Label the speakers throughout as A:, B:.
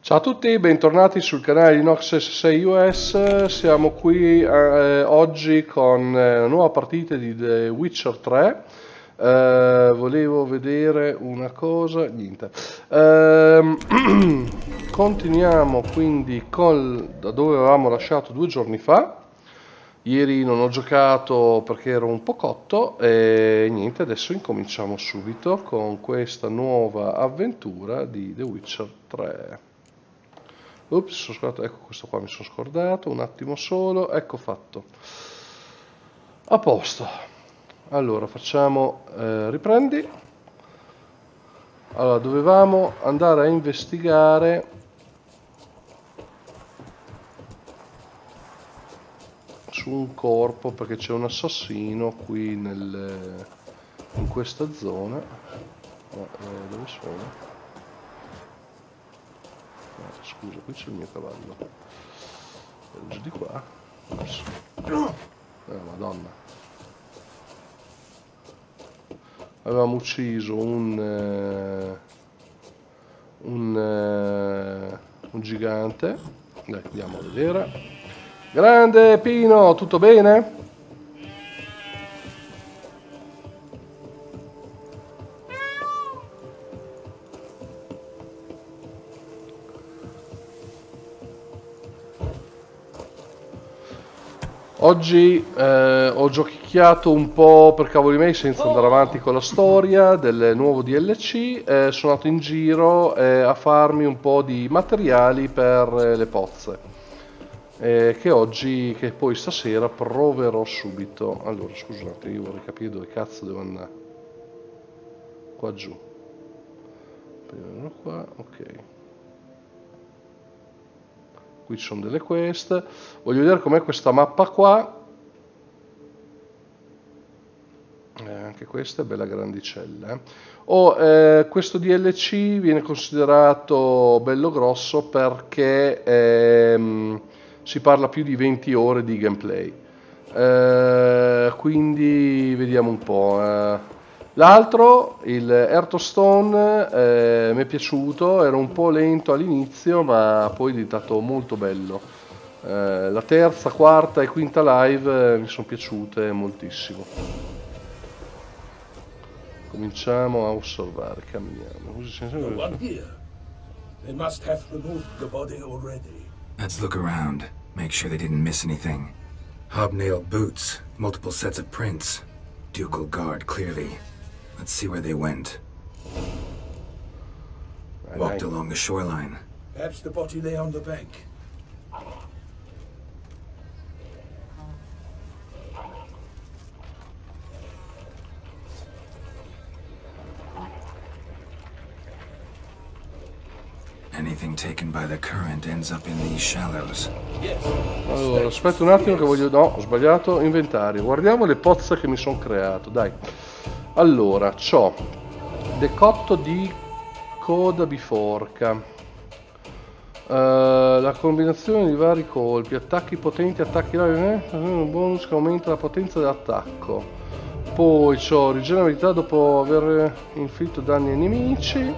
A: Ciao a tutti, bentornati sul canale di nox666us. Siamo qui oggi con una nuova partita di The Witcher 3. Volevo vedere una cosa, niente. Continuiamo quindi da dove avevamo lasciato 2 giorni fa. Ieri non ho giocato perché ero un po' cotto e niente, adesso incominciamo subito con questa nuova avventura di The Witcher 3. Ops, sono scordato, ecco questo qua mi sono scordato, un attimo solo, ecco fatto. A posto. Allora facciamo, riprendi. Allora, dovevamo andare a investigare su un corpo perché c'è un assassino qui in questa zona. Dove sono? Scusa, qui c'è il mio cavallo. Giù di qua. Madonna. Avevamo ucciso un gigante. Dai, andiamo a vedere. Grande Pino, tutto bene? Oggi ho giochicchiato un po' per cavoli miei senza andare avanti con la storia del nuovo DLC. Sono andato in giro a farmi un po' di materiali per le pozze che poi stasera proverò subito. Allora scusate, io vorrei capire dove cazzo devo andare. Qua giù. Prima qua, ok. Qui ci sono delle quest. Voglio vedere com'è questa mappa qua. Anche questa è bella grandicella. Questo DLC viene considerato bello grosso perché si parla più di 20 ore di gameplay. Quindi vediamo un po'. L'altro, il Hearthstone, mi è piaciuto, era un po' lento all'inizio ma poi è diventato molto bello. La terza, quarta e quinta live mi sono piaciute moltissimo. Cominciamo a osservare, camminiamo.
B: Let's look around, make sure they didn't miss anything. Hobnailed boots, multiple sets of prints, ducal guard clearly. Let's see where they went. Walked along the shoreline.
C: Perhaps the body lay on the bank.
B: Anything taken by the current ends up in these shallows.
A: Allora, aspetta un attimo che voglio... No, ho sbagliato. Inventario. Guardiamo le pozze che mi sono creato, dai. Allora, c'ho decotto di coda biforca, la combinazione di vari colpi, attacchi potenti, attacchi un bonus che aumenta la potenza dell'attacco. Poi c'ho rigenerabilità dopo aver inflitto danni ai nemici,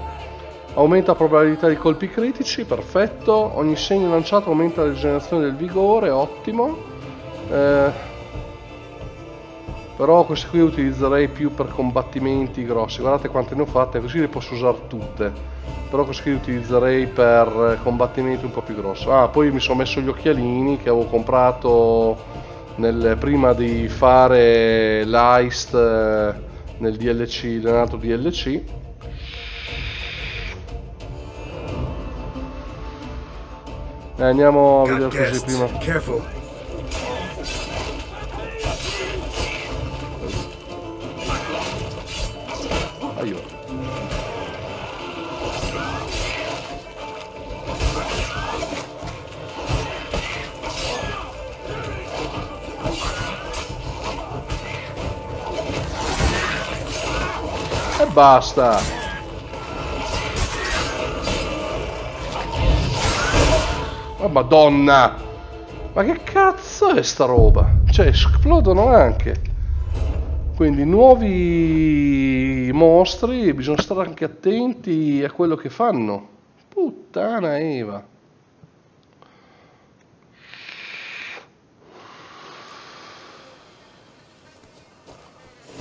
A: aumenta la probabilità di colpi critici, perfetto. Ogni segno lanciato aumenta la rigenerazione del vigore, ottimo. Però queste qui utilizzerei più per combattimenti grossi. Guardate quante ne ho fatte, così le posso usare tutte. Però queste qui utilizzerei per combattimenti un po' più grossi. Ah, poi mi sono messo gli occhialini che avevo comprato prima di fare l'heist nel DLC, nell'altro DLC. Andiamo a vedere così prima.
B: Careful.
A: Aiuto. E basta. Oh, Madonna. Ma che cazzo è sta roba? Cioè, esplodono anche. Quindi nuovi mostri, bisogna stare anche attenti a quello che fanno. Puttana. Puttana Eva.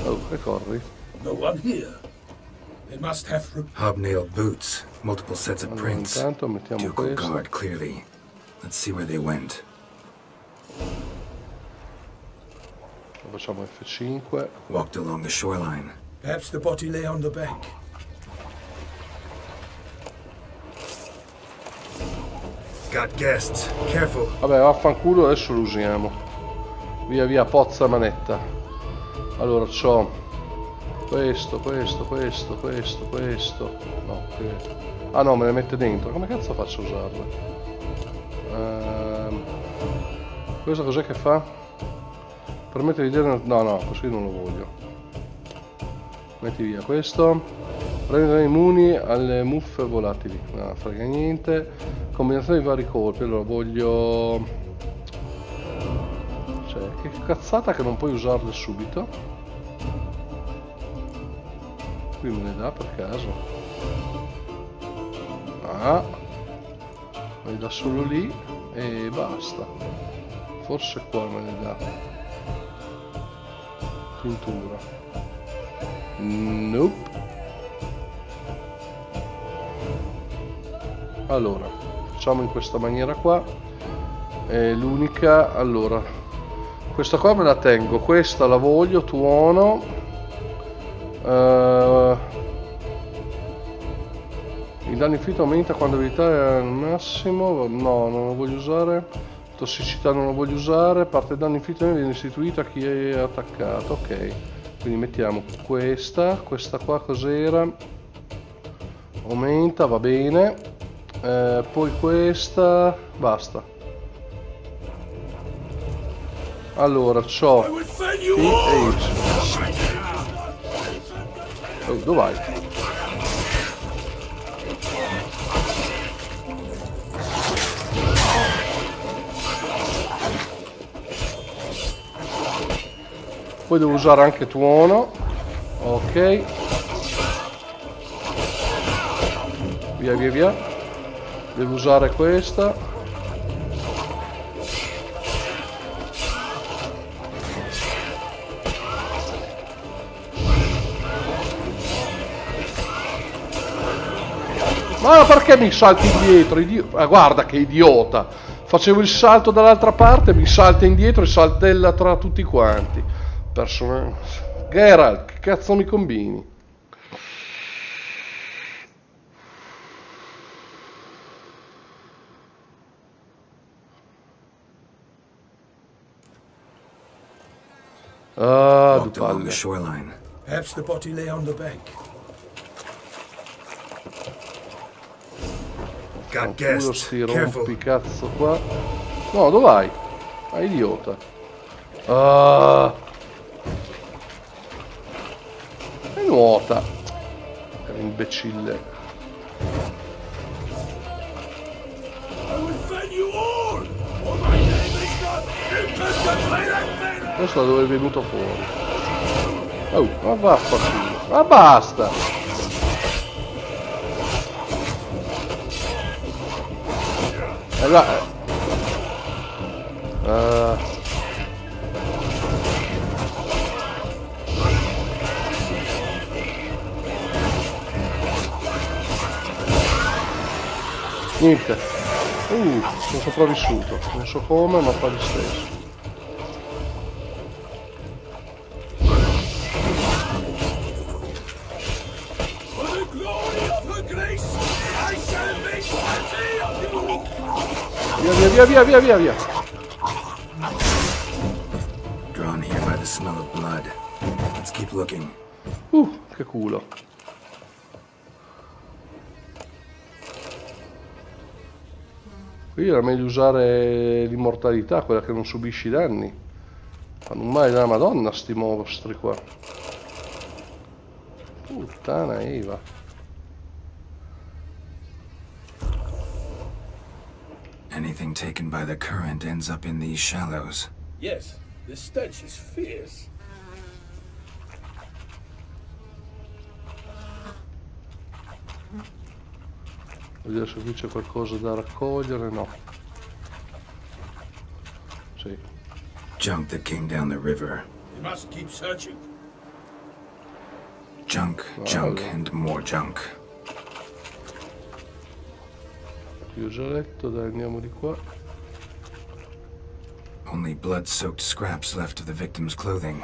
A: Oh, che corri?
C: No one here. They must have...
B: Hobnailed boots, multiple sets of
A: Allora,
B: prints.
A: intanto mettiamo
B: Ducal
A: questo.
B: guard, clearly. Let's see where they went.
A: Facciamo F5.
B: Walked along the shoreline.
C: Perhaps the body lay on the bank.
B: Got guests. Careful.
A: Vabbè, vaffanculo, adesso lo usiamo. Via via, pozza manetta. Allora, c'ho questo. No, che... Ah no, me le mette dentro. Come cazzo faccio a usarle? Questo cos'è che fa? Permette di dire... No, così non lo voglio. Metti via questo. Rendono immuni alle muffe volatili. No, frega niente. Combinazione di vari colpi. Allora voglio... Cioè, che cazzata che non puoi usarle subito. Qui me ne dà per caso. Ah, me ne dà solo lì e basta. Forse qua me ne dà. Tintura. Nope. Allora, facciamo in questa maniera qua. È l'unica. Allora, questa qua me la tengo, questa la voglio, tuono. I danni inflitti aumenta quando abilità è al massimo. No, non lo voglio usare. Tossicità non lo voglio usare. Parte danni inflitti viene istituita a chi è attaccato. Ok, quindi mettiamo questa qua cos'era? Aumenta, va bene. Poi questa, basta. Allora, c'ho TH. Oh, dove vai? Poi devo usare anche tuono. Ok. Via. Devo usare questa. Ma perché mi salti indietro? Ah, guarda che idiota! Facevo il salto dall'altra parte, mi salta indietro e saltella tra tutti quanti. Geralt, che cazzo mi combini? Ah,
B: Walked along the shoreline.
C: Perhaps the body lay on the bank.
B: Got guests.
A: Sti
B: Careful.
A: rompicazzo qua. No, dove vai? Ah, idiota. Ah. E nuota. Che imbecille. Adesso da dove è venuto fuori? Oh, ma vaffanculo. Ma basta! Niente. Sono sopravvissuto. Non so come, ma fa lo stesso. Via.
B: Drawn here by the smell of blood. Let's keep looking.
A: Che culo. Qui era meglio usare l'immortalità, quella che non subisci danni. Fanno un male della Madonna sti mostri qua. Puttana Eva.
B: Anything taken by the current ends up in these shallows.
C: Yes, the stench is fierce.
A: Vedere se qui c'è qualcosa da raccogliere, no. Sì.
B: Junk that came down the river.
C: We must keep searching.
B: Junk, junk, and more junk.
A: Io ho già letto, dai, andiamo di qua.
B: Only blood-soaked scraps left of the victim's clothing.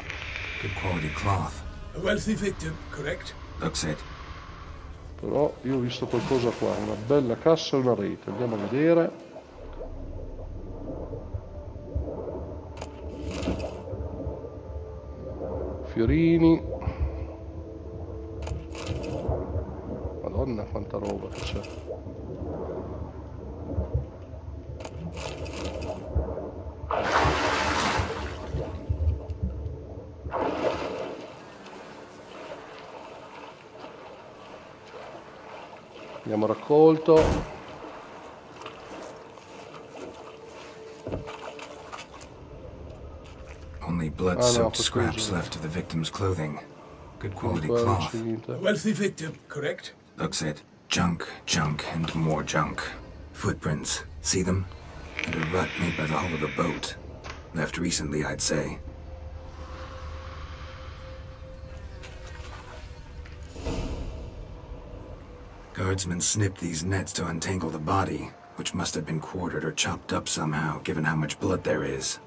B: Good quality cloth.
C: A wealthy victim, correct?
B: Looks it.
A: Però io ho visto qualcosa qua, una bella cassa e una rete, andiamo a vedere. Fiorini. Madonna quanta roba che c'è. Abbiamo raccolto.
B: Only blood-soaked scraps left of the victim's clothing. Good quality cloth.
C: A wealthy victim, correct?
B: Looks it. Junk, junk, and more junk. Footprints. See them? And a rut made by the hull of a boat. Left recently, I'd say. Guardsmen snipped these nets to untangle the body, which must have been quartered or chopped up somehow, given how much blood there is.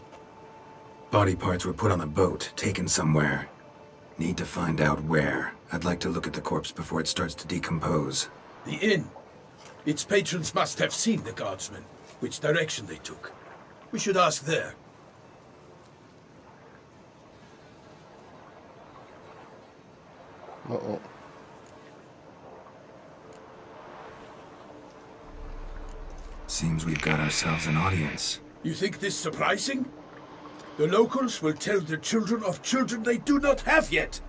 B: Body parts were put on a boat, taken somewhere. Need to find out where. I'd like to look at the corpse before it starts to decompose.
C: The inn. Its patrons must have seen the guardsmen, which direction they took. We should ask there.
A: Uh-oh.
B: Seems we've got ourselves an audience.
C: You think this surprising? The locals will tell the children of children they do not have yet.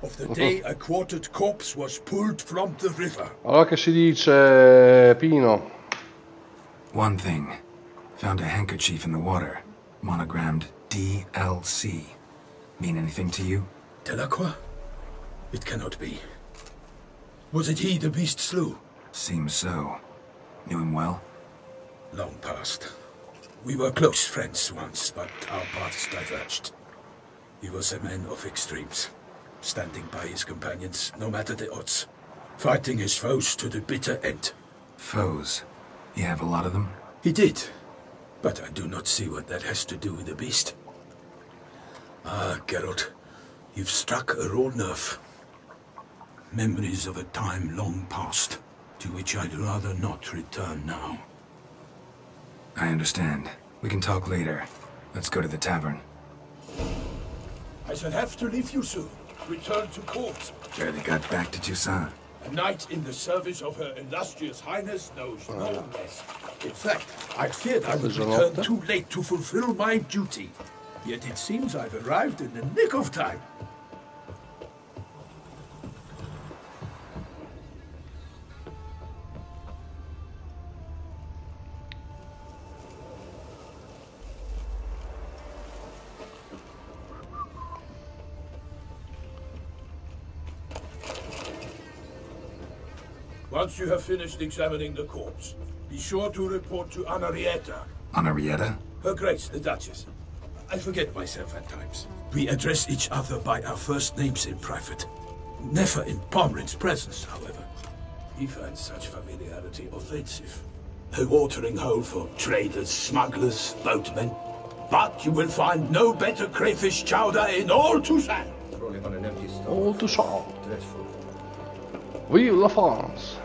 C: Of the day a quartered corpse was pulled from the river.
A: Allora che si dice, Pino?
B: One thing. Found a handkerchief in the water. Monogrammed DLC. Mean anything to you?
C: Delacroix? It cannot be. Was it he the beast slew?
B: Seems so. Knew him well?
C: Long past. We were close friends once, but our paths diverged. He was a man of extremes, standing by his companions, no matter the odds, fighting his foes to the bitter end.
B: Foes? You have a lot of them?
C: He did, but I do not see what that has to do with the beast. Ah, Geralt, you've struck a raw nerve. Memories of a time long past, to which I'd rather not return now.
B: I understand. We can talk later. Let's go to the tavern.
C: I shall have to leave you soon. Return to court.
B: Barely got back to Toussaint.
C: A knight in the service of Her Illustrious Highness knows no less. In fact, I feared I would return too late to fulfill my duty. Yet it seems I've arrived in the nick of time. Once you have finished examining the corpse, be sure to report to Anarietta.
B: Anarietta?
C: Her Grace, the Duchess. I forget myself at times. We address each other by our first names in private. Never in Pomrin's presence, however. He finds such familiarity offensive. A watering hole for traders, smugglers, boatmen. But you will find no better crayfish chowder in all Toussaint.
A: All Toussaint. Vive la France!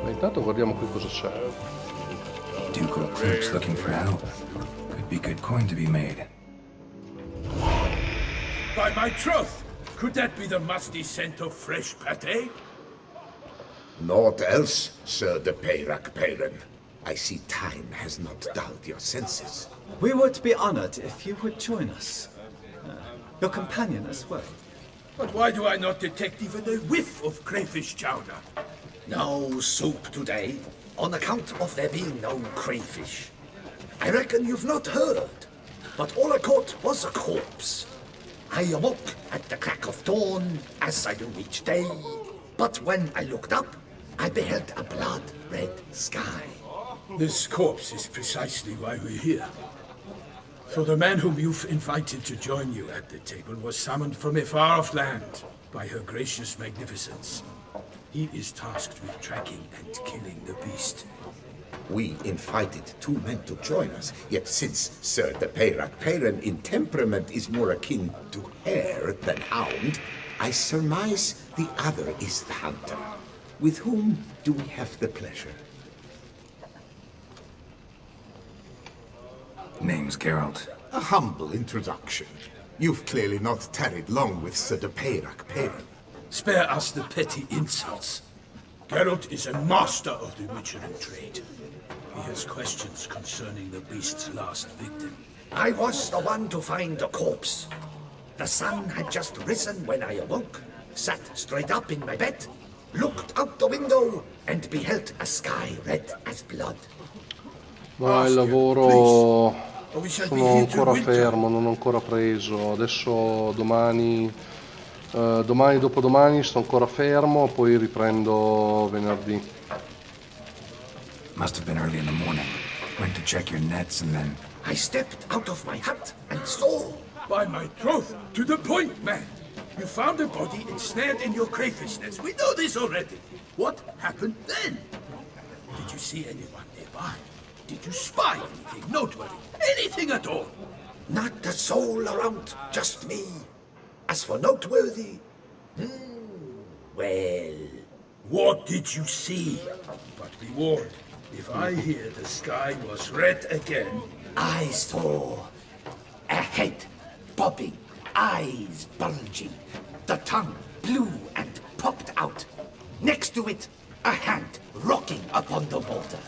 A: Ma intanto guardiamo qui cosa c'è.
B: Ducal clerks looking for help. Could be good coin to be made.
C: By my troth! Could that be the musty scent of fresh pâté?
D: Naught else, Sir de Peyrac Peyran. I see time has not dulled your senses.
E: We would be honored if you would join us. Your companion as well.
C: But why do I not detect even a whiff of crayfish chowder?
F: No soup today, on account of there being no crayfish. I reckon you've not heard, but all I caught was a corpse. I awoke at the crack of dawn, as I do each day. But when I looked up, I beheld a blood-red sky.
C: This corpse is precisely why we're here. For the man whom you've invited to join you at the table was summoned from a far-off land by her gracious magnificence. He is tasked with tracking and killing the beast.
D: We invited 2 men to join us, yet since Sir the Peyrac Peyran in temperament is more akin to hare than hound, I surmise the other is the hunter. With whom do we have the pleasure?
B: Name's Geralt.
D: A humble introduction. You've clearly not tarried long with Sir the Peyrac Peyran.
C: Spare us the petty insults. Geralt is a master of the witchery trade. He has questions concerning the beast's last victim.
F: I was the one to find the corpse. The sun had just risen when I awoke, sat straight up in my bed, looked out the window, and beheld a sky red as blood.
A: Ma il lavoro sono ancora fermo, non ho ancora preso. Adesso domani, domani dopodomani sto ancora fermo, poi riprendo venerdì.
B: Must have been early in the morning. Went to check your nets and then...
F: I stepped out of my hut and saw...
C: By my troth, to the point, man. You found a body ensnared in your crayfish nets. We know this already. What happened then? Did you see anyone nearby? Did you spy anything noteworthy? Anything at all?
F: Not a soul around, just me. As for noteworthy... well...
C: What did you see? But be warned, if I hear the sky was red again...
F: I saw a head bobbing, eyes bulging, the tongue blew and popped out. Next to it, a hand rocking upon the water.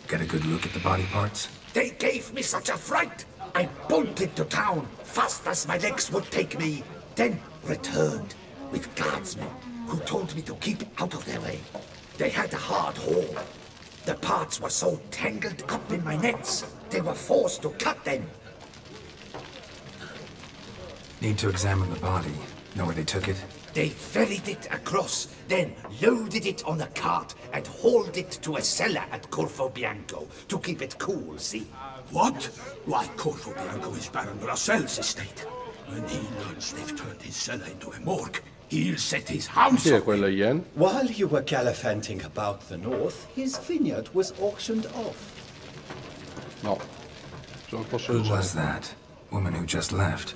B: Get a good look at the body parts?
F: They gave me such a fright. I bolted to town, fast as my legs would take me, then returned with guardsmen who told me to keep out of their way. They had a hard haul. The parts were so tangled up in my nets, they were forced to cut them.
B: Need to examine the body. Know where they took it?
F: They ferried it across, then loaded it on a cart and hauled it to a cellar at Corvo Bianco to keep it cool, see?
C: What? Why, Corvo Bianco is Baron Rossel's estate. When he learns they've turned his cellar into a morgue, he'll set his house
A: Chi è
C: on
A: quello, Yen?
E: While you were gallivanting about the north, his vineyard was auctioned off.
A: No. Non posso
B: Who
A: leggere.
B: was that? Woman who just left.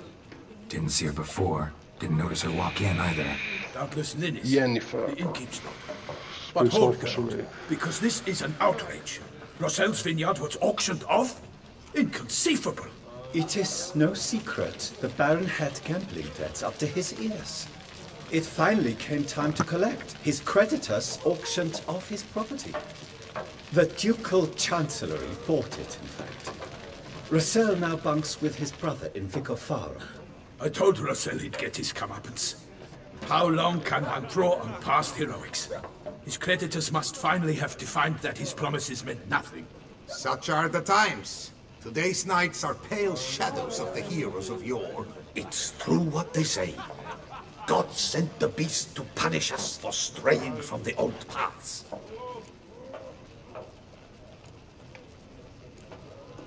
B: Didn't see her before. Didn't notice her walk in either.
C: Doubtless Linus,
A: Jennifer.
C: the innkeep's daughter. But
A: Pensavo
C: hold,
A: fosse
C: Geralt,
A: lei.
C: because this is an outrage. Rossel's vineyard was auctioned off? Inconceivable.
E: It is no secret the Baron had gambling debts up to his ears. It finally came time to collect. His creditors auctioned off his property. The Ducal Chancellery bought it, in fact. Rossel now bunks with his brother in Vicofaro.
C: I told Rossel he'd get his comeuppance. How long can one draw on past heroics? His creditors must finally have defined that his promises meant nothing.
D: Such are the times. Today's knights are pale shadows of the heroes of yore.
F: It's true what they say. God sent the beast to punish us for straying from the old paths.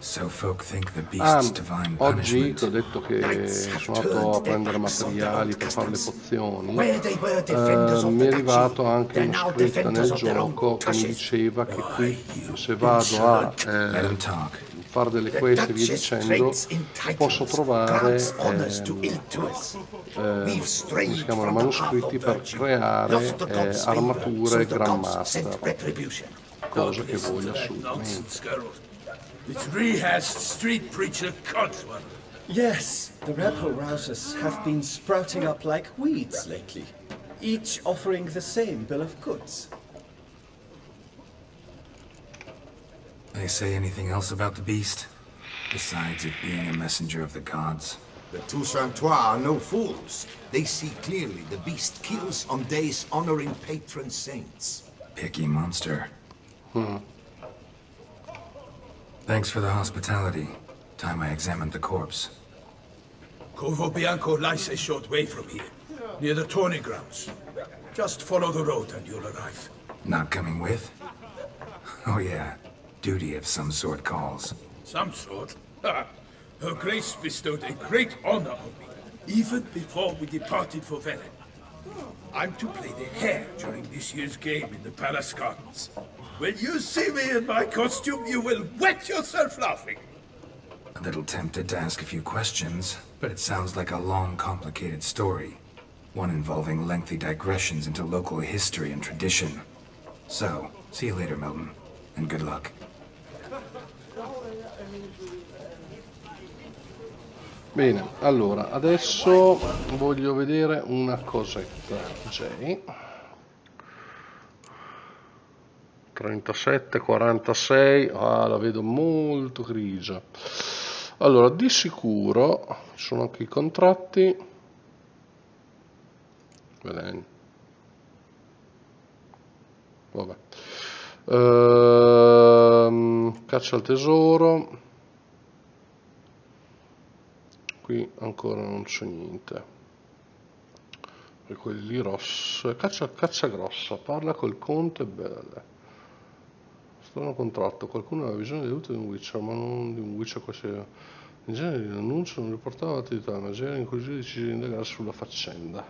B: So folk think the beast's divine
A: Oggi
B: punishment.
A: ti ho detto che sono andato a prendere materiali per fare le pozioni. Mi è arrivato anche una scritta nel gioco che mi diceva che qui, se vado a
B: Let him talk.
A: fare delle quest e via dicendo, posso trovare come si chiamano, manoscritti per creare armature Grandmaster, cosa che voglio assolutamente.
C: It's rehashed street preacher Codswell.
E: Yes, the rebel rousers have been sprouting up like weeds lately, each offering the same bill of goods.
B: They say anything else about the beast? Besides it being a messenger of the gods?
D: The Toussaintois are no fools. They see clearly the beast kills on days honoring patron saints.
B: Picky monster. Thanks for the hospitality. Time I examined the corpse.
C: Corvo Bianco lies a short way from here, near the tourney grounds. Just follow the road and you'll arrive.
B: Not coming with? Oh yeah, duty of some sort calls.
C: Some sort? Ha! Her Grace bestowed a great honor on me, even before we departed for Velen. I'm to play the hare during this year's game in the Palace Gardens. When you see me in my costume, you will wet yourself laughing.
B: A little tempted to ask a few questions, but it sounds like a long, complicated story. One involving lengthy digressions into local history and tradition. So, see you later, Milton, and good luck.
A: Bene, allora, adesso voglio vedere una cosetta. J. 37, 46, la vedo molto grigia. Allora, di sicuro ci sono anche i contratti. Bene. Vabbè. Caccia al tesoro. Qui ancora non c'è niente. E quelli lì rossi. Caccia grossa. Parla col conte belle. Strano contratto. Qualcuno aveva bisogno di aiuto di un Witcher, ma non di un Witcher qualsiasi. In genere l'annuncio non riportava attività, ma era in cui il giudice decise di indagare sulla faccenda.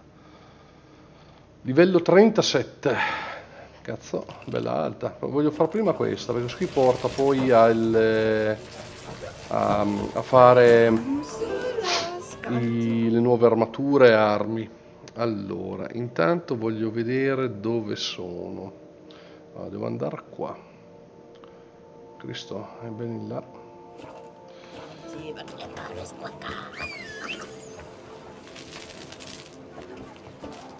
A: Livello 37. Cazzo, bella alta. Voglio fare prima questa, perché qui porta poi a fare le nuove armature e armi. Allora, intanto voglio vedere dove sono. Allora, devo andare qua. Cristo, è ben in là.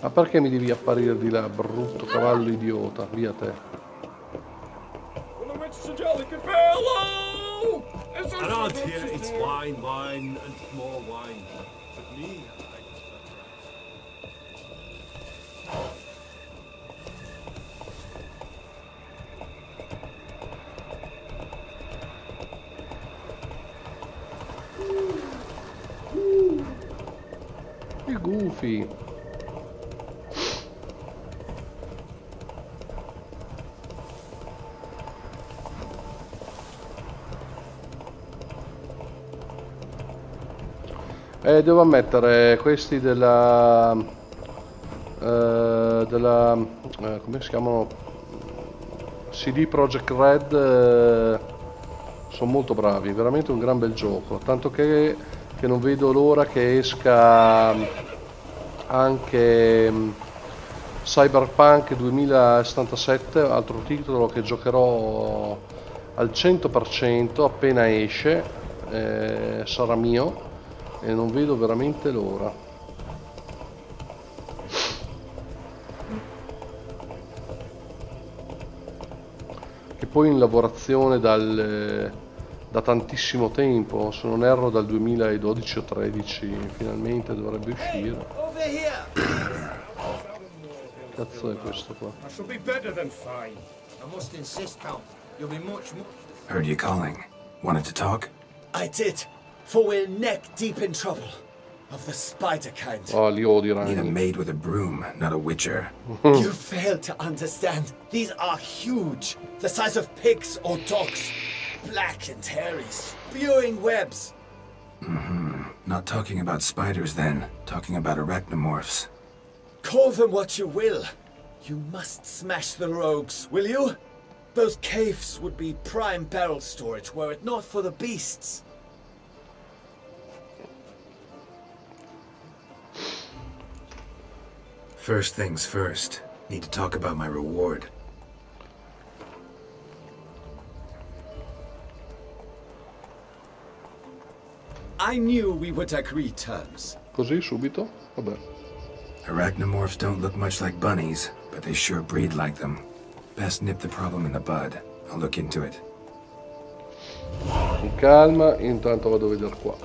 A: Ma perché mi devi apparire di là, brutto cavallo idiota? Via te.
G: Around here it's wine, wine, and more wine. But me,
A: Che gufi. Devo ammettere, questi della come si chiamano? CD Projekt Red sono molto bravi, veramente un gran bel gioco, tanto che non vedo l'ora che esca anche Cyberpunk 2077, altro titolo che giocherò al 100% appena esce, sarà mio. E non vedo veramente l'ora. Che poi in lavorazione da tantissimo tempo, se non erro dal 2012 o 13 finalmente dovrebbe uscire. Cazzo è questo qua?
B: Heard you calling. Wanted to talk?
E: I did. For we're neck deep in trouble. Of the spider kind.
A: Oh, li odi,
B: Need a
A: Ryan.
B: maid with a broom, not a witcher.
E: You fail to understand. These are huge. The size of pigs or dogs. Black and hairy, spewing webs.
B: Not talking about spiders then. Talking about arachnomorphs.
E: Call them what you will. You must smash the rogues, will you? Those caves would be prime barrel storage were it not for the beasts.
B: First things first. Need to talk about my reward.
E: I knew we would agree terms.
A: Così subito? Vabbè.
B: Arachnomorphs don't look much like bunnies, but they sure breed like them. Best nip the problem in the bud. I'll look into it.
A: Con calma, intanto vado a vedere qua.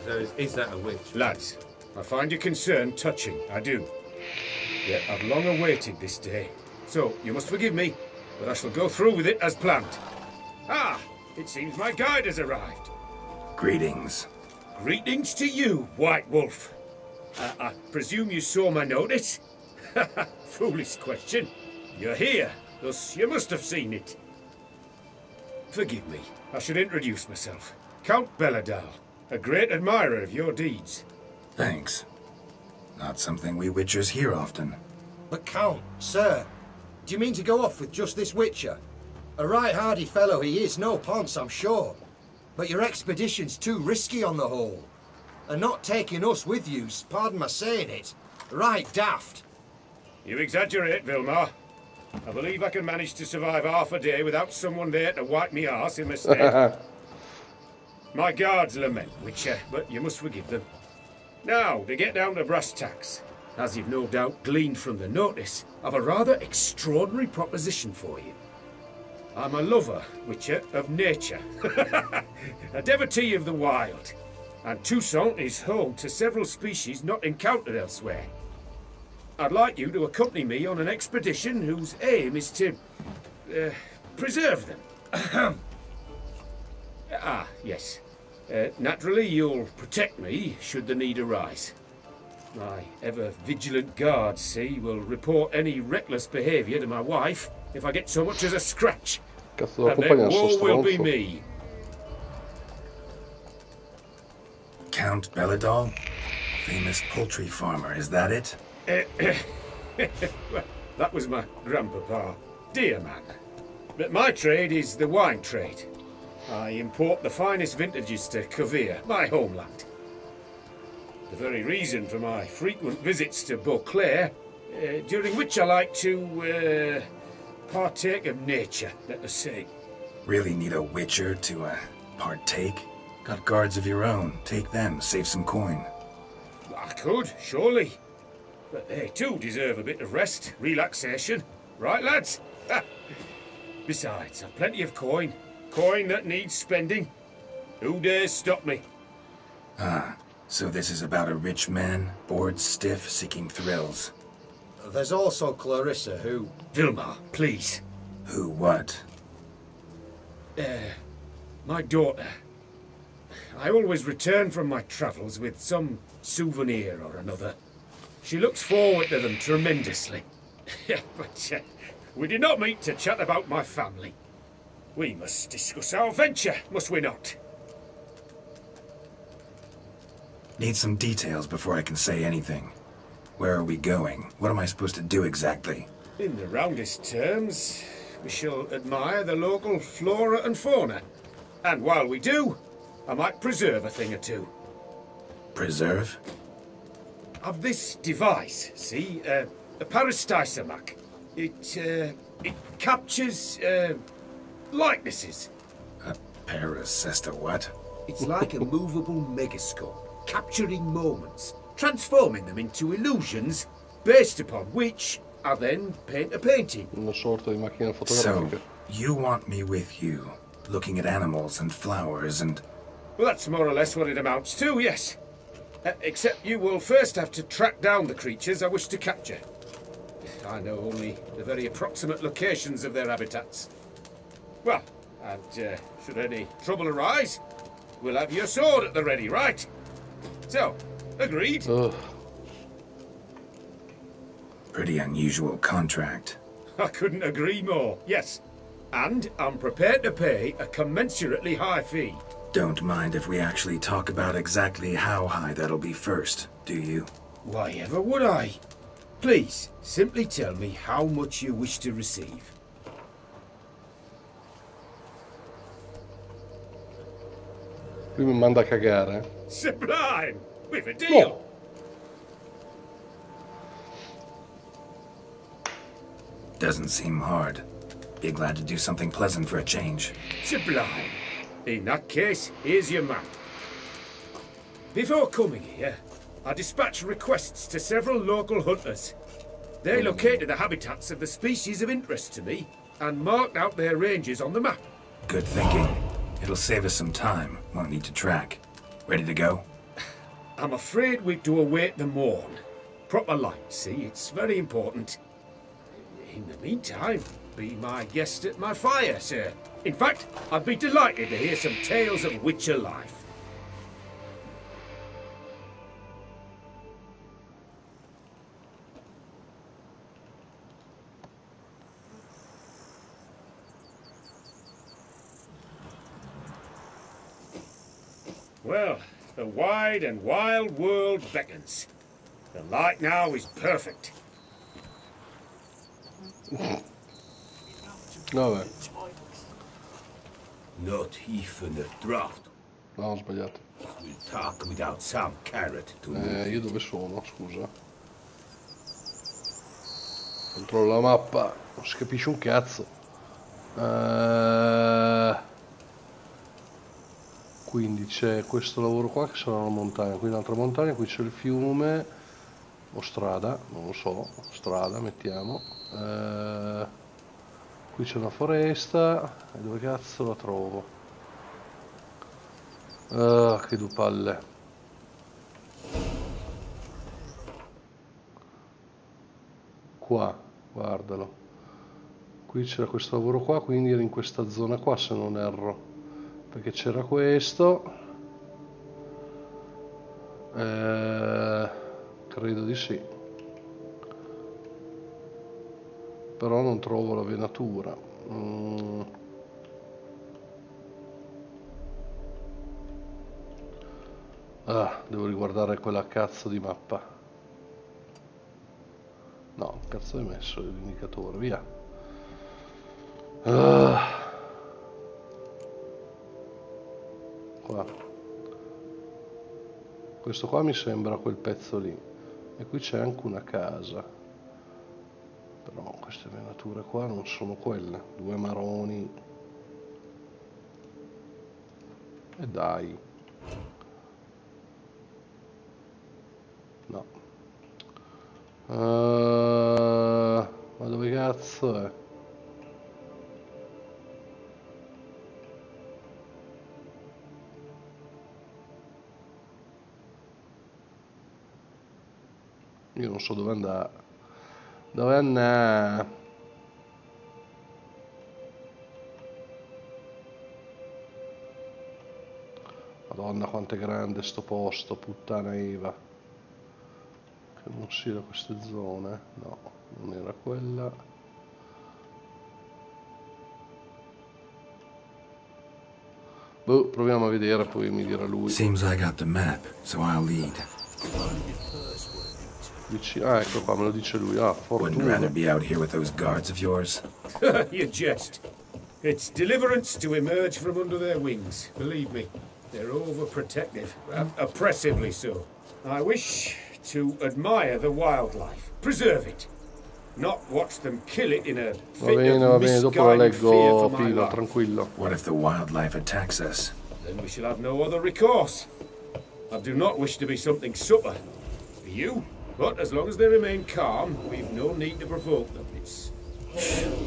G: so is that a witch?
H: Lads, I find your concern touching, I do. Yet I've long awaited this day. So, you must forgive me, but I shall go through with it as planned. Ah, it seems my guide has arrived.
B: Greetings.
H: Greetings to you, White Wolf. I presume you saw my notice? Foolish question. You're here, thus you must have seen it. Forgive me, I should introduce myself. Count Belladal, a great admirer of your deeds.
B: Thanks. Not something we Witchers hear often.
I: But Count, sir, do you mean to go off with just this Witcher? A right hardy fellow he is, no ponce, I'm sure. But your expedition's too risky on the whole. And not taking us with you's, pardon my saying it, right daft.
H: You exaggerate, Vilmar. I believe I can manage to survive half a day without someone there to wipe me arse in my stead. My guards lament, Witcher, but you must forgive them. Now, to get down to brass tacks. As you've no doubt gleaned from the notice, I've a rather extraordinary proposition for you. I'm a lover, Witcher, of nature. A devotee of the wild. And Toussaint is home to several species not encountered elsewhere. I'd like you to accompany me on an expedition whose aim is to preserve them. Yes. Naturally, you'll protect me should the need arise. My ever-vigilant guards, see, will report any reckless behaviour to my wife if I get so much as a scratch.
A: Cazzo,
H: And then
A: l'accompagna sto
H: war will be
A: stronzo.
H: me.
B: Count Belladal? Famous poultry farmer, is that it?
H: Well, that was my grandpapa. Dear man. But my trade is the wine trade. I import the finest vintages to Covere, my homeland. The very reason for my frequent visits to Beauclair, during which I like to partake of nature, let us say.
B: Really need a Witcher to partake? Got guards of your own. Take them, save some coin.
H: I could, surely. But they too deserve a bit of rest, relaxation. Right, lads? Besides, I've plenty of coin. Coin that needs spending. Who dares stop me?
B: Ah, so this is about a rich man, bored stiff, seeking thrills.
I: There's also Clarissa, who...
H: Vilmar, please.
B: Who what?
H: My daughter. I always return from my travels with some souvenir or another. She looks forward to them tremendously. But we did not meet to chat about my family. We must discuss our venture, must we not?
B: Need some details before I can say anything. Where are we going? What am I supposed to do exactly?
H: In the roundest terms, we shall admire the local flora and fauna. And while we do, I might preserve a thing or two.
B: Preserve?
H: Of this device, see, a parastisomac. It captures, likenesses.
B: A paracesta what?
C: It's like a movable megascope, capturing moments, transforming them into illusions,
H: Based upon which, I then paint a painting.
A: Una sorta di macchina
B: So,
A: fotografica.
B: you want me with you, looking at animals and flowers and...
H: Well, that's more or less what it amounts to, yes. Except you will first have to track down the creatures I wish to capture. I know only the very approximate locations of their habitats. Well, and should any trouble arise, we'll have your sword at the ready, right? So, agreed?
A: Ugh.
B: Pretty unusual contract.
H: I couldn't agree more, yes. And I'm prepared to pay a commensurately high fee.
B: Don't mind if we actually talk about exactly how high that'll be first, do you?
H: Why ever would I? Please, simply tell me how much you wish to receive.
A: Lui mi manda a cagare.
H: Sublime! We've a deal!
A: No.
B: Doesn't seem hard. Be glad to do something pleasant for a change.
H: Sublime. In that case, here's your map. Before coming here, I dispatched requests to several local hunters. They located the habitats of the species of interest to me and marked out their ranges on the map.
B: Good thinking. It'll save us some time. Won't need to track. Ready to go?
H: I'm afraid we've to await the morn. Proper light, see? It's very important. In the meantime, be my guest at my fire, sir. In fact, I'd be delighted to hear some tales of Witcher life. Well, the wide and wild world beckons. The light now is perfect.
A: Vabbè,
C: Not even a draft.
A: no, ho sbagliato.
C: We'll talk without some carrot to
A: Io dove sono? Scusa. Controllo la mappa, non si capisce un cazzo. Quindi c'è questo lavoro qua che sarà una montagna, qui un'altra montagna, qui c'è il fiume o strada, non lo so, strada mettiamo. Qui c'è una foresta, e dove cazzo la trovo? Che due palle. Qua, guardalo. Qui c'era questo lavoro qua, quindi era in questa zona qua se non erro. Perché c'era questo. Credo di sì. Però non trovo la venatura. Devo riguardare quella cazzo di mappa. No, cazzo hai messo l'indicatore, via. Qua. Questo qua mi sembra quel pezzo lì. E qui c'è anche una casa. Però queste venature qua non sono quelle. Due maroni. E dai. No. Ma dove cazzo è? Io non so dove andare. Dove andare? Madonna quanto è grande sto posto, puttana Eva. Che non sia da queste zone. No, non era quella. Boh, proviamo a vedere, poi mi dirà lui.
B: Seems I got the map, so I'll lead.
A: Ecco qua, me lo dice lui.
B: Wouldn't rather
A: Fortuna.
B: be out here with those guards of yours.
H: You jest. It's deliverance to emerge from under their wings. Believe me, they're overprotective, oppressively so. I wish to admire the wildlife, preserve it, not watch them kill it in a fit
A: Va
H: of
A: bene, dopo la
H: misguided fear
A: leggo,
H: for my
A: Pino,
H: life.
A: tranquillo.
B: What if the wildlife attacks us?
H: Then we shall have no other recourse. I do not wish to be something subtle for you, but as long as they remain calm, we've no need to provoke them. It's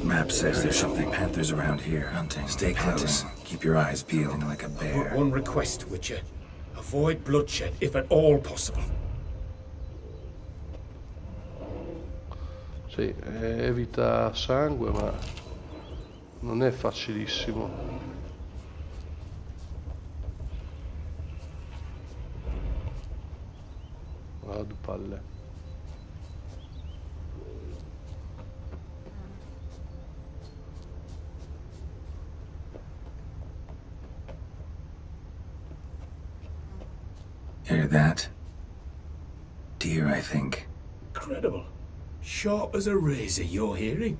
B: Map says there's something panthers around here. Hunting. Stay close. Keep your eyes peeled like a
H: but
B: bear.
H: one request, Witcher. Avoid bloodshed, if at all possible.
A: Sì, evita sangue, ma non è facilissimo. Due palle.
B: Hear that? Deer, I think.
H: Incredible. Sharp as a razor, you're hearing.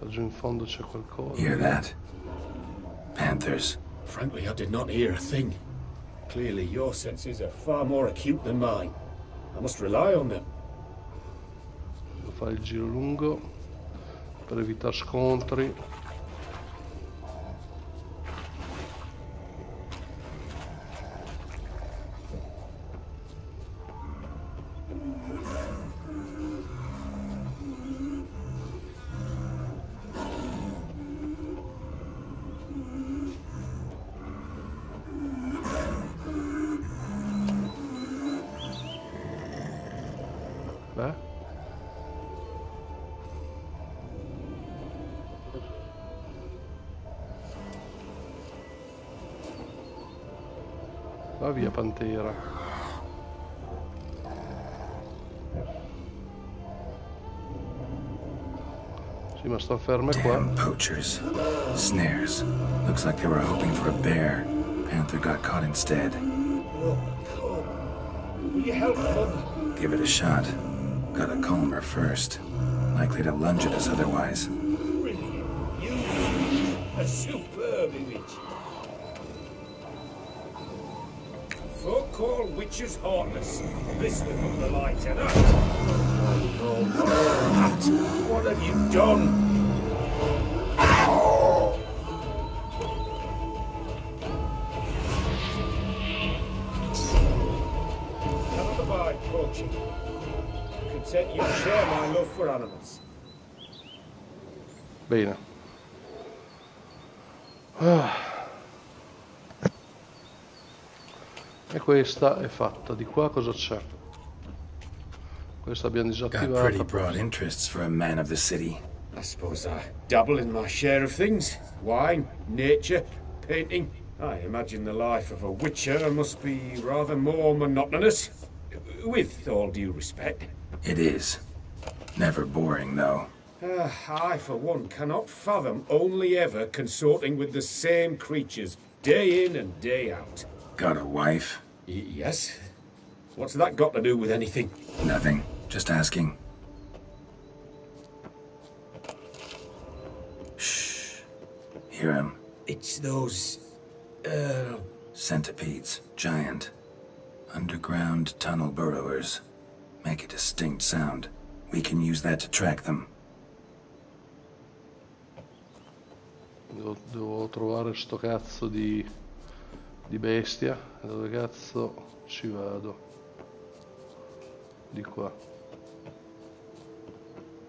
A: Giù in fondo c'è qualcosa.
B: Hear that? Panthers.
H: Frankly, I did not hear a thing. Clearly, your senses are far more acute than mine. I must rely on them.
A: Devo fare il giro lungo per evitare scontri. Beh. Va via, pantera. Sì, ma sta ferme qua.
B: Damn poachers. Snares. Looks like they were hoping for a bear. Panther got caught instead.
C: Look, will you help Mother?
B: Give it a shot. Gotta calm her first. Likely to lunge at us otherwise.
C: Brilliant. You a superb image. Folk call witches heartless. This will put the light to that. Oh, Matt, what have you done? Cannot abide poaching. Content you share my love for animals.
A: Bene. Ah. E questa è fatta. Di qua cosa c'è? Questa abbiamo
B: Got pretty broad
A: disattivata.
B: interests for a man of the city.
H: I suppose I dabble in my share of things. Wine, nature, painting. I imagine the life of a witcher must be rather more monotonous. With all due respect.
B: It is. Never boring, though.
H: I, for one, cannot fathom only ever consorting with the same creatures, day in and day out.
B: Got a wife?
H: Yes? What's that got to do with anything?
B: Nothing. Just asking. Shh. Hear him.
H: It's those...
B: Centipedes. Giant. Underground tunnel burrowers. Make a distinct sound. We can use that to track them.
A: Devo trovare sto cazzo di bestia. Dove cazzo ci vado? Di qua.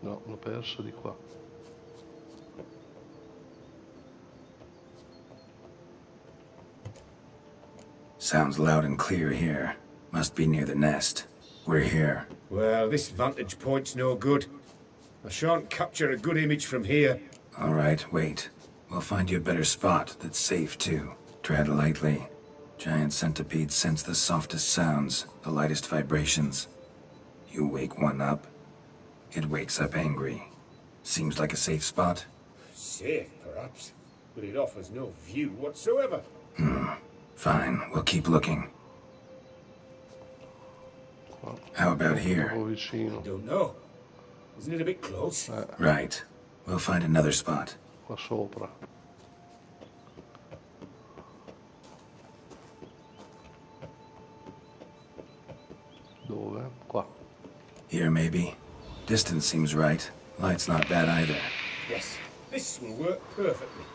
A: No, l'ho perso di qua.
B: Sounds loud and clear here. Must be near the nest. We're here.
H: Well, this vantage point's no good. I shan't capture a good image from here.
B: All right, wait. We'll find you a better spot that's safe, too. Tread lightly. Giant centipedes sense the softest sounds, the lightest vibrations. You wake one up, it wakes up angry. Seems like a safe spot?
H: Safe, perhaps, but it offers no view whatsoever.
B: Fine, we'll keep looking. How about here?
A: Troppo vicino.
H: Don't know. Isn't it a bit close?
B: Right. We'll find another spot.
A: Qua sopra. Dove? Qua.
B: Here, maybe. Distance seems right. Light's not bad either.
H: Yes, this will work perfectly.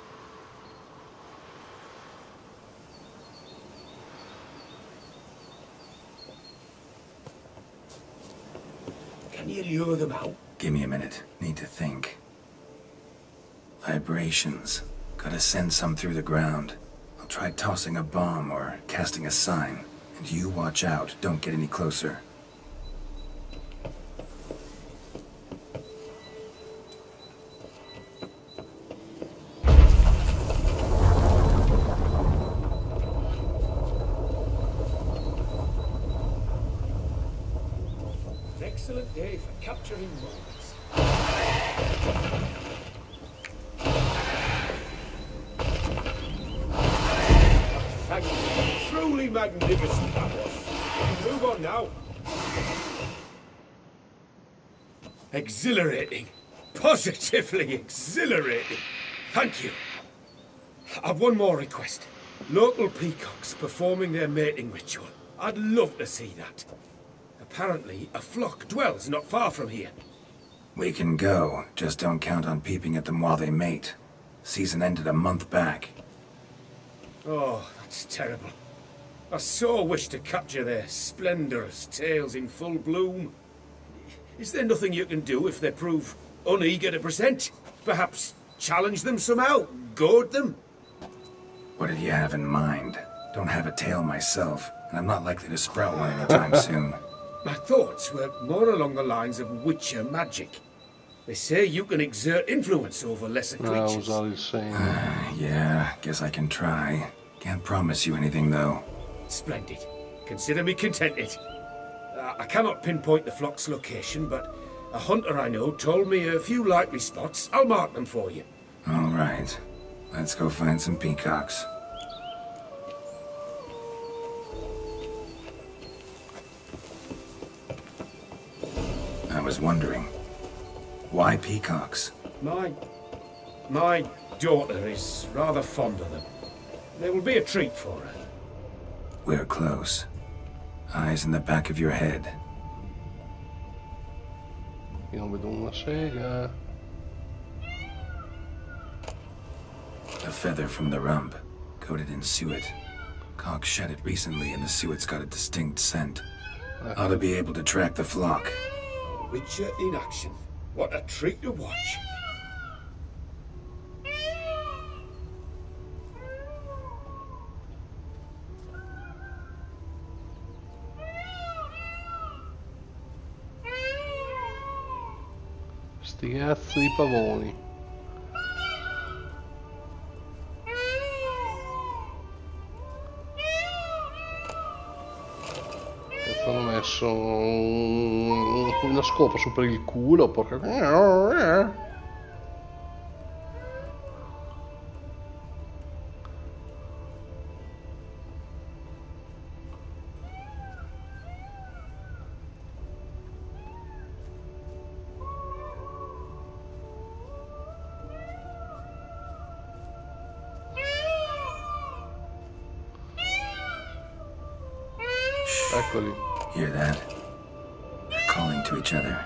H: Can you lure them out?
B: Give me a minute. Need to think. Vibrations. Gotta send some through the ground. I'll try tossing a bomb or casting a sign. And you watch out. Don't get any closer.
H: An excellent day for capturing moments. Thank you. Truly magnificent that was. Move on now. Exhilarating. Positively exhilarating. Thank you. I've one more request. Local peacocks performing their mating ritual. I'd love to see that. Apparently, a flock dwells not far from here.
B: We can go. Just don't count on peeping at them while they mate. Season ended a month back.
H: Oh, that's terrible. I so wish to capture their splendorous tails in full bloom. Is there nothing you can do if they prove uneager to present? Perhaps challenge them somehow? Goad them?
B: What did you have in mind? Don't have a tail myself, and I'm not likely to sprout one anytime soon.
H: My thoughts were more along the lines of witcher magic. They say you can exert influence over lesser creatures.
A: Usare il segno.
B: Yeah, guess I can try. Can't promise you anything, though.
H: Splendid. Consider me contented. I cannot pinpoint the flock's location, but A hunter I know told me a few likely spots. I'll mark them for you.
B: All right. Let's go find some peacocks. I was wondering, why peacocks?
H: My daughter is rather fond of them. They will be a treat for her.
B: We're close. Eyes in the back of your head.
A: Io non vedo una sega.
B: A feather from the rump, coated in suet. Cock shed it recently and the suet's got a distinct scent. Ought to be able to track the flock.
H: Witcher in action. What a treat to watch.
A: Sti cazzo di pavoni. Cazzo, hanno messo una scopa su per il culo, porca. Eccoli.
B: Hear that? They're calling to each other.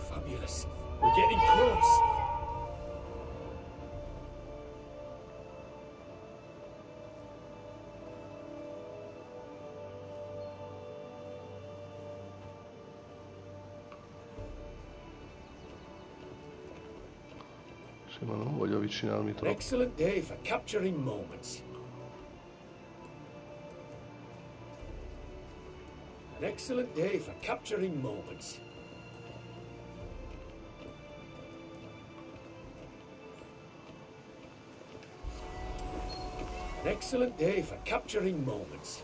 H: Fabulous. We're getting close.
A: Sì, ma non voglio avvicinarmi
H: An
A: troppo.
H: excellent day for capturing moments. An excellent day for capturing moments. An excellent day for capturing moments.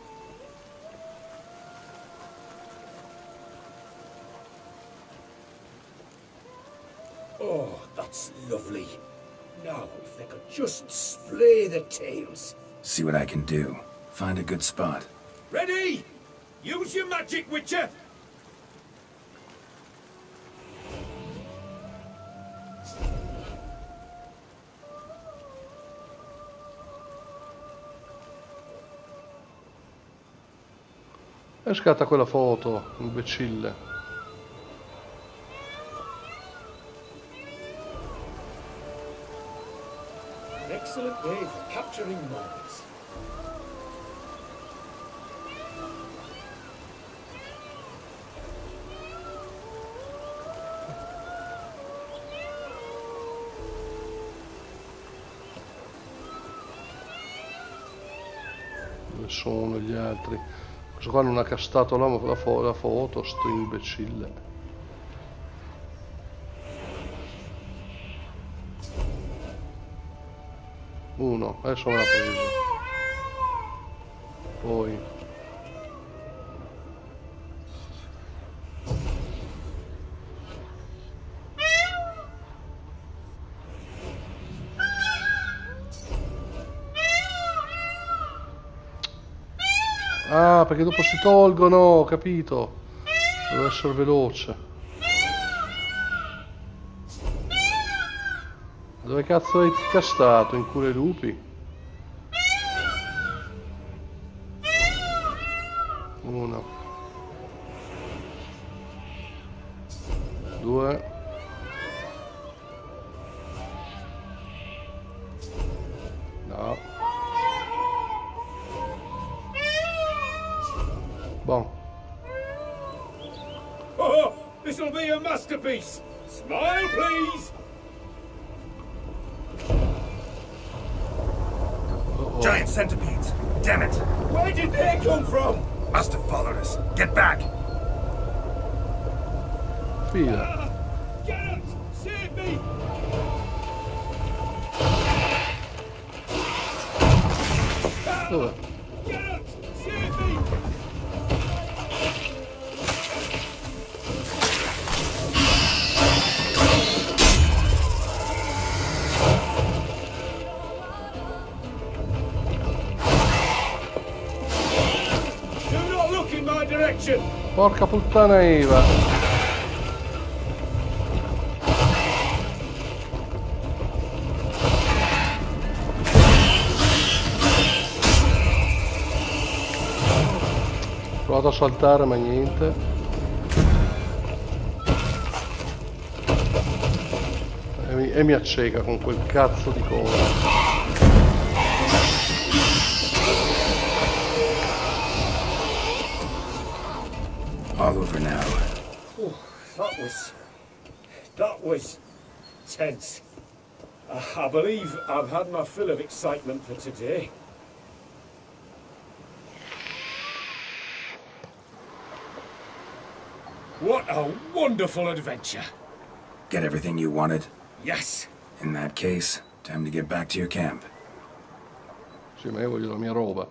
H: Oh, that's lovely. Now, if they could just splay the tails.
B: See what I can do. Find a good spot.
H: Ready? Use your magic, Witcher!
A: E scatta quella foto, imbecille.
H: An excellent day for capturing moments.
A: Dove sono gli altri? Questo qua non ha castato la foto, sto imbecille. Uno, adesso me l'ha preso. Poi ah, perché dopo si tolgono, ho capito. Devo essere veloce. Dove cazzo hai castato? In culo ai lupi? Uno. Due. No. Bon.
H: Oh, this'll be a masterpiece. Smile, please.
B: Giant centipedes! Damn it!
H: Where did they come from?
B: Must have followed us. Get back!
A: Fila.
H: Get out! Save me!
A: Dove?
H: Get out! Save me! direction.
A: Porca puttana Eva. Ho provato a saltare ma niente. E mi acceca con quel cazzo di coda.
B: All over now.
H: Oh, that was tense. I believe I've had my fill of excitement for today. What a wonderful adventure.
B: Get everything you wanted?
H: Yes.
B: In that case, time to get back to your camp.
A: Sì, ma io voglio la mia roba.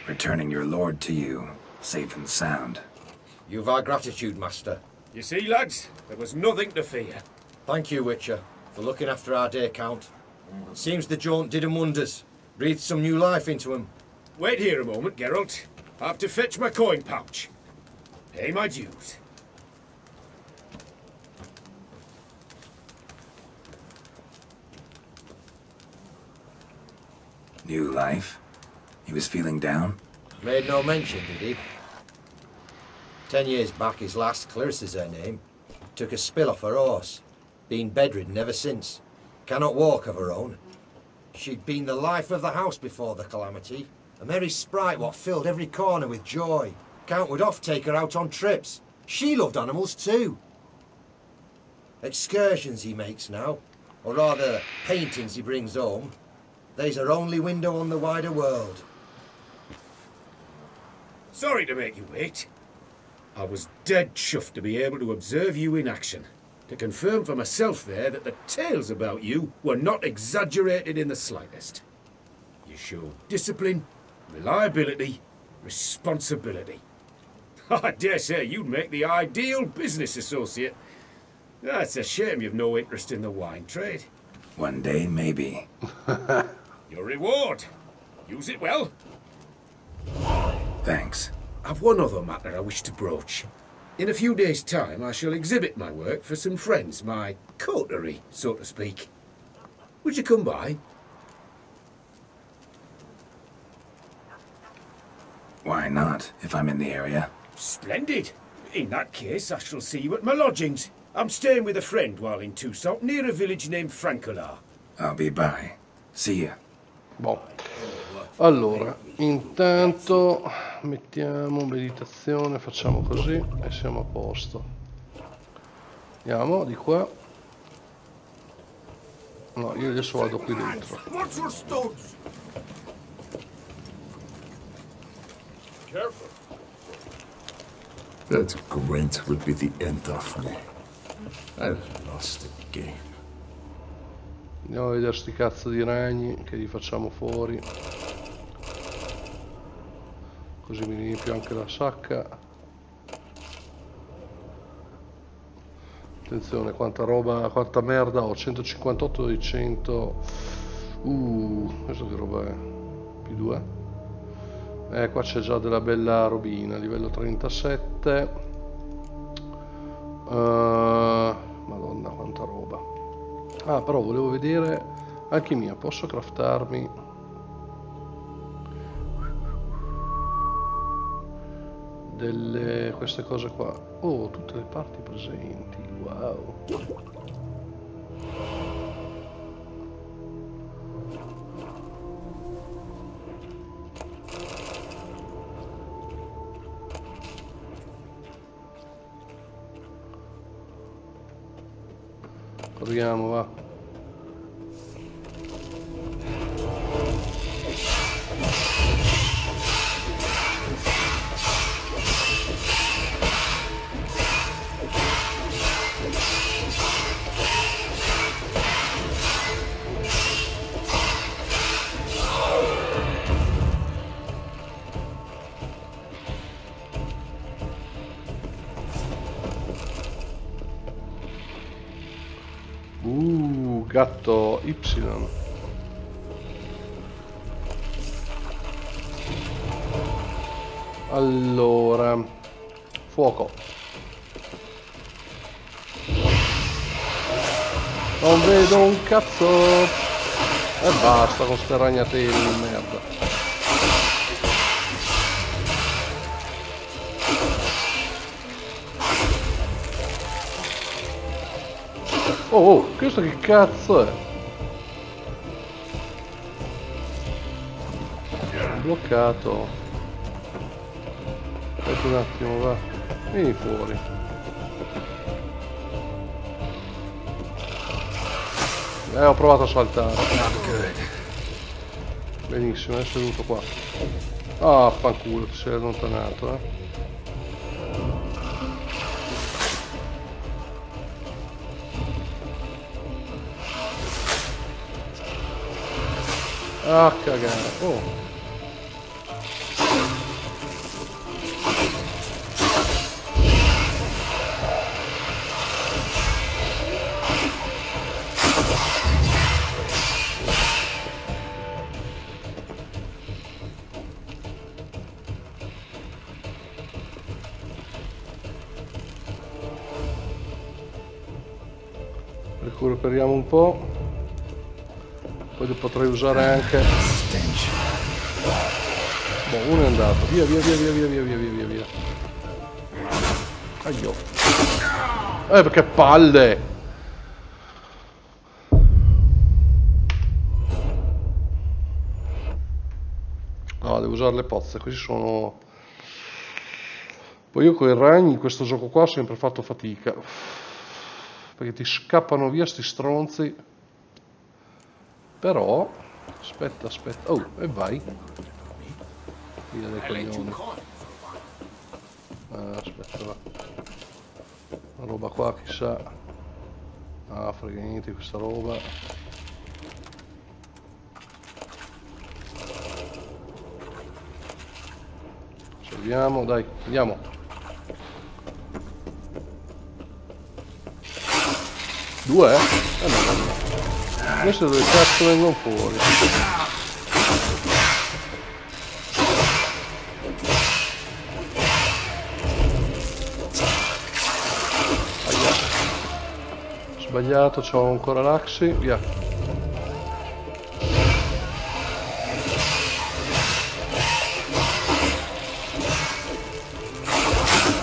B: Returning your lord to you, safe and sound.
I: You've our gratitude, Master.
H: You see, lads, there was nothing to fear.
I: Thank you, Witcher, for looking after our day count. Seems the jaunt did him wonders. Breathed some new life into him.
H: Wait here a moment, Geralt. I have to fetch my coin pouch. Pay my dues.
B: New life? He was feeling down?
I: Made no mention, did he? 10 years back, his last, Clarissa's her name, took a spill off her horse. Been bedridden ever since. Cannot walk of her own. She'd been the life of the house before the calamity. A merry sprite what filled every corner with joy. Count would oft take her out on trips. She loved animals too. Excursions he makes now, or rather paintings he brings home. They's her only window on the wider world.
H: Sorry to make you wait. I was dead chuffed to be able to observe you in action. To confirm for myself there that the tales about you were not exaggerated in the slightest. You showed discipline, reliability, responsibility. I dare say you'd make the ideal business associate. It's a shame you've no interest in the wine trade.
B: One day, maybe.
H: Your reward. Use it well.
B: Thanks.
H: I've one other matter I wish to broach. In a few days' time, I shall exhibit my work for some friends, my coterie, so to speak. Would you come by?
B: Why not, if I'm in the area?
H: Splendid. In that case, I shall see you at my lodgings. I'm staying with a friend while in Tucson, near a village named Francola.
B: I'll be by. See ya.
A: Boh. Allora, intanto mettiamo meditazione, facciamo così e siamo a posto. Andiamo di qua. No, io adesso vado qui dentro.
H: Careful.
C: That Gwent would be the end of me. I've lost again.
A: Andiamo a vedere sti cazzo di ragni che li facciamo fuori. Così mi riempio anche la sacca. Attenzione quanta roba, quanta merda ho, 158 di 100. Questo che roba è? P2? Qua c'è già della bella robina, livello 37. Madonna quanta roba. Ah, però volevo vedere anche mia, posso craftarmi queste cose qua. Oh, tutte le parti presenti, wow. Proviamo, va. Gatto Y. Allora, fuoco. Non vedo un cazzo. E basta con ste ragnateli di merda. Oh, questo che cazzo è? Bloccato. Aspetta un attimo, va. Vieni fuori. Ho provato a saltare. Benissimo, adesso è venuto qua. Ah, fanculo, ti sei allontanato, Ah, cagare. Oh. Recuperiamo un po'. Poi li potrei usare anche. Boh, uno è andato. Via, via, via, via, via, via, via, via, via. Aio. Perché palle! No, devo usare le pozze, così sono. Poi io con i ragni in questo gioco qua ho sempre fatto fatica. Perché ti scappano via sti stronzi. Però aspetta. Oh, e vai. Via dai coglioni. Aspetta, va. La roba qua chissà. Ah, frega niente questa roba. Salviamo, dai, andiamo. Due? No. Questo dove cazzo vengono fuori? Sbagliato, c'ho ancora l'axi, via.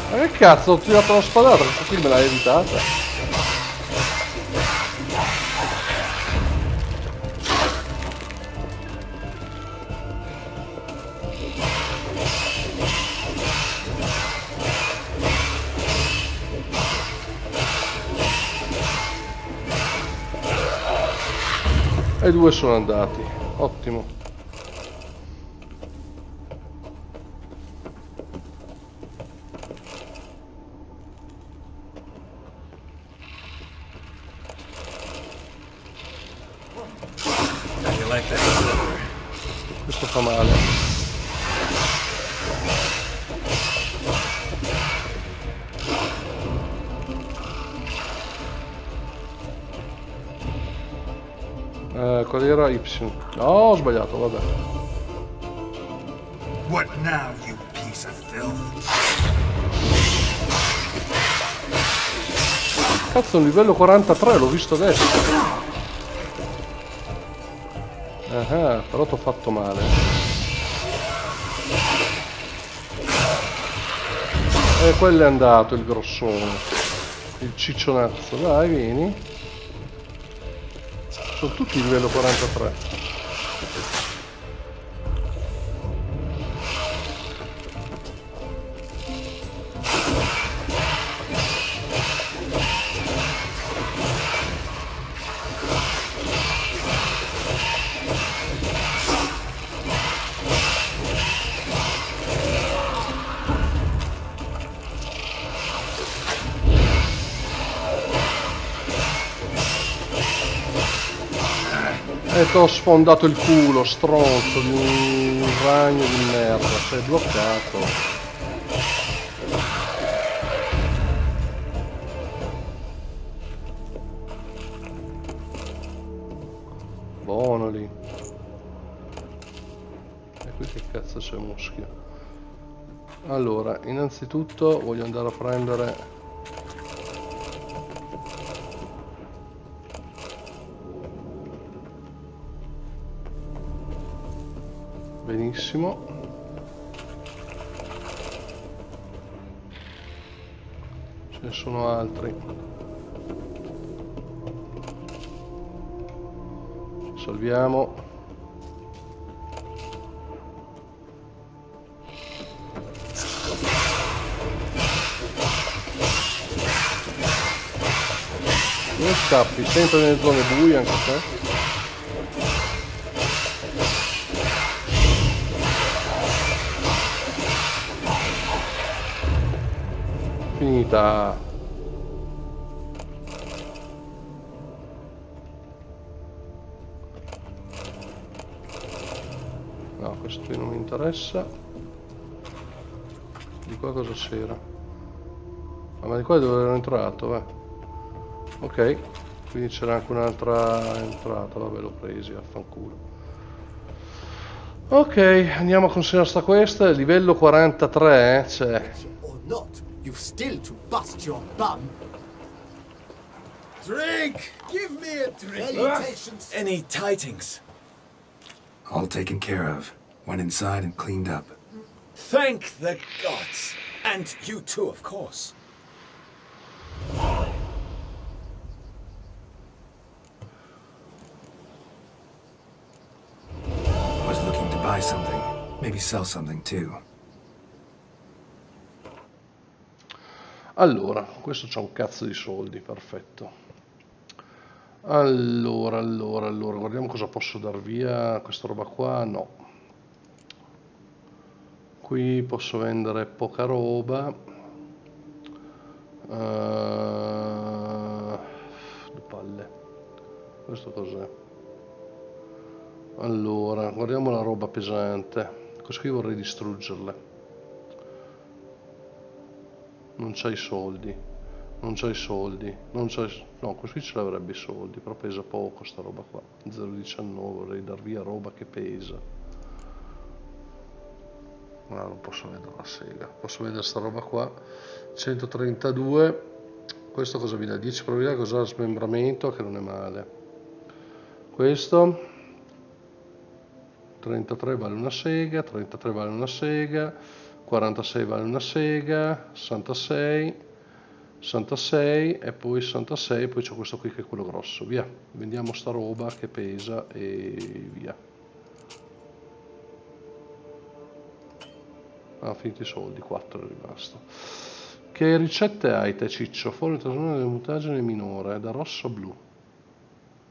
A: Ma che cazzo, ho tirato la spadata, questo qui me l'ha evitata. E due sono andati, ottimo. Questo fa male. Qual era Y? No, ho sbagliato, vabbè.
B: What now, you piece of filth?
A: Cazzo, un livello 43, l'ho visto adesso. Ah, però t'ho fatto male. Quello è andato, il grossone. Il ciccionazzo, dai, vieni. Sono tutti livello 43. E t'ho sfondato il culo, stronzo di un ragno di merda, sei bloccato. Buono lì. E qui che cazzo c'è muschio? Allora, innanzitutto voglio andare a prendere benissimo. Ce ne sono altri. Salviamo. Dove scappi? Sempre nelle zone buie anche te? Finita. No, questo qui non mi interessa. Di qua cosa c'era? Ah, ma di qua dove ero entrato, Ok, quindi c'era anche un'altra entrata, vabbè l'ho presi, affanculo. Ok, andiamo a consegnare sta questa, è livello 43, c'è.
J: Or not, you've still to bust your bum.
F: Drink! Give me a drink!
J: Salutations.
E: Any tidings?
B: All taken care of. Went inside and cleaned up.
E: Thank the gods. And you too, of course.
B: Was looking to buy something. Maybe sell something too.
A: Allora, questo c'ha un cazzo di soldi, perfetto. Allora, guardiamo cosa posso dar via. Questa roba qua, no. Qui posso vendere poca roba. Due palle. Questo cos'è? Allora, guardiamo la roba pesante. Questo qui vorrei distruggerle. Non c'hai soldi. Non c'hai soldi. Non c'hai... No, questo qui ce l'avrebbe i soldi, però pesa poco sta roba qua. 0,19, vorrei dar via roba che pesa. No, non posso vendere la sega. Posso vendere sta roba qua. 132. Questo cosa vi dà? 10 probabilità, cosa smembramento, che non è male. Questo 33 vale una sega, 33 vale una sega, 46 vale una sega, 66, 66 e poi 66, poi c'è questo qui che è quello grosso. Via, vendiamo sta roba che pesa e via. Ah, finiti i soldi, 4 è rimasto. Che ricette hai te, Ciccio? Fuori trasformazione delle mutaggini minore, da rosso a blu.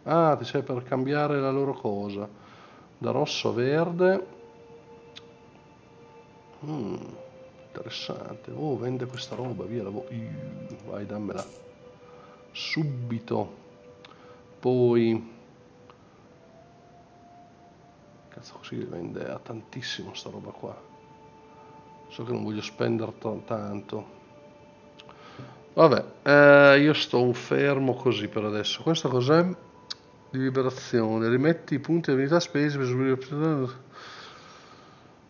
A: Ah, ti serve per cambiare la loro cosa. Da rosso a verde. Interessante. Oh, vende questa roba, via la vai, dammela. Subito. Poi... Cazzo, così vende a tantissimo sta roba qua. So che non voglio spendere tanto. Vabbè, io sto fermo così per adesso. Questo cos'è? Di liberazione. Rimetti i punti di abilità spesi per sviluppare.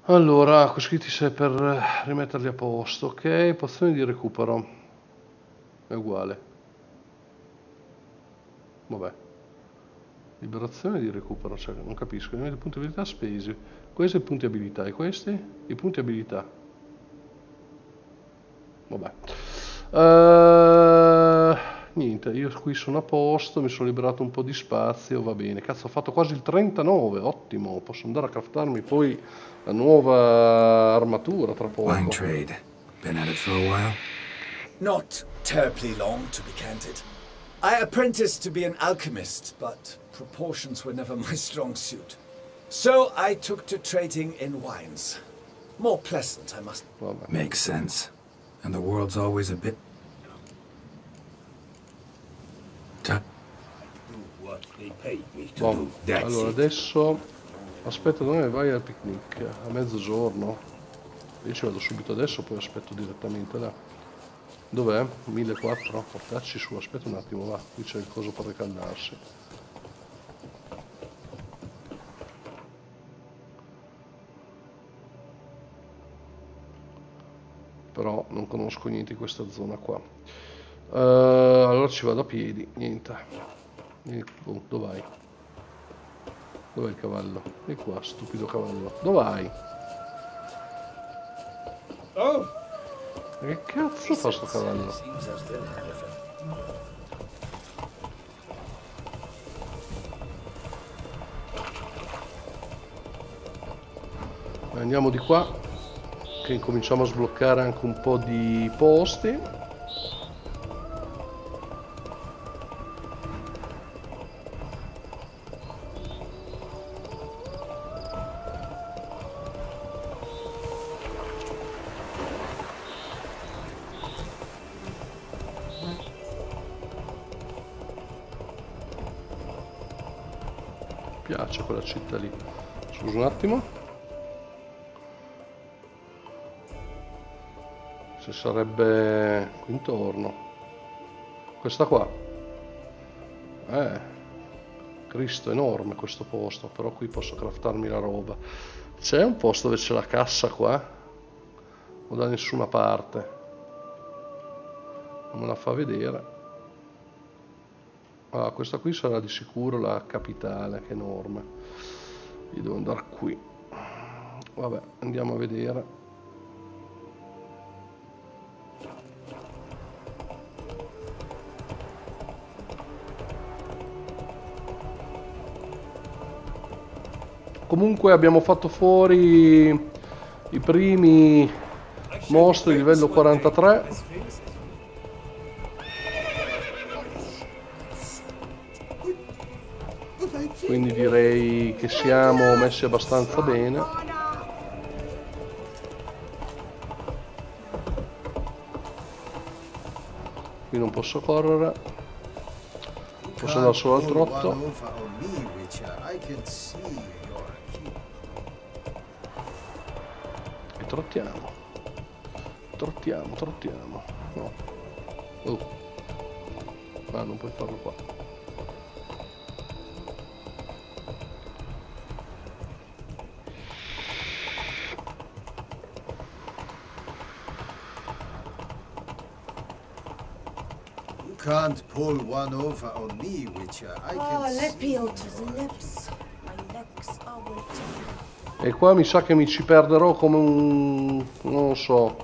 A: Allora, questo qui ti serve per rimetterli a posto. Ok, pozioni di recupero. È uguale. Vabbè. Liberazione di recupero, cioè non capisco. Rimetti i punti di abilità spesi. Questi i punti abilità e questi i punti abilità. Vabbè. Niente, io qui sono a posto, mi sono liberato un po' di spazio, va bene. Cazzo, ho fatto quasi il 39, ottimo. Posso andare a craftarmi poi la nuova armatura tra poco.
B: Wine trade. Been at it for a while?
E: Not terribly long, to be candid. I apprenticed to be an alchemist, but proportions were never my strong suit. So I took to trading in wines. More pleasant, I must...
A: Vabbè.
B: Makes sense. And the world's always a bit...
C: What they paid me to
A: Boh,
C: do. That's
A: allora
C: it.
A: adesso aspetta dove vai al picnic a mezzogiorno. Io ci vado subito adesso, poi aspetto direttamente là. Dov'è? 1400? Portacci su, aspetta un attimo, va, qui c'è il coso per ricaldarsi. però non conosco niente di questa zona qua. Allora ci vado a piedi, niente. Oh, dov'hai? Dov'è il cavallo? E qua, stupido cavallo. Dov'hai?
I: Oh!
A: Ma che cazzo fa sto cavallo? Andiamo di qua, che incominciamo a sbloccare anche un po' di posti. Mi piace quella città lì. Scusa un attimo. Ci sarebbe qui intorno. Questa qua. Cristo, è enorme questo posto, però qui posso craftarmi la roba. C'è un posto dove c'è la cassa qua? O da nessuna parte? Non me la fa vedere. Ah, questa qui sarà di sicuro la capitale, che è enorme. Io devo andare qui. Vabbè, andiamo a vedere. Comunque abbiamo fatto fuori i primi mostri livello 43. Quindi direi che siamo messi abbastanza bene. Qui non posso correre. Posso andare solo al trotto. E trottiamo. Trottiamo. No. Oh. Ah, non puoi farlo qua.
J: Can't pull one over on me, Witcher. I can see.
A: E qua mi sa che mi ci perderò come un... non lo so.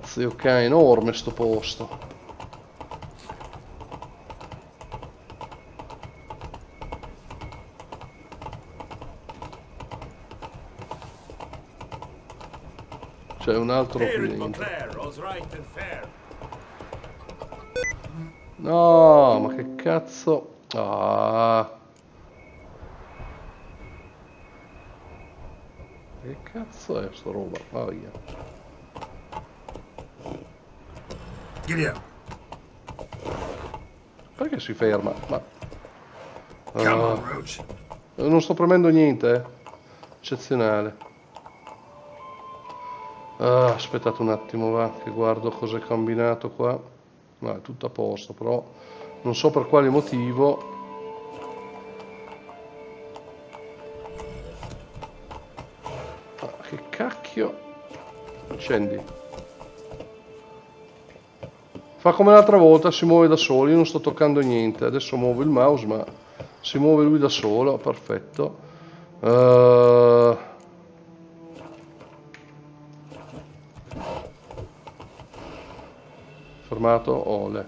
A: Zio che è enorme sto posto. C'è un altro qui dentro. No, ma che cazzo. Ah. Che cazzo è sta roba? Va via. Perché si ferma? Ma... non sto premendo niente, eccezionale. Aspettate un attimo, va, che guardo cosa è combinato qua. No, è tutto a posto, però non so per quale motivo. Che cacchio. Scendi. Fa come l'altra volta, si muove da solo, io non sto toccando niente. Adesso muovo il mouse, ma si muove lui da solo, perfetto. Fermato, ole.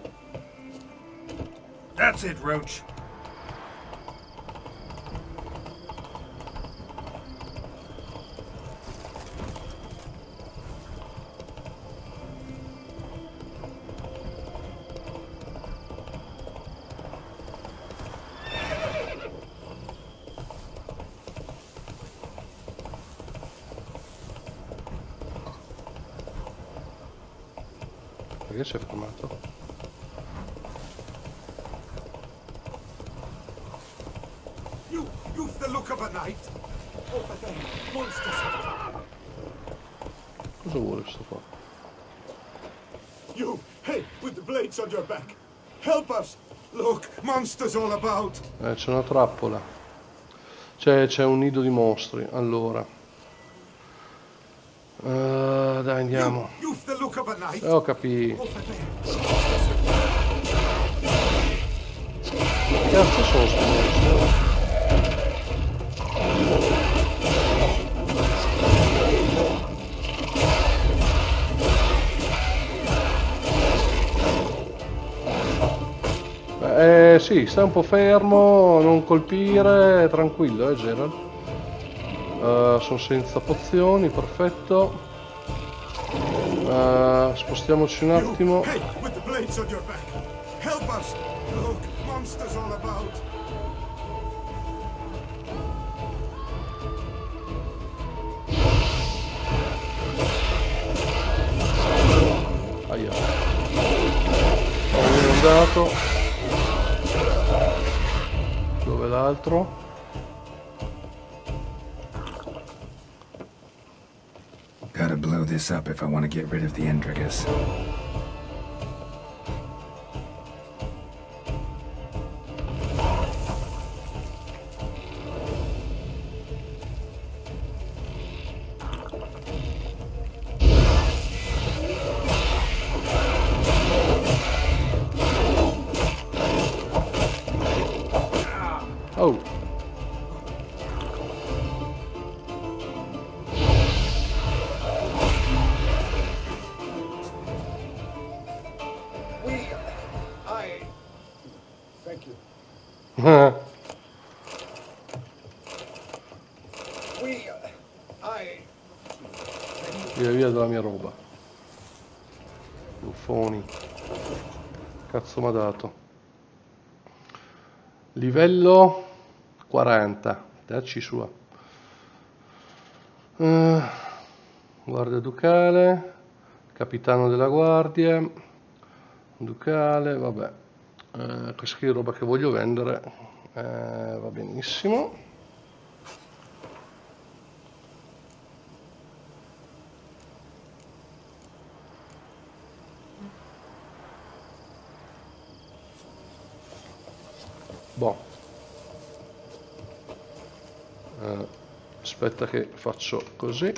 C: That's it, Roach.
A: Perché si è fermato?
F: You've the look of a knight. Over there, monsters.
A: Cosa vuole sto qua?
F: You, hey, with the blades on your back. Help us. Look, monsters all about.
A: C'è una trappola. C'è un nido di mostri. Allora. Dai, andiamo.
F: You've the look of a knight.
A: Ho capito. Che cazzo sono sti monstri? Sì, stai un po' fermo, non colpire, tranquillo, Gerald. Sono senza pozioni, perfetto. Spostiamoci un attimo.
F: Hey, with the blades on your back. Help us. Look, monsters all about.
A: Aia. Uno è andato. Dove l'altro?
B: Gotta blow this up if I want to get rid of the Endrigus.
A: Oh.
F: Thank you.
A: Via via dalla mia roba. Buffoni. Cazzo m'ha dato. Livello 40. Dacci sua. Guardia ducale. Capitano della guardia. Ducale, vabbè. Questa qui è roba che voglio vendere. Va benissimo. Boh. Aspetta che faccio così.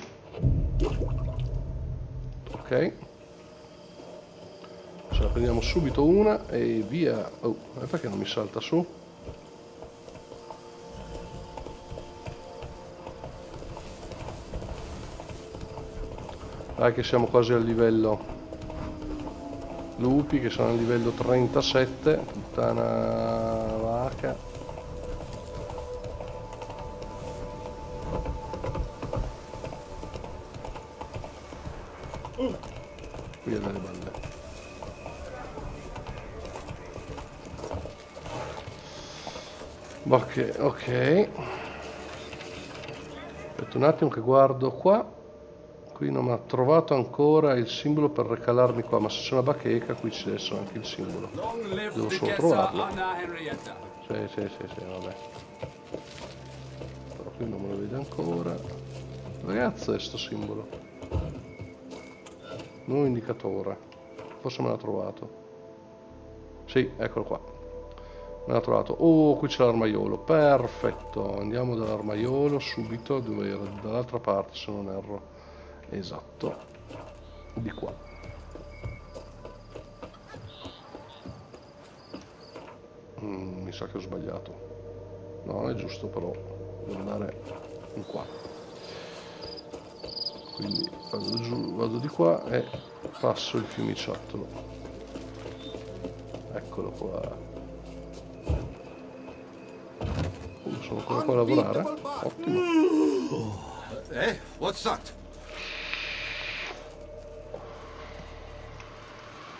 A: Ok. Ce la prendiamo subito una e via. Oh, perché non mi salta su? Dai che siamo quasi al livello. Lupi che sono al livello 37. Puttana vaca. Via dalle balle. Ok. Aspetta un attimo che guardo qua. Qui non mi ha trovato ancora il simbolo per recalarmi qua, ma se c'è una bacheca qui c'è adesso anche il simbolo. Devo solo trovarlo. Sì, vabbè. Però qui non me lo vede ancora. Ragazzo è sto simbolo. Nuovo indicatore. Forse me l'ha trovato. Sì, eccolo qua. Me l'ha trovato. Oh, qui c'è l'armaiolo. Perfetto. Andiamo dall'armaiolo subito, dove era? Dall'altra parte se non erro. Esatto, di qua. Mi sa che ho sbagliato. No, non è giusto, però devo andare in qua. Quindi vado giù, vado di qua e passo il fiumiciattolo. Eccolo qua. Sono ancora qua a lavorare. Ottimo.
F: What's that?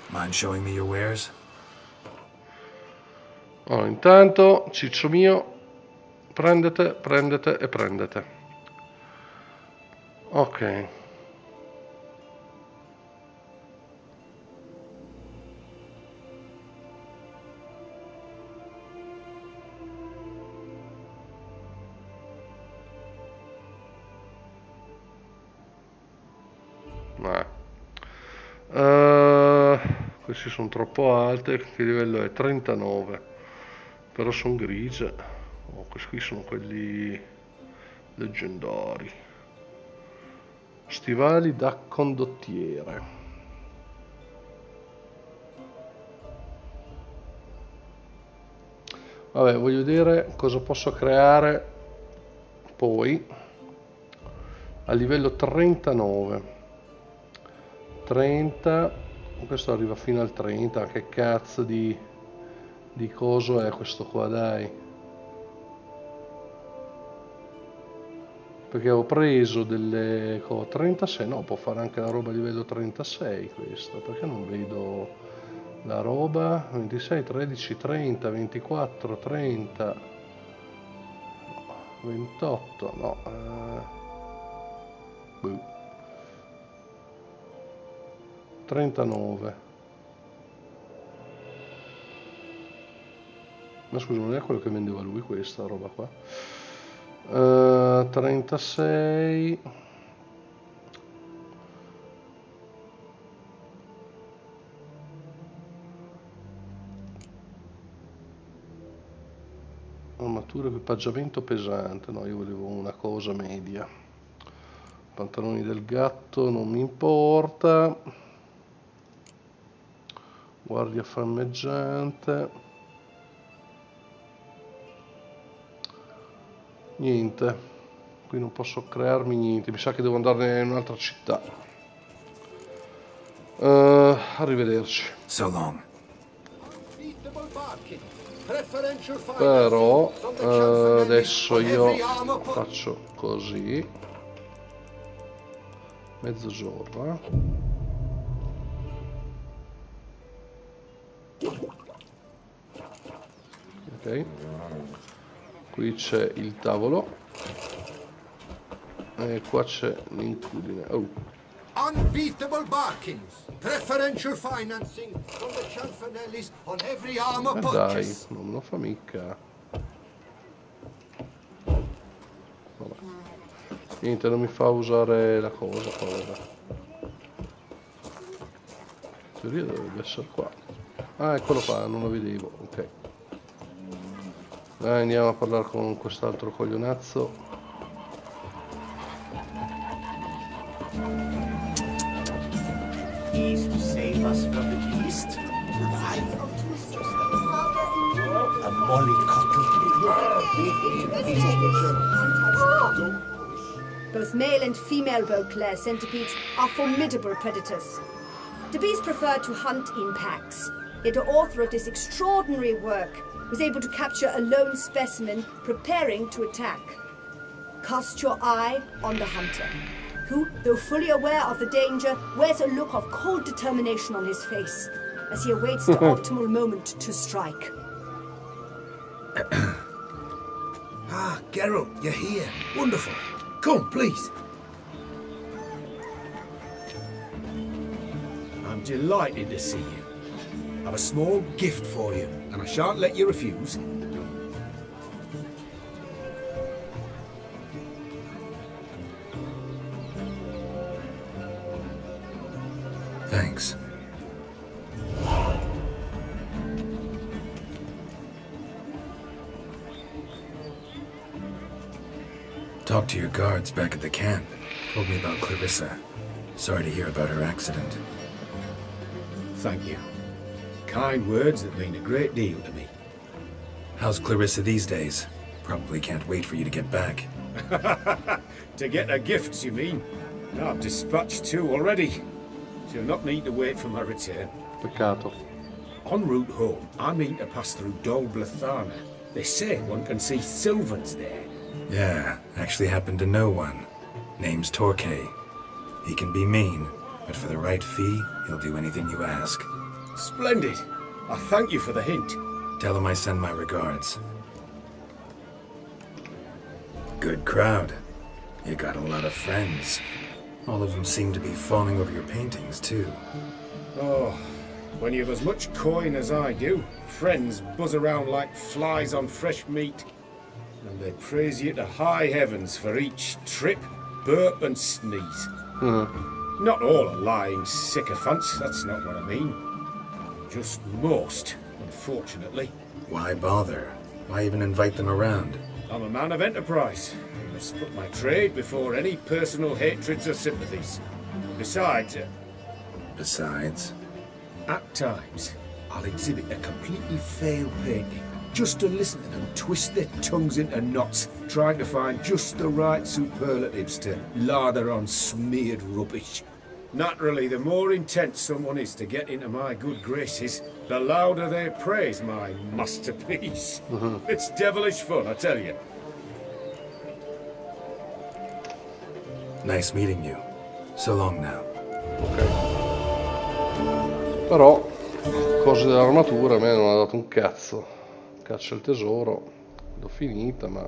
B: Mind showing me your wares?
A: Allora, intanto, ciccio mio, prendete e prendete. Ok. Questi sono troppo alte. Che livello è? 39. Però sono grigie. Oh, questi qui sono quelli leggendari. Stivali da condottiere. Vabbè, voglio vedere cosa posso creare poi a livello 39. 30, questo arriva fino al 30, che cazzo di coso è questo qua, dai. Perché ho preso delle 36, no, può fare anche la roba a livello 36 questo, perché non vedo la roba 26, 13, 30, 24, 30, 28, no, boh. 39. Ma scusa, non è quello che vendeva lui questa roba qua? 36. Armatura, equipaggiamento pesante. No, io volevo una cosa media. Pantaloni del gatto non mi importa. Guardia fiammeggiante. Niente, qui non posso crearmi niente, mi sa che devo andare in un'altra città. Arrivederci.
B: So long.
A: Però adesso io faccio così. Mezzogiorno. Ok. Qui c'è il tavolo e qua c'è l'incudine. Oh.
F: Unbeatable bargains. Preferential financing from the Cianfanellis on every armor purchase.
A: Dai, non lo fa mica. Vabbè. Niente, non mi fa usare la cosa qua. Vabbè. In teoria dovrebbe essere qua. Ah, eccolo qua, non lo vedevo. Ok. Dai, andiamo a parlare con quest'altro coglionazzo.
E: He's to save us from the beast. A mollycoddle.
K: Both male and female Beauclair centipedes are formidable predators. The bees prefer to hunt in packs, yet the author of this extraordinary work was able to capture a lone specimen preparing to attack. Cast your eye on the hunter, who, though fully aware of the danger, wears a look of cold determination on his face as he awaits the optimal moment to strike.
C: Ah, Geralt, you're here. Wonderful. Come, please. I'm delighted to see you. I have a small gift for you, and I shan't let you refuse.
B: Thanks. Talked to your guards back at the camp. Told me about Clarissa. Sorry to hear about her accident.
C: Thank you. Kind words that mean a great deal to me.
B: How's Clarissa these days? Probably can't wait for you to get back.
H: To get her gifts, you mean? I've dispatched 2 already. She'll not need to wait for my return.
A: Peccato.
H: En route home, I mean to pass through Dol Blathana. They say one can see Sylvans there.
B: Yeah, actually happen to know one. Name's Torquay. He can be mean, but for the right fee, he'll do anything you ask.
H: Splendid. I thank you for the hint.
B: Tell him I send my regards. Good crowd. You got a lot of friends. All of them seem to be fawning over your paintings, too.
H: Oh, when you've as much coin as I do, friends buzz around like flies on fresh meat. And they praise you to high heavens for each trip, burp and sneeze. Not all are lying sycophants, that's not what I mean. Just most, unfortunately.
B: Why bother? Why even invite them around?
H: I'm a man of enterprise. must put my trade before any personal hatreds or sympathies. Besides, at times, I'll exhibit a completely failed painting just to listen to them twist their tongues into knots, trying to find just the right superlatives to lather on smeared rubbish. Naturally, the more intent someone is to get into my good graces, the louder they praise my masterpiece. It's devilish fun, I tell you.
B: Nice meeting you. So long now.
A: Ok. Però, cose dell'armatura a me non ha dato un cazzo. Caccia il tesoro, l'ho finita, ma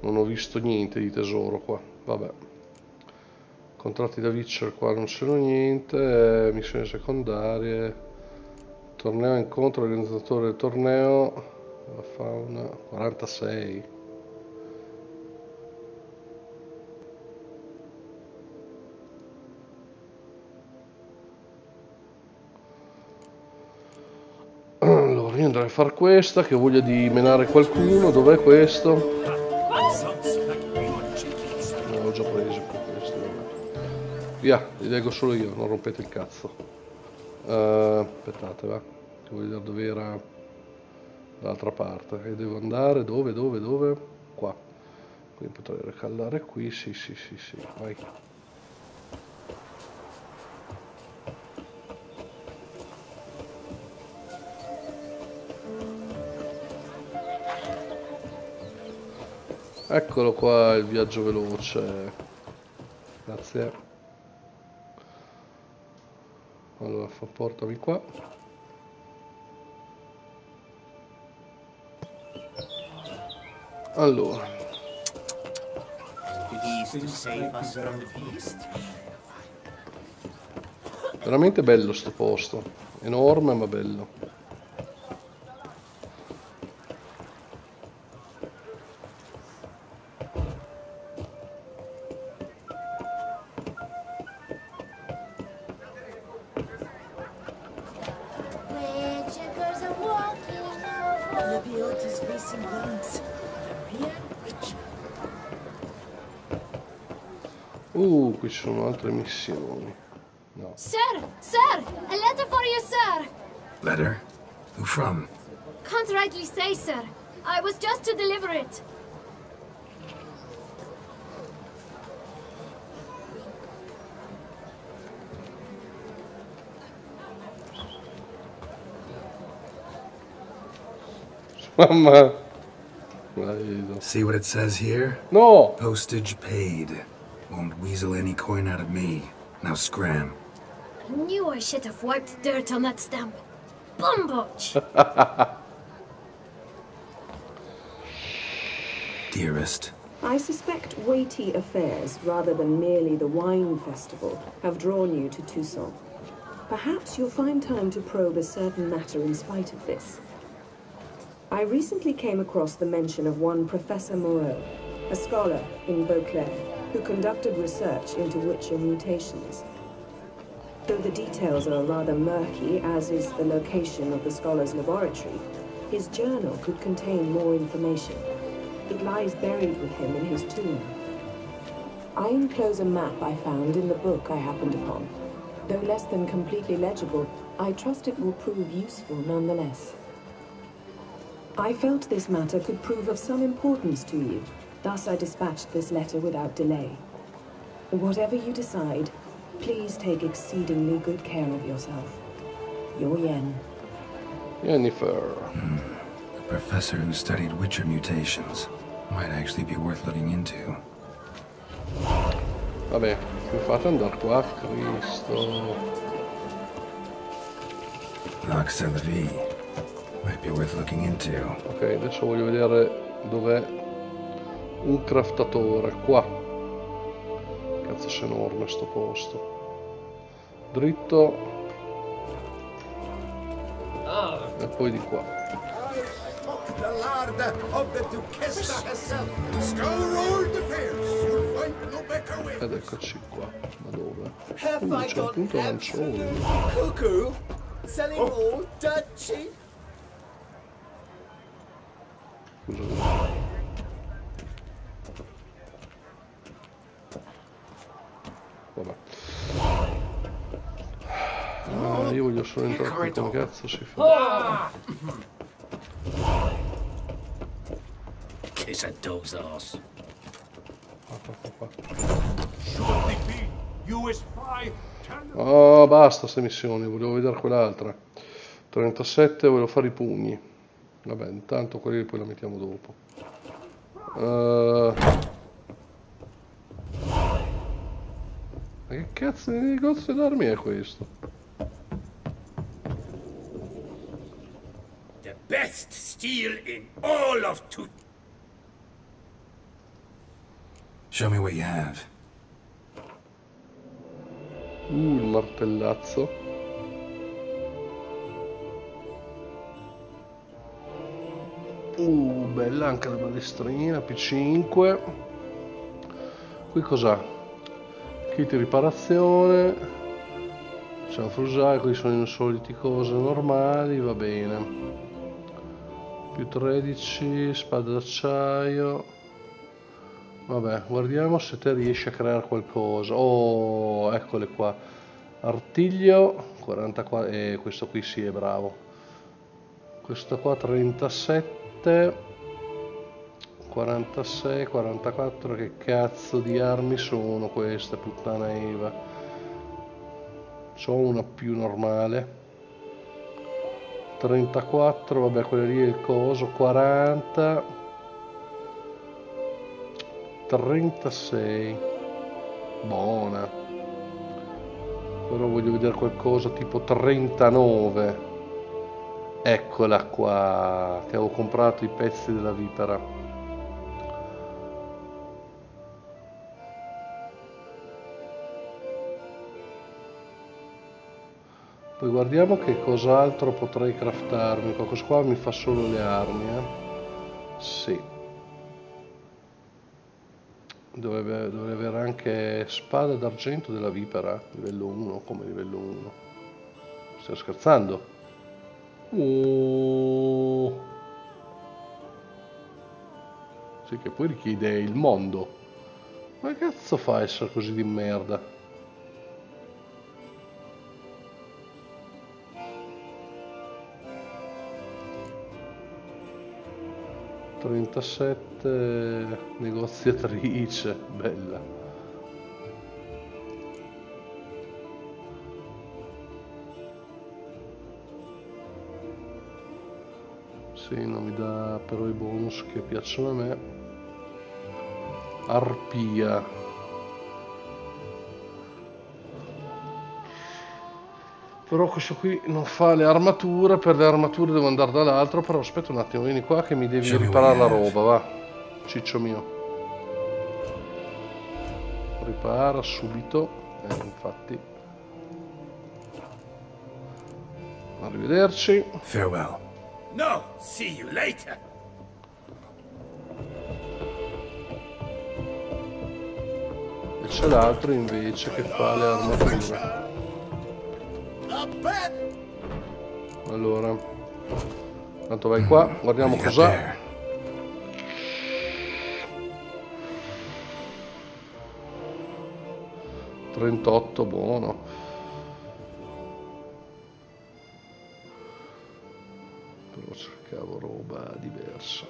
A: non ho visto niente di tesoro qua. Vabbè. Contratti da Witcher qua non c'era niente, missioni secondarie, torneo incontro, organizzatore del torneo, la fauna, 46. Allora io andrei a fare questa, che ho voglia di menare qualcuno. Dov'è questo? No, l'ho già preso per questo, vabbè. Via, li leggo solo io, non rompete il cazzo. Aspettate, va. Che voglio vedere dove era l'altra parte. E devo andare, dove? Qua. Quindi potrei recallare qui, sì, vai. Eccolo qua il viaggio veloce. Grazie. Allora, portami qua. Allora. Veramente bello sto posto. Enorme ma bello. Qui ci sono altre missioni. No.
L: Sir! A letter for you, sir!
B: Letter? Who from?
L: Can't rightly say, sir. I was just to deliver it.
A: Mamma.
B: See what it says here?
A: No!
B: Postage paid. Won't weasel any coin out of me. Now scram.
L: I knew I should have wiped dirt on that stamp. Bumbotch!
B: Dearest.
M: I suspect weighty affairs, rather than merely the wine festival, have drawn you to Tucson. Perhaps you'll find time to probe a certain matter in spite of this. I recently came across the mention of one Professor Moreau, a scholar in Beauclair, who conducted research into Witcher mutations. Though the details are rather murky, as is the location of the scholar's laboratory, his journal could contain more information. It lies buried with him in his tomb. I enclose a map I found in the book I happened upon. Though less than completely legible, I trust it will prove useful nonetheless. I felt this matter could prove of some importance to you. Thus I dispatched this letter without delay. Whatever you decide, please take exceedingly good care of yourself. Your Yen.
A: Jennifer.
B: A professor who studied Witcher mutations. Might actually be worth looking into.
A: Vabbè, mi fate andare qua, Cristo.
B: nox666us. Might be worth looking into.
A: Ok, adesso voglio vedere dov'è un craftatore. Qua. Cazzo, c'è enorme sto posto. Dritto. E poi di qua.
F: The lard of the Duchessa herself. Scour the fairs. You'll find no better way.
A: Ed eccoci qua. Ma dove? C'è un punto arancione.
N: Cuckoo. Selling all dirt cheap.
A: solo interrotti, come cazzo si fa?
C: Kiss a dog's ass.
A: Oh, basta ste missioni, volevo vedere quell'altra. 37, volevo fare i pugni. Vabbè, intanto quelli poi la mettiamo dopo. Ma che cazzo di negozio d'armi è questo?
C: The best steel in all of
B: Show me what you have.
A: Il martellazzo. Bella anche la balestrina, P5. Qui cos'ha? Kit di riparazione. C'è un fusaio, qui sono i soliti cose normali, va bene. Più 13, spada d'acciaio. Vabbè, guardiamo se te riesci a creare qualcosa. Oh, eccole qua. Artiglio 44, questo qui sì è bravo. Questo qua 37, 46, 44, che cazzo di armi sono queste, puttana Eva? C'ho una più normale. 34, vabbè, quella lì è il coso, 40, 36, buona. Però voglio vedere qualcosa tipo 39. Eccola qua, che avevo comprato i pezzi della vipera. Poi guardiamo che cos'altro potrei craftarmi. Questo qua mi fa solo le armi, Sì. Dovrebbe avere anche spada d'argento della vipera, livello 1, come livello 1. Stai scherzando? Sì, che poi richiede il mondo. Ma che cazzo fa a essere così di merda? ...37... negoziatrice, bella. Sì, non mi dà però i bonus che piacciono a me. Arpia. Però questo qui non fa le armature, per le armature devo andare dall'altro, però aspetta un attimo, vieni qua che mi devi riparare la roba, va. Ciccio mio. Ripara subito, infatti. Arrivederci.
B: Farewell.
C: No, see you later.
A: E c'è l'altro invece che fa le armature. Allora, tanto vai qua, guardiamo cos'ha. ...38, buono. Però cercavo roba diversa.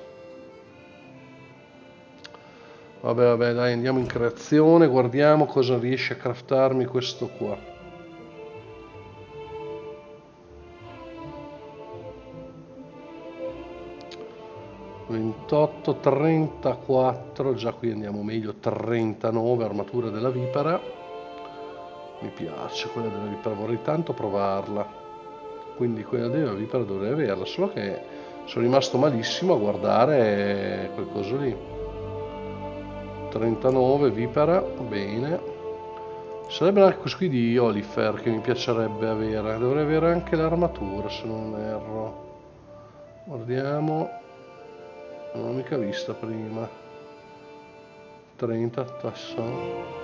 A: Vabbè, dai, andiamo in creazione, guardiamo cosa riesce a craftarmi questo qua. ...28, 34, già qui andiamo meglio, 39, armatura della vipera. Mi piace quella della vipera, vorrei tanto provarla. Quindi quella della vipera dovrei averla, solo che sono rimasto malissimo a guardare quel coso lì. 39, vipera, bene. Sarebbe anche questo qui di Olifer che mi piacerebbe avere. Dovrei avere anche l'armatura se non erro. Guardiamo. Non l'ho mica vista prima. 30, tasson.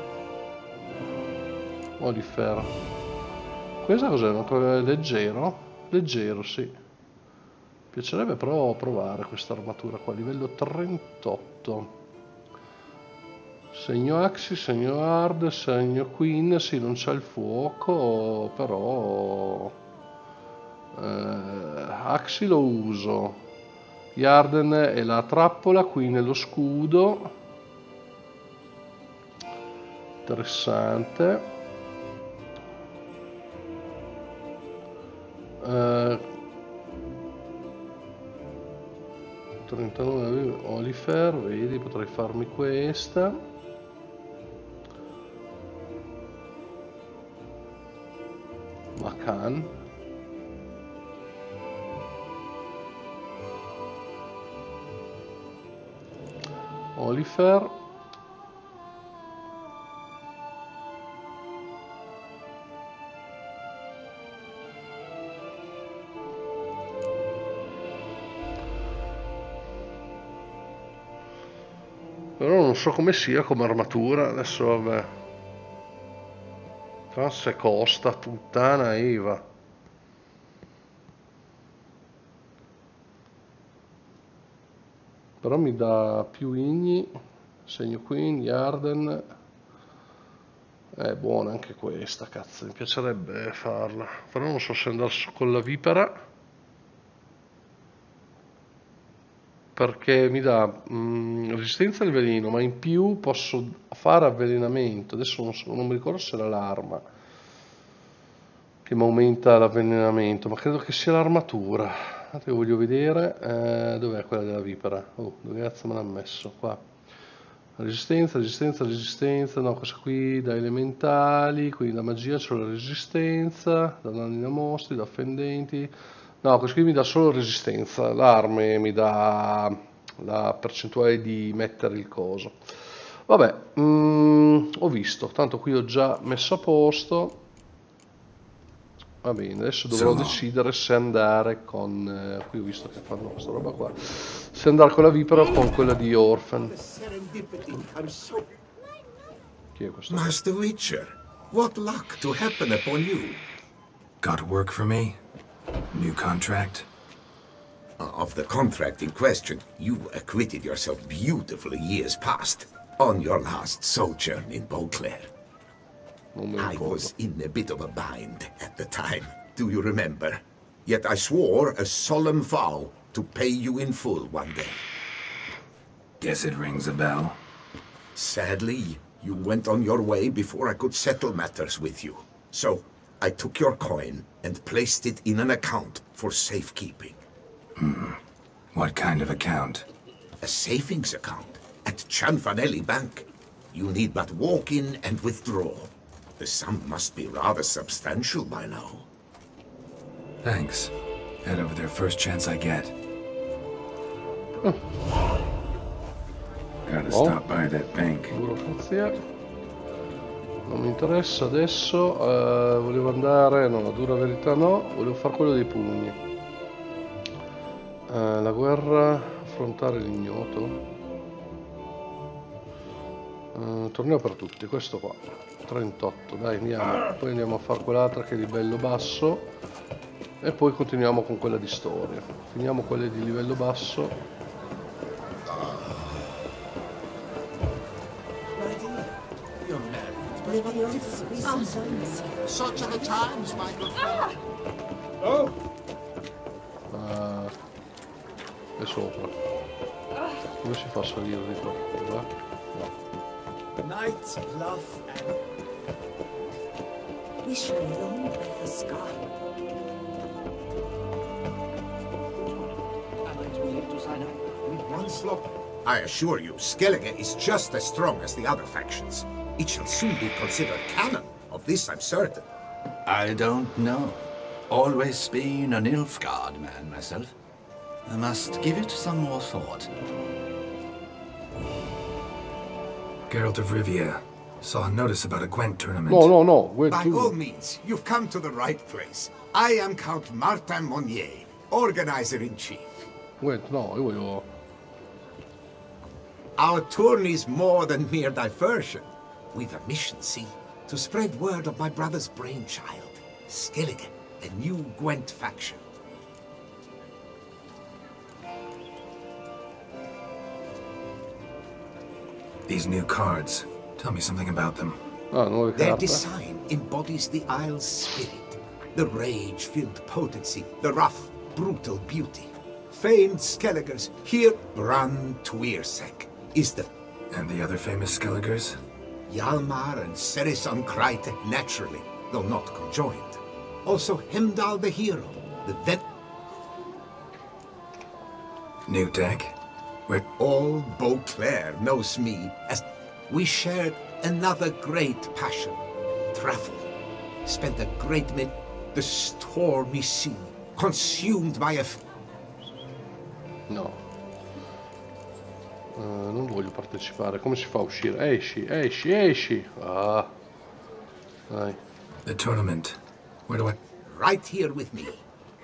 A: Olifer. Questa cos'è? Leggero? Leggero, sì. Mi piacerebbe però provare questa armatura qua, livello 38. Segno Axi, segno Hard, segno Queen, sì, non c'è il fuoco, però Axi lo uso, Yarden è la trappola, qui nello scudo, interessante. 39 Oliver, vedi, potrei farmi questa. Macan. Oliver. Però non so come sia come armatura, adesso vabbè. Se costa, puttana Eva. Però mi dà più igni, segno qui, Yarden. È buona anche questa, cazzo, mi piacerebbe farla. Però non so se andare con la vipera. Perché mi dà resistenza al veleno, ma in più posso fare avvelenamento. Adesso non mi ricordo se era l'arma che mi aumenta l'avvelenamento, ma credo che sia l'armatura. Che voglio vedere. Dov'è quella della vipera? Oh, dove cazzo me l'ha messo? Qua. Resistenza, no, questa qui da elementali, quindi da magia c'ho la resistenza, da danni da mostri, da offendenti. No, questo qui mi dà solo resistenza, l'arme mi dà la percentuale di mettere il coso. Vabbè, ho visto, tanto qui ho già messo a posto. Va bene, adesso dovrò decidere se andare con... qui ho visto che fanno questa roba qua. Se andare con la vipera o con quella di Orphan. Chi è questo?
D: Master Witcher, what luck to happen upon you.
B: Got work for me? New contract?
D: Of the contract in question, you acquitted yourself beautifully years past, on your last sojourn in Beauclair. I was in a bit of a bind at the time, do you remember? Yet I swore a solemn vow to pay you in full one day.
B: Guess it rings a bell.
D: Sadly, you went on your way before I could settle matters with you. So, I took your coin and placed it in an account for safekeeping.
B: What kind of account?
D: A savings account at Cianfanelli Bank. You need but walk in and withdraw. The sum must be rather substantial by now.
B: Thanks. Head over there first chance I get. Gotta stop by that bank.
A: Burocrazia. Non mi interessa adesso. Volevo andare... No, la dura verità no. Volevo fare quello dei pugni. La guerra. Affrontare l'ignoto. Torneo per tutti, questo qua. 38, dai, andiamo. Poi andiamo a fare quell'altra che è livello basso. E poi continuiamo con quella di storia. Finiamo quelle di livello basso.
F: Such are the times, my good friend.
A: È sopra. Come si fa a salire di qua? No.
N: Night, love, and...
K: We shall long by the sky.
F: Am I too late to sign up?
D: With one slop. I assure you, Skellige is just as strong as the other factions. It shall soon be considered canon. Of this I'm certain.
O: I don't know. Always been an Nilfgaard man myself. I must give it some more thought.
B: Geralt of Rivia. Saw a notice about a Gwent tournament.
A: No.
D: By all means, you've come to the right place. I am Count Martin Monnier, organizer-in-chief.
A: Gwent, no, io voglio...
D: Our tourney's more than mere diversion. We've a mission, see? To spread word of my brother's brainchild, Skellige, a new Gwent faction.
B: These new cards. Tell me something about them.
D: Their design embodies the Isle's spirit. The rage-filled potency, the rough, brutal beauty. Famed Skelligers, here Bran Tuirsek is the...
B: And the other famous Skelligers?
D: Hjalmar and Ceres Kreite, naturally, though not conjoined. Also Hemdall the hero, the
B: New deck?
D: Where all Beauclair knows me as... We shared another great passion, travel. Spent a great the stormy sea, consumed by a...
A: No. Non voglio partecipare. Come si fa a uscire? Esci, esci, esci. Ah. Dai.
B: The tournament. Where do I...
D: Right here with me.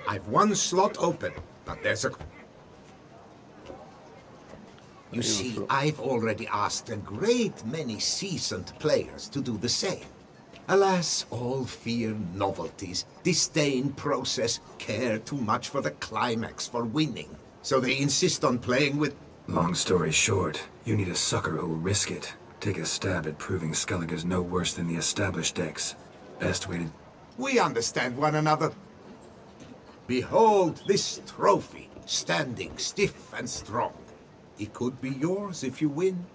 D: I've one slot open, but there's a... You see, I've already asked a great many seasoned players to do the same. Alas, all fear novelties, disdain process, care too much for the climax, for winning. So they insist on playing with...
B: Long story short, you need a sucker who will risk it. Take a stab at proving Skelliger's no worse than the established decks. Best way to...
D: We understand one another. Behold this trophy, standing stiff and strong. It could be yours if you win.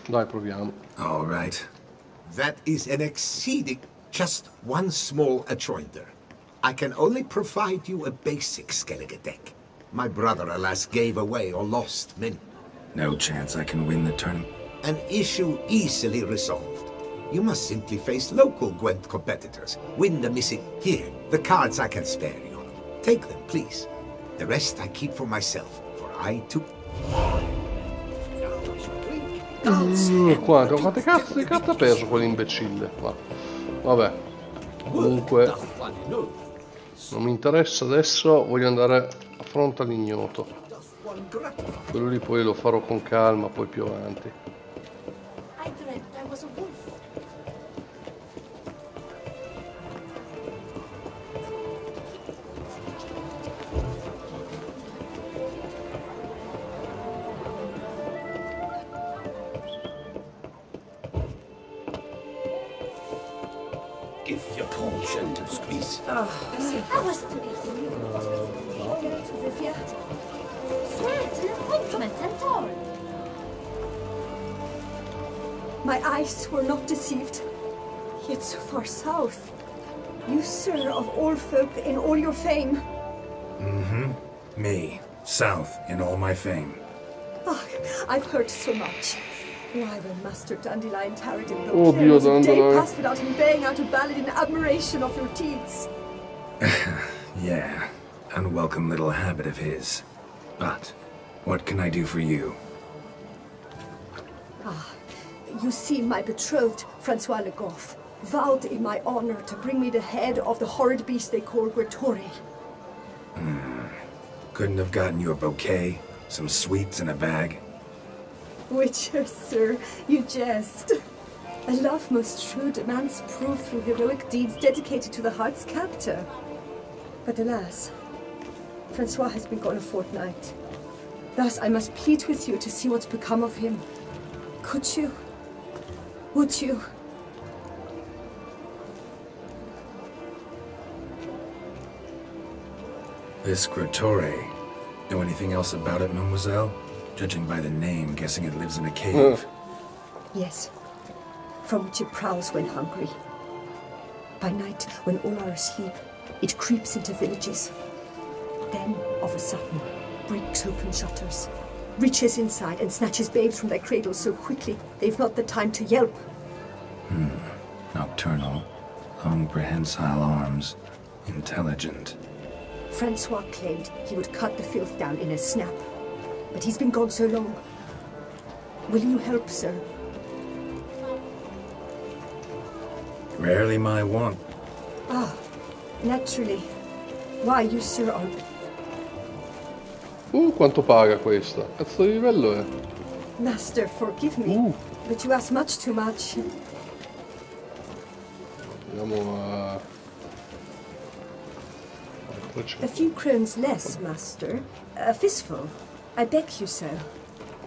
A: Dai, proviamo.
B: All right.
D: That is an exceeding... Just one small adjoinder. I can only provide you a basic Skellige deck. My brother, alas, gave away or lost many.
B: No chance I can win the tournament.
D: An issue easily resolved. You must simply face local Gwent competitors. Win the missing... Here, the cards I can spare you. Take them, please. The rest I keep for myself, for I too...
A: Quante cazzo di carte ha perso quell'imbecille? Vabbè. Comunque non mi interessa adesso, voglio andare a fronte all'ignoto. Quello lì poi lo farò con calma, poi più avanti.
C: Give your palm a gentle squeeze.
K: My eyes were not deceived. Yet so far south. You, sir, of all folk in all your fame.
B: Mm-hmm. Me. South in all my fame.
K: Oh, I've heard so much. Why, when Master Dandelion tarried in
A: Oh,
K: Beauclair, not a day
A: Dandelion.
K: passed without him baying out a ballad in admiration of your deeds.
B: Yeah, unwelcome little habit of his. But, what can I do for you?
K: Ah, you see, my betrothed, Francois Le Goff, vowed in my honor to bring me the head of the horrid beast they call Gretore.
B: Couldn't have gotten you a bouquet, some sweets in a bag?
K: Witcher, sir, you jest. A love most true demands proof through heroic deeds dedicated to the heart's captor. But alas, Francois has been gone a fortnight. Thus I must plead with you to see what's become of him. Could you? Would you?
B: This Gretore. Know anything else about it, mademoiselle? Judging by the name, guessing it lives in a cave.
K: Yes, from which it prowls when hungry. By night, when all are asleep, it creeps into villages. Then, of a sudden, breaks open shutters, reaches inside and snatches babes from their cradles so quickly they've not the time to yelp.
B: Nocturnal, long prehensile arms, intelligent.
K: Francois claimed he would cut the filth down in a snap, but he's been gone so long. Will you help, sir?
B: Rarely my want.
K: Ah, naturally. Why, you, sir, are...
A: Quanto paga questa? Cazzo di livello è?
K: Master, forgive me, but you ask much too much.
A: Andiamo a...
K: A few crowns less, master. A fistful. I beg you, sir.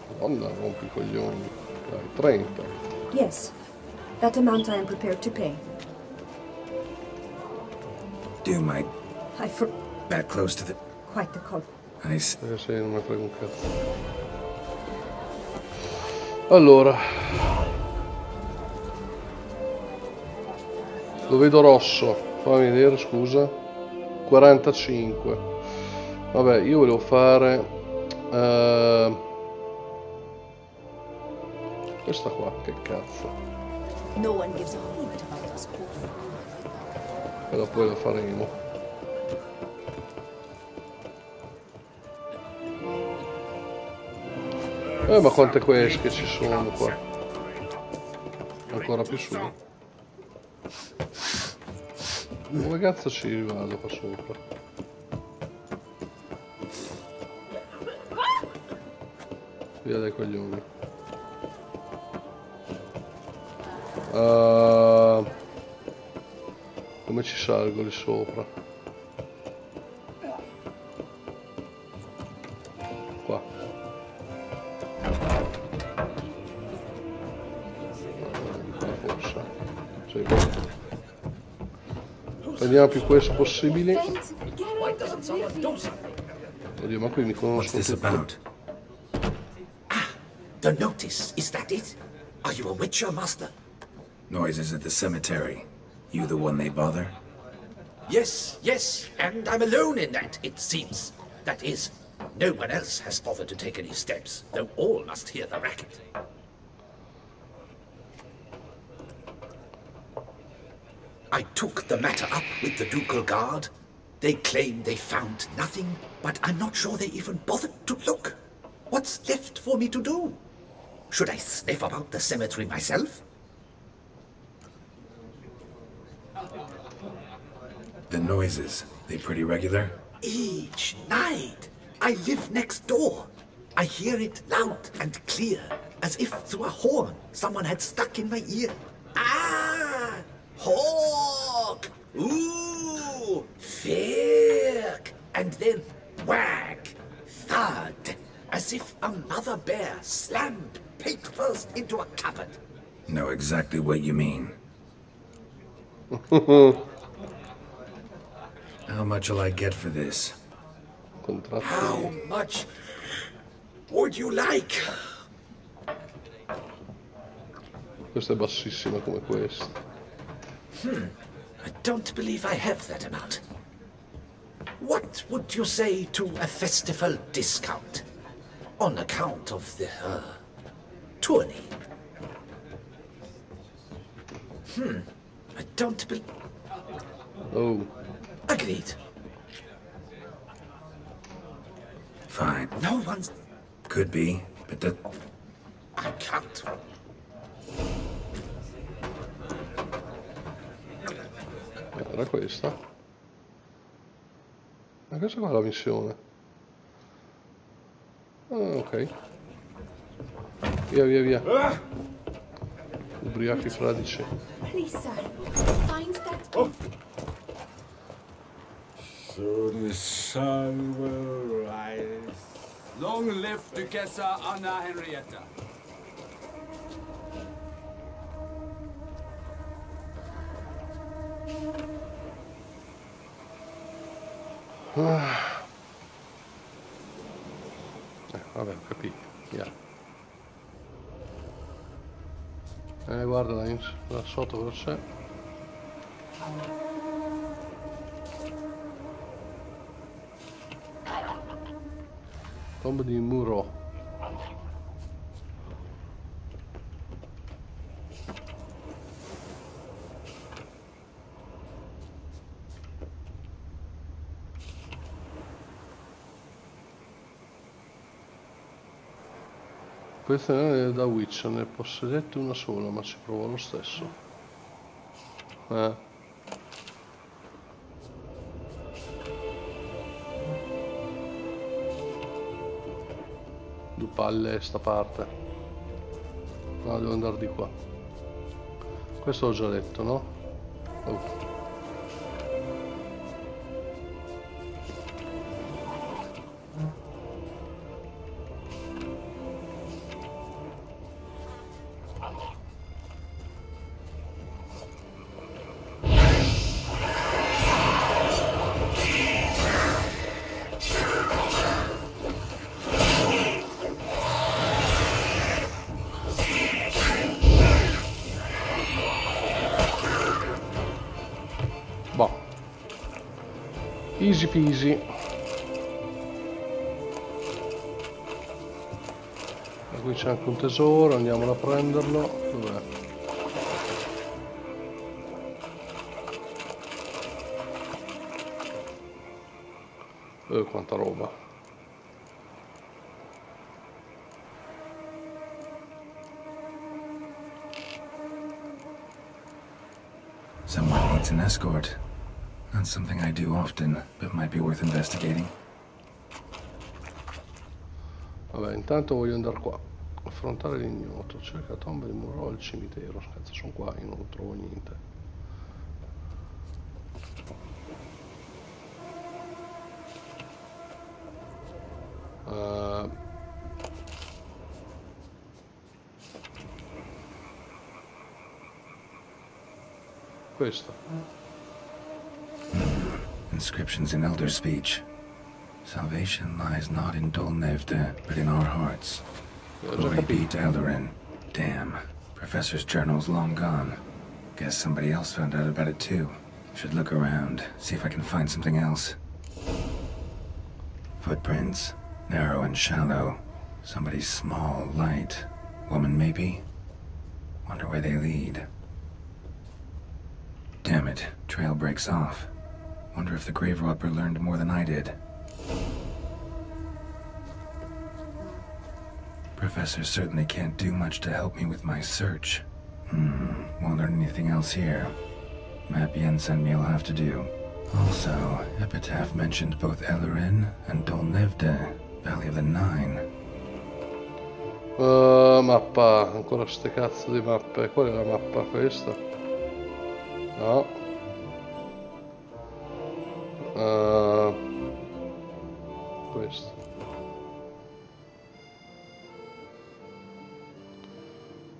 A: Madonna, rompi i coglioni. Dai, 30.
K: Yes. That amount I am prepared to pay.
B: Do my
K: I for...
B: that close to the...
K: Quite the call.
B: Nice.
A: Sì, non mi frega un cazzo. Allora. Lo vedo rosso. Fammi vedere, scusa. 45. Vabbè, io volevo fare... questa qua, che cazzo.
K: No one gives a hoot about us poor.
A: Quella poi la faremo. Ma quante queste ci sono qua? Ancora più su. Come cazzo ci vado qua sopra? Via dai coglioni. Come ci salgo lì sopra? Qua. Forse. Sì. Prendiamo più questi possibili. Oddio, ma qui mi conosco tutti.
F: The notice, is that it? Are you a witcher, master?
B: Noises at the cemetery. You the one they bother?
F: Yes, yes, and I'm alone in that, it seems. That is, no one else has bothered to take any steps, though all must hear the racket. I took the matter up with the ducal guard. They claim they found nothing, but I'm not sure they even bothered to look. What's left for me to do? Should I sniff about the cemetery myself?
B: The noises, they pretty regular?
F: Each night. I live next door. I hear it loud and clear, as if through a horn someone had stuck in my ear. Ah! Hawk! Ooh! Firk! And then whack! Thud! As if another bear slammed pate first into a cupboard.
B: Know exactly what you mean. How much will I get for this?
F: How much would you like?
A: Questa è bassissima come questa.
F: I don't believe I have that amount. What would you say to a festival discount? On account of the, tourney. I don't believe...
A: Oh.
F: Agreed.
B: Fine.
F: No one's...
B: Could be, but that...
F: I can't.
A: Era questa? Ma questa qua è la missione. Ah, ok. Via, via, via. Ubriachi fradici.
L: Please, sir. Find that...
G: So the sun will rise. Long live Duchessa Anna Henrietta.
A: Vabbè, ho capito. Via. Guarda là sotto cosa c'è. Tomba di Muro. Questa è da Witch, ne possedete una sola, ma ci provo lo stesso. Due palle sta parte. No, devo andare di qua. Questo l'ho già detto, no? Oh. Easy peasy. E qui c'è anche un tesoro, andiamolo a prenderlo. Dov'è? Quanta roba.
B: Someone needs an escort. Not something I do often, but might be worth investigating.
A: Vabbè, intanto voglio andare qua. Affrontare l'ignoto. Cerca la tomba di Muro al cimitero. Cazzo, sono qua, io non trovo niente. Questo.
B: Inscriptions in Elder speech. Salvation lies not in Dolnevde, but in our hearts. Glory be to Eldarin. Damn. Professor's journal's long gone. Guess somebody else found out about it too. Should look around, see if I can find something else. Footprints. Narrow and shallow. Somebody's small, light. Woman, maybe? Wonder where they lead. Damn it. Trail breaks off. Wonder if the grave robber learned more than I did. Professor certainly can't do much to help me with my search. Won't learn anything else here. Map Jensen me'll have to do. Also, Epitaph mentioned both Eldarin and Dolnevde, Valley of the Nine.
A: Mappa, ancora ste cazzo di mappe. Qual è la mappa? Questa? No. Questa.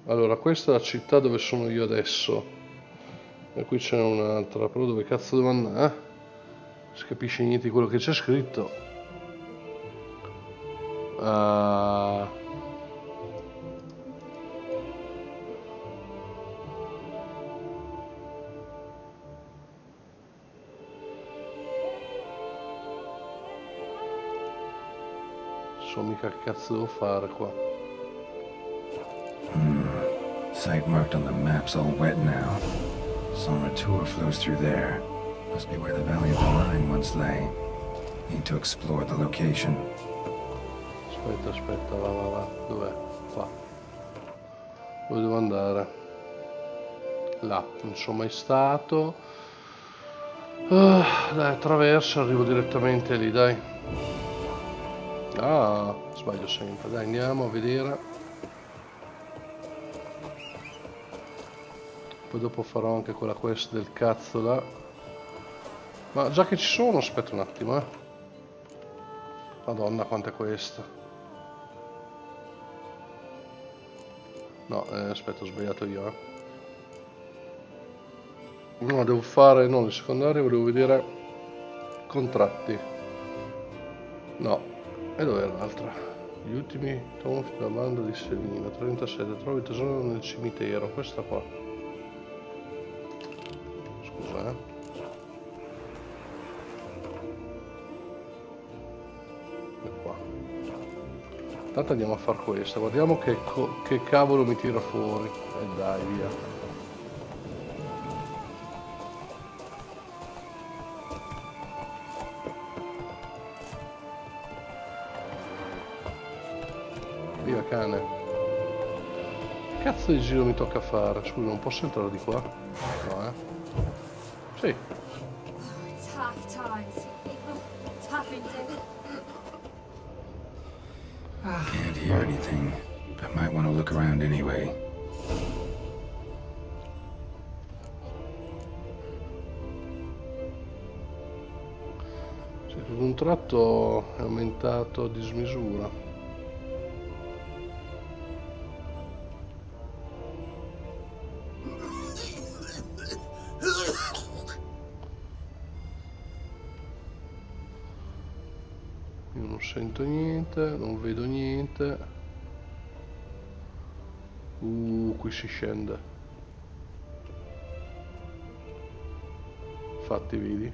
A: Allora, questa è la città dove sono io adesso. E qui c'è un'altra, però dove cazzo devo andare? Non si capisce niente di quello che c'è scritto. So mica che cazzo devo fare qua.
B: Site marked on the map's all wet now. Somratur flows through there. Must be where the Valley of the Nine once lay. Need to explore the location.
A: Aspetta, va. Dov'è? Qua. Dove devo andare? Là, non sono mai stato. Dai, attraverso, arrivo direttamente lì, dai. Ah, sbaglio sempre. Dai, andiamo a vedere. Poi dopo farò anche quella quest del cazzo là. Ma già che ci sono, aspetta un attimo, Madonna, quanta è questa. No, aspetta, ho sbagliato io, No, devo fare, non il secondario, volevo vedere contratti. No, e dov'è l'altra? Gli ultimi tonfi della banda di Selina, 37, trovi tesoro nel cimitero, questa qua. Scusa, E qua. Intanto andiamo a far questa, guardiamo che cavolo mi tira fuori. E dai, via. Via cane. Che cazzo di giro mi tocca fare? Scusa, non posso entrare di qua? No, Sì.
L: Tough times. Tough indeed.
B: Can't hear anything, but might want to look around anyway.
A: Cioè, per un tratto è aumentato a dismisura. Io non sento niente, non vedo niente. Qui si scende. Infatti, vedi?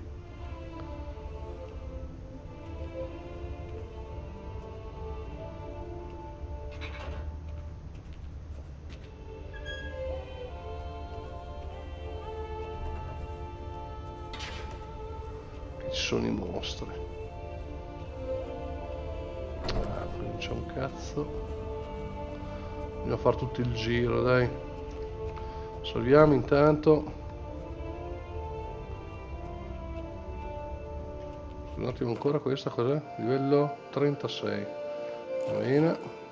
A: sono i mostri. Qui non c'è un cazzo. Dobbiamo fare tutto il giro, dai. Salviamo intanto. Un attimo ancora, questa cos'è? Livello 36. Va bene.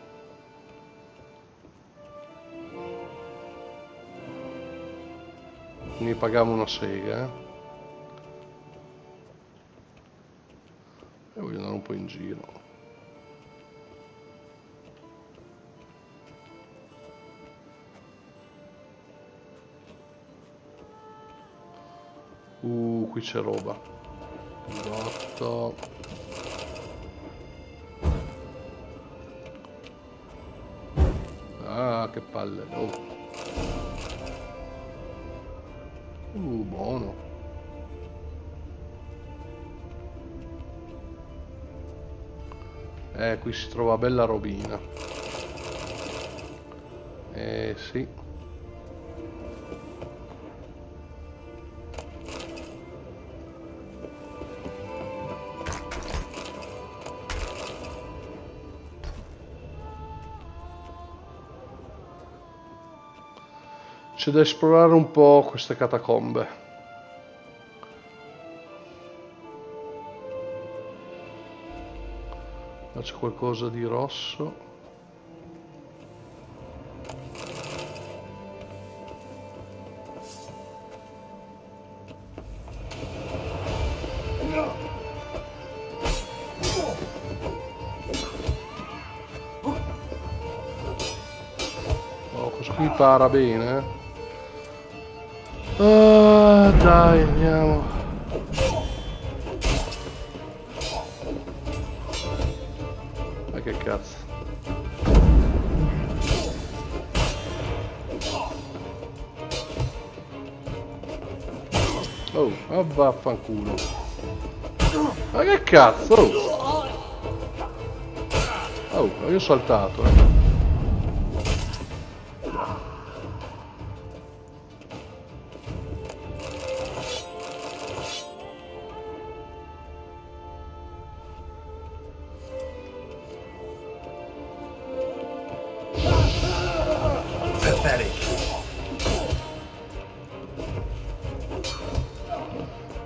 A: Quindi paghiamo una sega, e voglio andare un po' in giro. Qui c'è roba. Botto. Ah, che palle. Oh. Buono. Qui si trova bella robina. Sì. C'è da esplorare un po' queste catacombe. C'è qualcosa di rosso. Oh, questo qui para bene, dai, andiamo. Ma che cazzo. Oh, vaffanculo. Ma che cazzo? Oh, io ho saltato,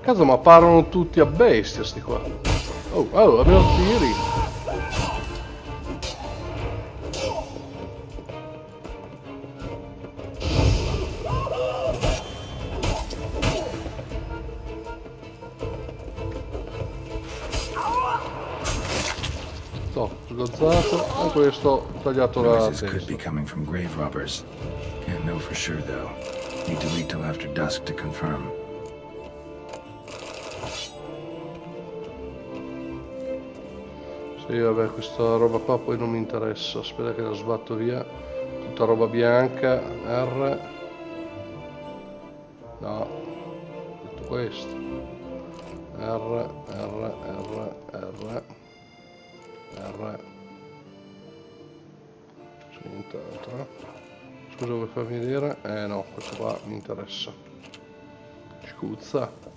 A: Cazzo, ma parlano tutti a bestia sti qua. Oh, abbiamo tiri. Sgozzato, e questo tagliato la testa.
B: Could be coming from grave robbers. Can't know for sure though. Need to wait till after dusk to confirm.
A: Sì, vabbè, questa roba qua poi non mi interessa. Aspetta che la sbatto via. Tutta roba bianca. R. No, tutto questo. R. C'è nient'altro. Scusa, vuoi farmi vedere? No, questo qua mi interessa. Scuzza.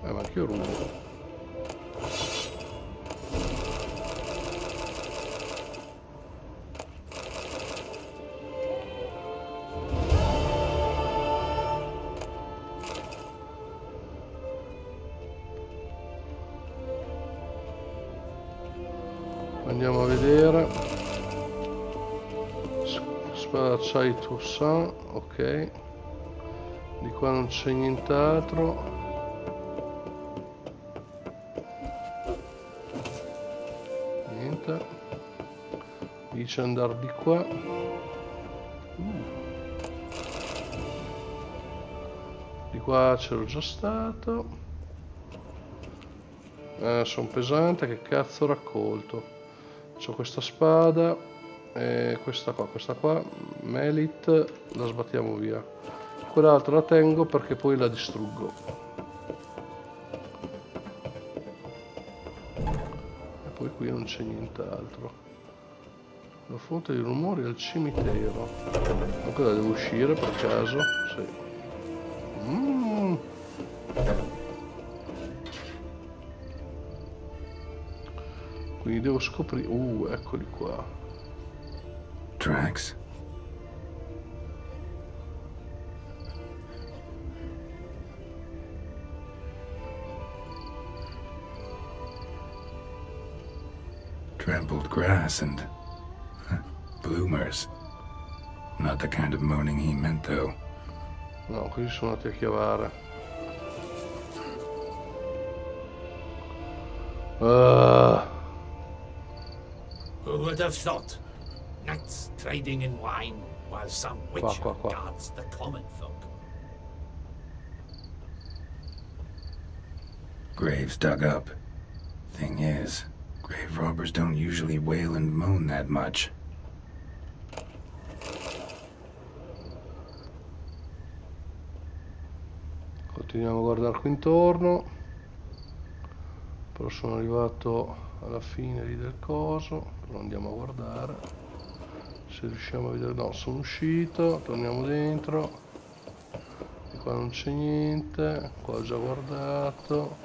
A: Ma anche io rubo. Andiamo a vedere. Spacciai Toussaint, ok. Di qua non c'è nient'altro. Dice andare di qua. Di qua c'ero già stato. Sono pesante, che cazzo ho raccolto. C'ho questa spada e questa qua Melit, la sbattiamo via. Quell'altra la tengo perché poi la distruggo. E poi qui non c'è nient'altro. La fonte di rumori al cimitero. Ma cosa devo uscire per caso? Sì. Quindi devo scoprire... eccoli qua.
B: Tracks? Trampled grass and bloomers. Not the kind of moaning he meant, though.
A: No, qui sono andati a chiavare.
C: Who would have thought? Knights trading in wine while some witcher guards the common folk.
B: Graves dug up. Thing is, grave robbers don't usually wail and moan that much.
A: Continuiamo a guardare qui intorno. Però sono arrivato alla fine lì del coso. Lo andiamo a guardare. Se riusciamo a vedere... No, sono uscito. Torniamo dentro. E qua non c'è niente. Qua ho già guardato.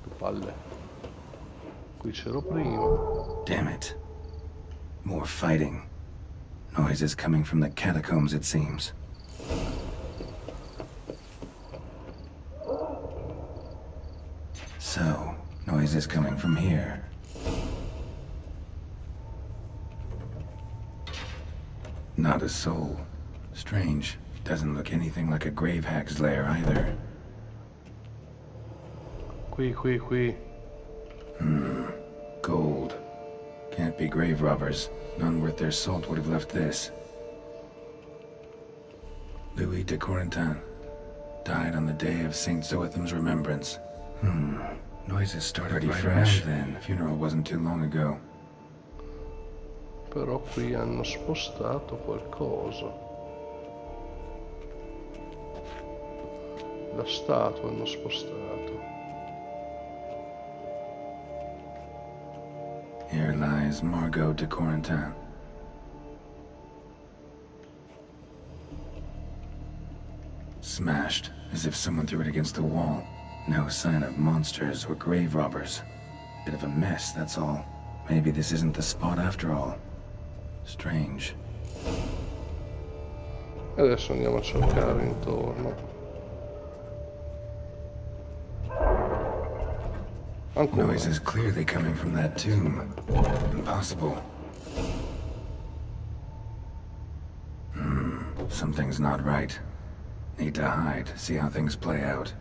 A: Che palle. Qui c'ero prima.
B: Damn it. More fighting. Noises coming from the catacombs, it seems. So, noises coming from here. Not a soul. Strange. Doesn't look anything like a grave hag's lair either.
A: Qui.
B: Gold. Can't be grave robbers. None worth their salt would have left this. Louis de Corentin. Died on the day of St. Zoetham's remembrance. Noises started pretty fresh then. Funeral wasn't too long ago.
A: Però qui hanno spostato qualcosa. La statua hanno spostato.
B: Here lies Margot de Corentin. Smashed, as if someone threw it against the wall. No sign of monsters or grave robbers. Bit of a mess, that's all. Maybe this isn't the spot after all. Strange.
A: Adesso andiamo a cercare intorno. Ancora.
B: Noises clearly coming from that tomb. Impossible. Something's not right. Need to hide, see how things play out.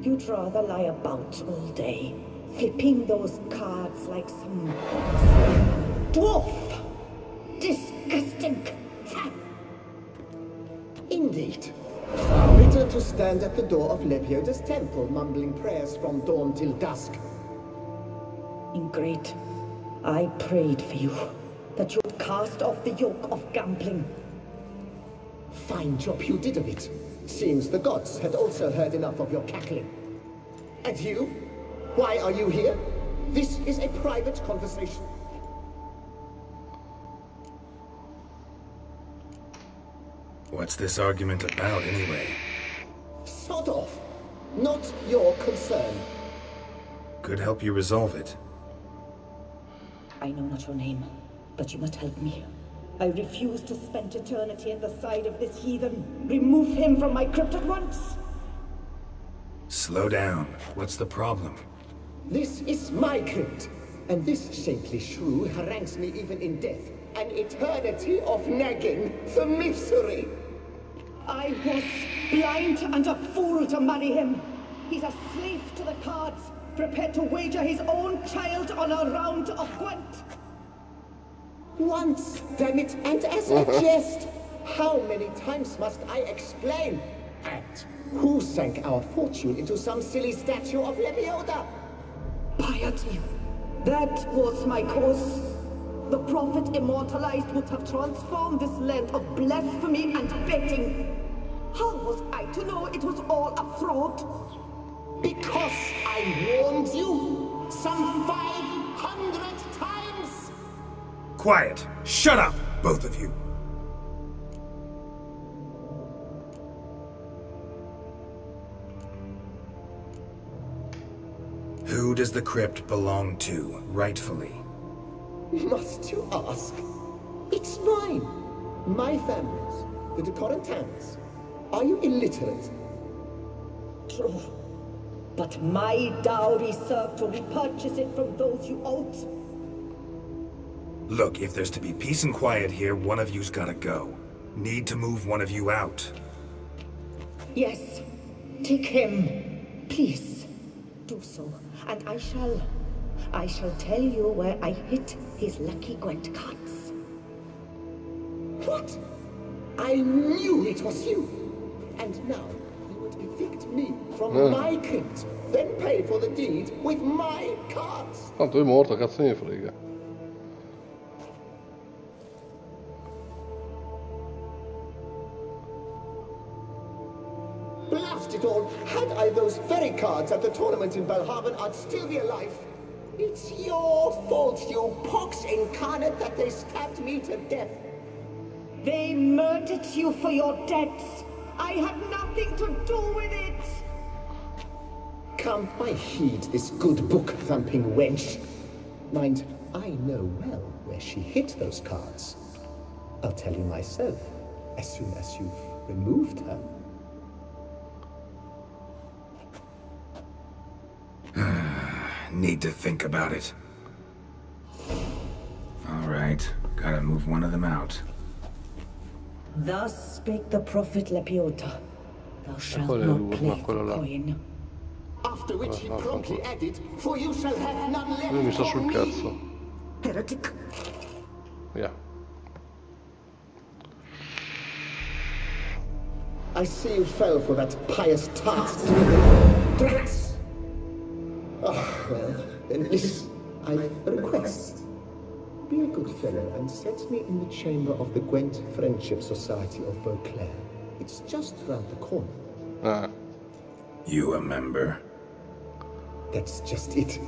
P: You'd rather lie about all day, flipping those cards like some dwarf. Disgusting.
N: Indeed. Better to stand at the door of Lebioda's temple, mumbling prayers from dawn till dusk.
P: Ingrate, I prayed for you, that you'd cast off the yoke of gambling.
N: Fine job you did of it. Seems the gods had also heard enough of your cackling. And you? Why are you here? This is a private conversation.
B: What's this argument about, anyway?
N: Sod off. Not your concern.
B: Could help you resolve it.
P: I know not your name, but you must help me. I refuse to spend eternity at the side of this heathen. Remove him from my crypt at once!
B: Slow down. What's the problem?
N: This is my crypt, and this saintly shrew harangues me even in death. An eternity of nagging, the misery!
P: I was blind and a fool to marry him. He's a slave to the cards, prepared to wager his own child on a round of Gwent.
N: Once, damn it, and as a jest! How many times must I explain? And who sank our fortune into some silly statue of Lebioda?
P: Piety. That was my cause. The prophet immortalized would have transformed this land of blasphemy and betting. How was I to know it was all a fraud?
N: Because I warned you some 500 times!
C: Quiet! Shut up, both of you! Who does the crypt belong to, rightfully?
N: Must you ask? It's mine. My family's. The de Corentans. Are you illiterate?
P: True. But my dowry served to repurchase it from those you owed.
C: Look, if there's to be peace and quiet here, one of you's gotta go. Need to move one of you out.
P: Yes. Take him. Please. Do so. And I shall tell you where I hid his lucky Gwent cards.
N: What? I knew it was you. And now you would evict me from my crypt, then pay for the deed with my cards.
A: Tanto è morto, cazzo ne frega.
N: Blast it all! Had I those very cards at the tournament in Belhaven, I'd still be alive. It's your fault, you pox incarnate, that they stabbed me to death.
P: They murdered you for your debts. I had nothing to do with it.
N: Come, I heed this good book-thumping wench. Mind, I know well where she hid those cards. I'll tell you myself, as soon as you've removed her.
B: Need to think about it. All right, gotta move one of them out.
P: Thus spake the prophet Lepiota. Thou shalt not play for coin.
N: After which he promptly added, for you shall have none left.
A: Lui mi sta sul cazzo.
P: Heretic.
A: Via.
N: I see you fell for that pious task. Oh, well, then listen. I've a request. Be a good fellow and set me in the chamber of the Gwent Friendship Society of Beauclair. It's just round the corner.
B: You a member?
N: That's just it.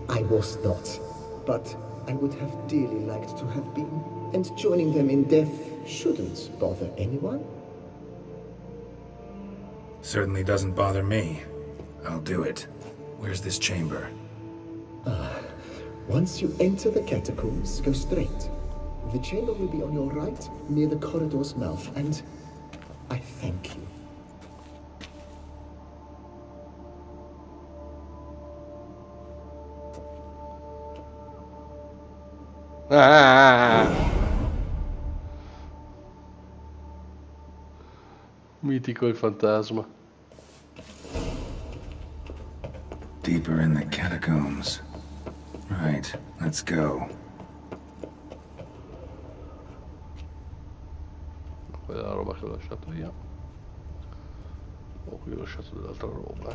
N: I was not. But I would have dearly liked to have been. And joining them in death shouldn't bother anyone.
B: Certainly doesn't bother me. I'll do it. Where's this chamber?
N: Once you enter the catacombs, go straight. The chamber will be on your right, near the corridor's mouth, and I thank you.
A: Mitico il fantasma.
B: Deeper in the catacombs. Right, let's go.
A: Quella è la roba che ho lasciato io. Oh, qui ho lasciato dell'altra roba.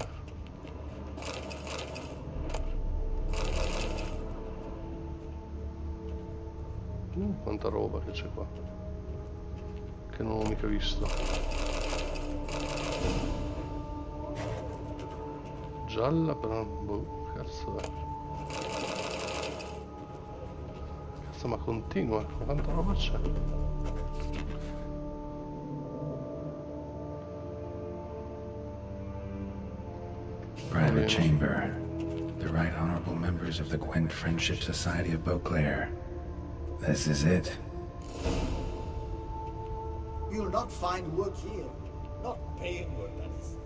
A: Quanta roba che c'è qua. Che non ho mica visto. Gialla però, boh, cazzo è. Cazzo, ma continua, quanta roba c'è?
B: Private chamber. The right honorable members of the Gwent Friendship Society of Beauclair. This is it.
J: You'll not find work here. Not paying work, that is.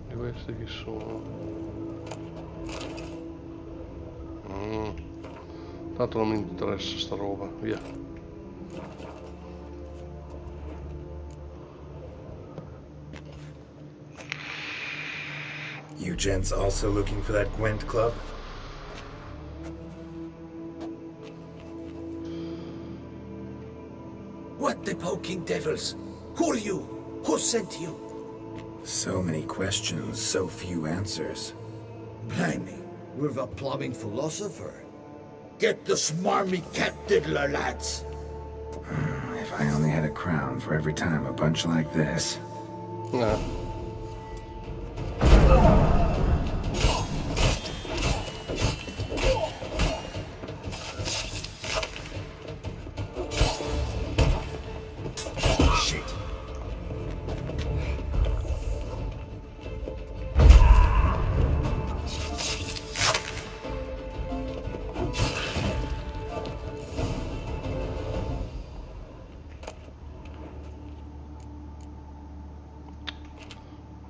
A: E questi chi sono? Tanto non mi interessa sta roba, via.
C: You gents also looking for that Gwent club?
F: What the poking devils? Who are you? Who sent you?
B: So many questions, so few answers.
F: Blimey, we're the plumbing philosopher. Get the smarmy cat diddler, lads.
B: If I only had a crown for every time a bunch like this.
A: No.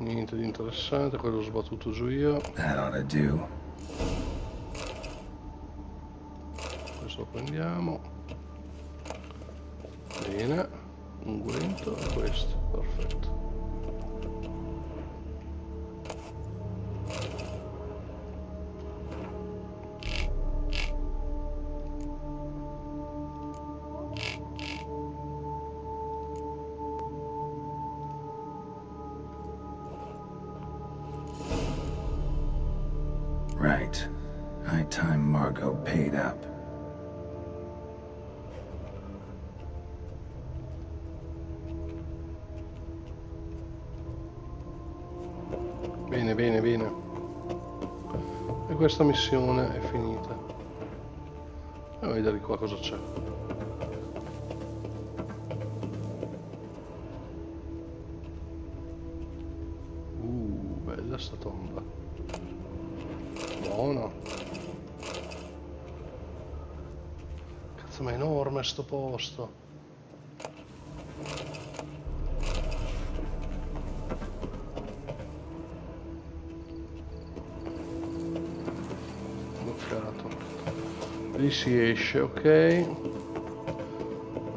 A: Niente di interessante, quello l'ho sbattuto giù io.
B: That ought to do.
A: Questo lo prendiamo. Bene, unguento e questo, perfetto.
B: Right. High time Margot paid up.
A: Bene, bene, bene. E questa missione è finita. Andiamo a vedere qua cosa c'è. Bella sta tomba. Buono. Cazzo, ma è enorme sto posto. Bloccato. Lì si esce, ok.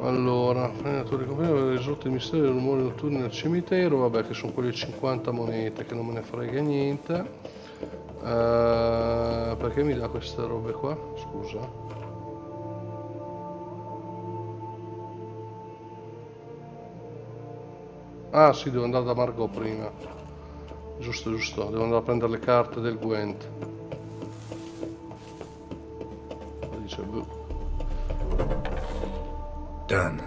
A: Allora, frenatori compagni, aver risolto il mistero dei rumori notturni nel cimitero. Vabbè, che sono quelle 50 monete, che non me ne frega niente. Perché mi dà queste robe qua? Scusa. Ah sì, devo andare da Margot prima. Giusto, giusto, devo andare a prendere le carte del Gwent. Dice,
B: Done.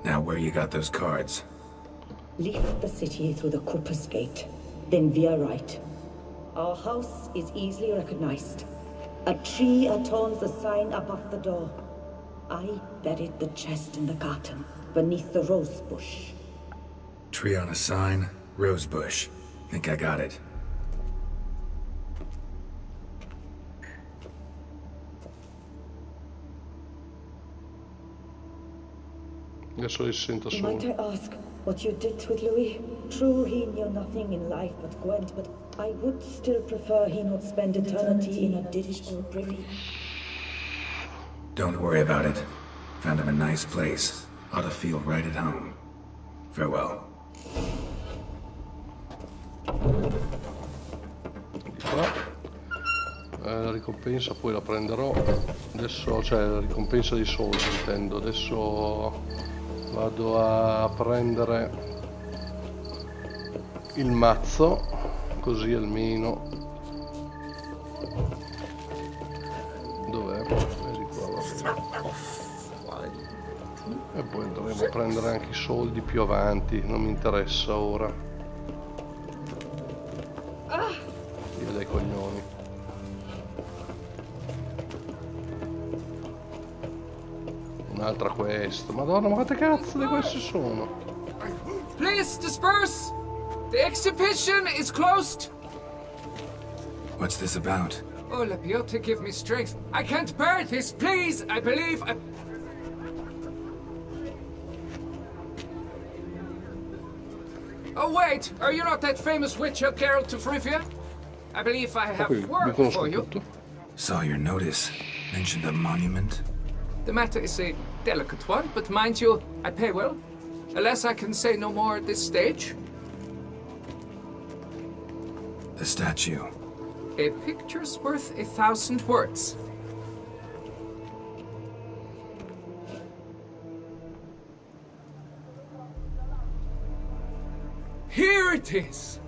B: Now where you got those cards?
P: Leave the city through the Corpus Gate, then veer right. Our house is easily recognized. A tree adorns the sign above the door. I buried the chest in the garden, beneath the rose bush.
B: Tree on a sign, rose bush. Think I got it.
A: Adesso li sento solo.
P: Might I ask what you did with Louis? True, he knew nothing in life but Gwent, but I would still prefer he not spend eternity in a ditch or privy.
B: Don't worry about it. Found him a nice place. Ought to feel right at home. Farewell.
A: La ricompensa poi la prenderò. Adesso, cioè la ricompensa di soldi intendo. Adesso vado a prendere il mazzo, così almeno. Dov'è? Vedi qua, vabbè. E poi andremo a prendere anche i soldi più avanti, non mi interessa ora. Via dai coglioni. Un'altra quest. Madonna, ma quante cazzo di queste sono?
Q: Please disperse! The exhibition is closed!
B: What's this about?
Q: Oh, Lapiote, give me strength. I can't bear this, please! I believe I... Oh, wait! Are you not that famous witcher, Geralt of Rivia? I believe I have work for you.
B: Saw your notice. Mentioned a monument?
Q: The matter is a delicate one, but mind you, I pay well. Alas, I can say no more at this stage.
B: The statue.
Q: A picture's worth 1,000 words. Here it is!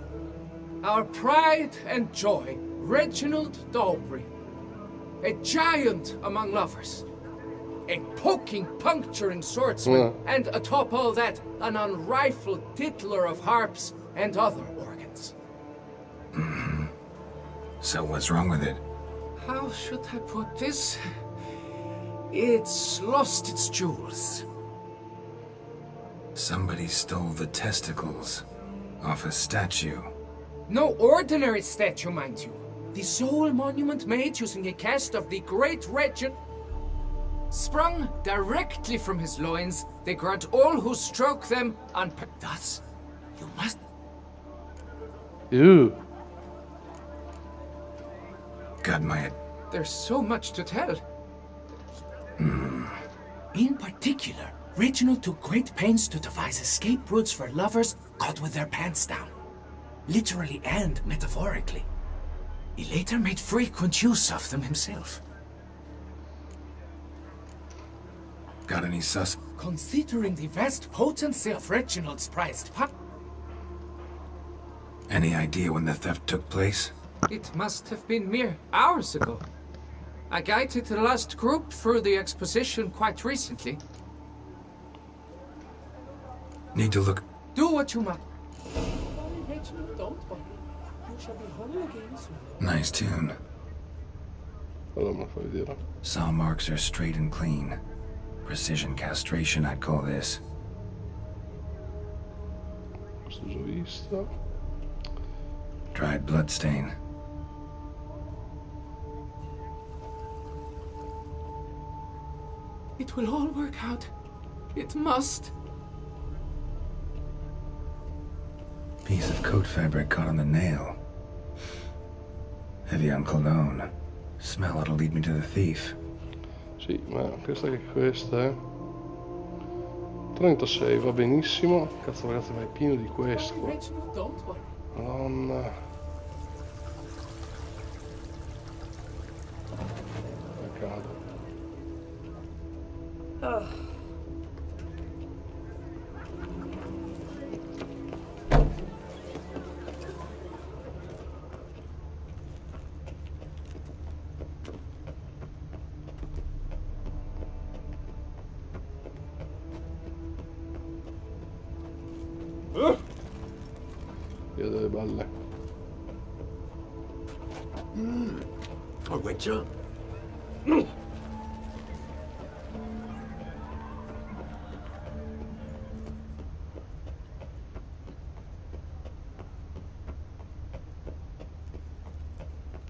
Q: Our pride and joy, Reginald Dalbury. A giant among lovers. a poking, puncturing swordsman, and atop all that, an unrifled tittler of harps and other organs.
B: So what's wrong with it?
Q: How should I put this? It's lost its jewels.
B: Somebody stole the testicles off a statue.
Q: No ordinary statue, mind you. The sole monument made using a cast of the great Regent, sprung directly from his loins. They grant all who stroke them thus, you must...
A: Ew.
B: Got my...
Q: There's so much to tell. In particular, Reginald took great pains to devise escape routes for lovers caught with their pants down. Literally and metaphorically. He later made frequent use of them himself.
B: Got any sus...
Q: Considering the vast potency of Reginald's prized
B: Any idea when the theft took place?
Q: It must have been mere hours ago. I guided the last group through the exposition quite recently.
B: Need to look...
Q: Do what you must. Reginald, don't worry. You shall be whole again soon.
B: Nice tune. Saw marks are straight and clean. Precision castration, I'd call this.
A: Questo già visto.
B: Dried bloodstain.
Q: It will all work out. It must.
B: Piece of coat fabric caught on the nail. Heavy on cologne. Smell it'll lead me to the thief.
A: Sì, ma questa che è questa, 36, va benissimo. Cazzo ragazzi, ma è pieno di questo qua. Madonna. Peccato. Via delle balle.
F: A witcher?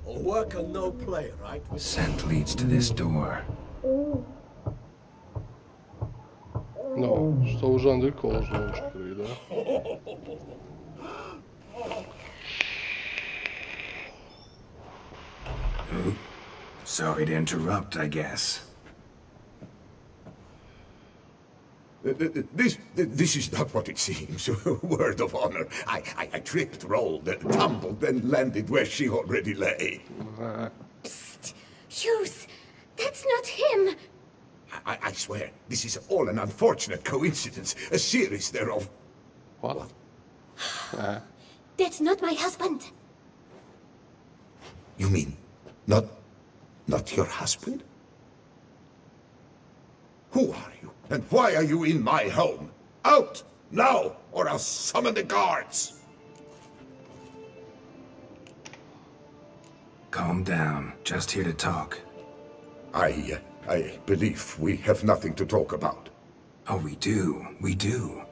F: A worker, no play, right?
B: Scent leads to this door.
A: No, sto usando il coso, non ci credo.
B: Sorry to interrupt, I guess.
D: This is not what it seems. Word of honor. I tripped, rolled, tumbled, and landed where she already lay.
L: Psst! Hughes! That's not him!
D: I swear, this is all an unfortunate coincidence. A series thereof.
A: What?
L: That's not my husband.
D: You mean, not your husband? Who are you? And why are you in my home? Out! Now! Or I'll summon the guards!
B: Calm down. Just here to talk.
D: I believe we have nothing to talk about.
B: Oh, we do. We do.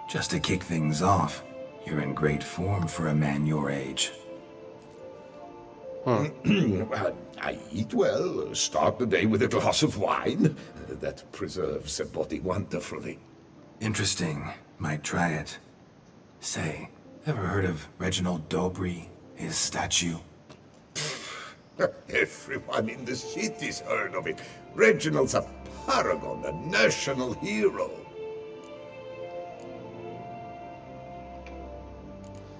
B: Just to kick things off, you're in great form for a man your age.
D: I eat well, start the day with a glass of wine. That preserves a body wonderfully.
B: Interesting. Might try it. Say, ever heard of Reginald Dobry, his statue?
D: Everyone in the city's heard of it. Reginald's a paragon, a national hero.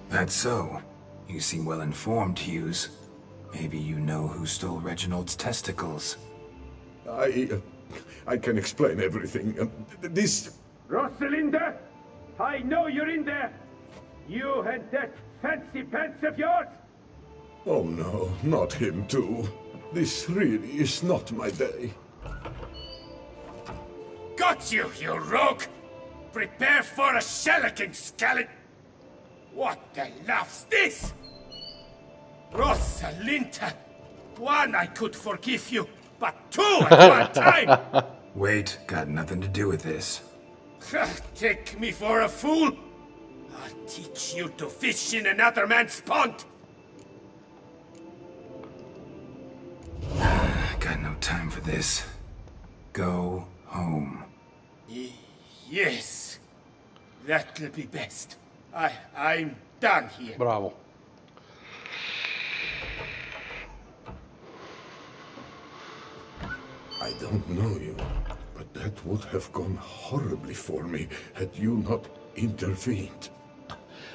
B: That's so. You seem well informed, Hughes. Maybe you know who stole Reginald's testicles.
D: I can explain everything. This...
H: Rosalinda! I know you're in there! You and that fancy pants of yours!
D: Oh no, not him too. This really is not my day.
H: Got you, you rogue! Prepare for a shellacking, skeleton! What the laugh's this? Rosalinda! One, I could forgive you, but two at one time!
B: Wait, got nothing to do with this.
H: Take me for a fool? I'll teach you to fish in another man's pond!
B: Got no time for this. Go home.
H: Yes. That'll be best. I'm done here.
A: Bravo.
D: I don't know you, but that would have gone horribly for me had you not intervened.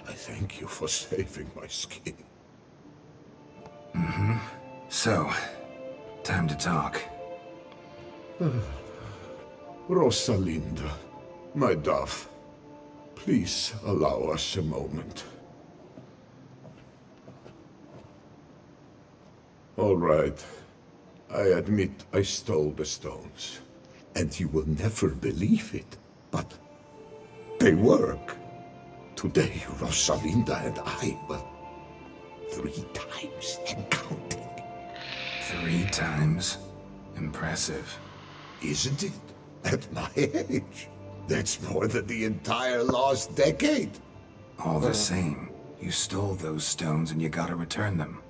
D: I thank you for saving my skin.
B: Mm-hmm. So, time to talk.
D: Rosalinda, my dove, please allow us a moment. All right. I admit I stole the stones. And you will never believe it, but they work. Today, Rosalinda and I, well, 3 times and counting.
B: 3 times? Impressive.
D: Isn't it? At my age. That's more than the entire last decade.
B: All the same, you stole those stones and you gotta return them.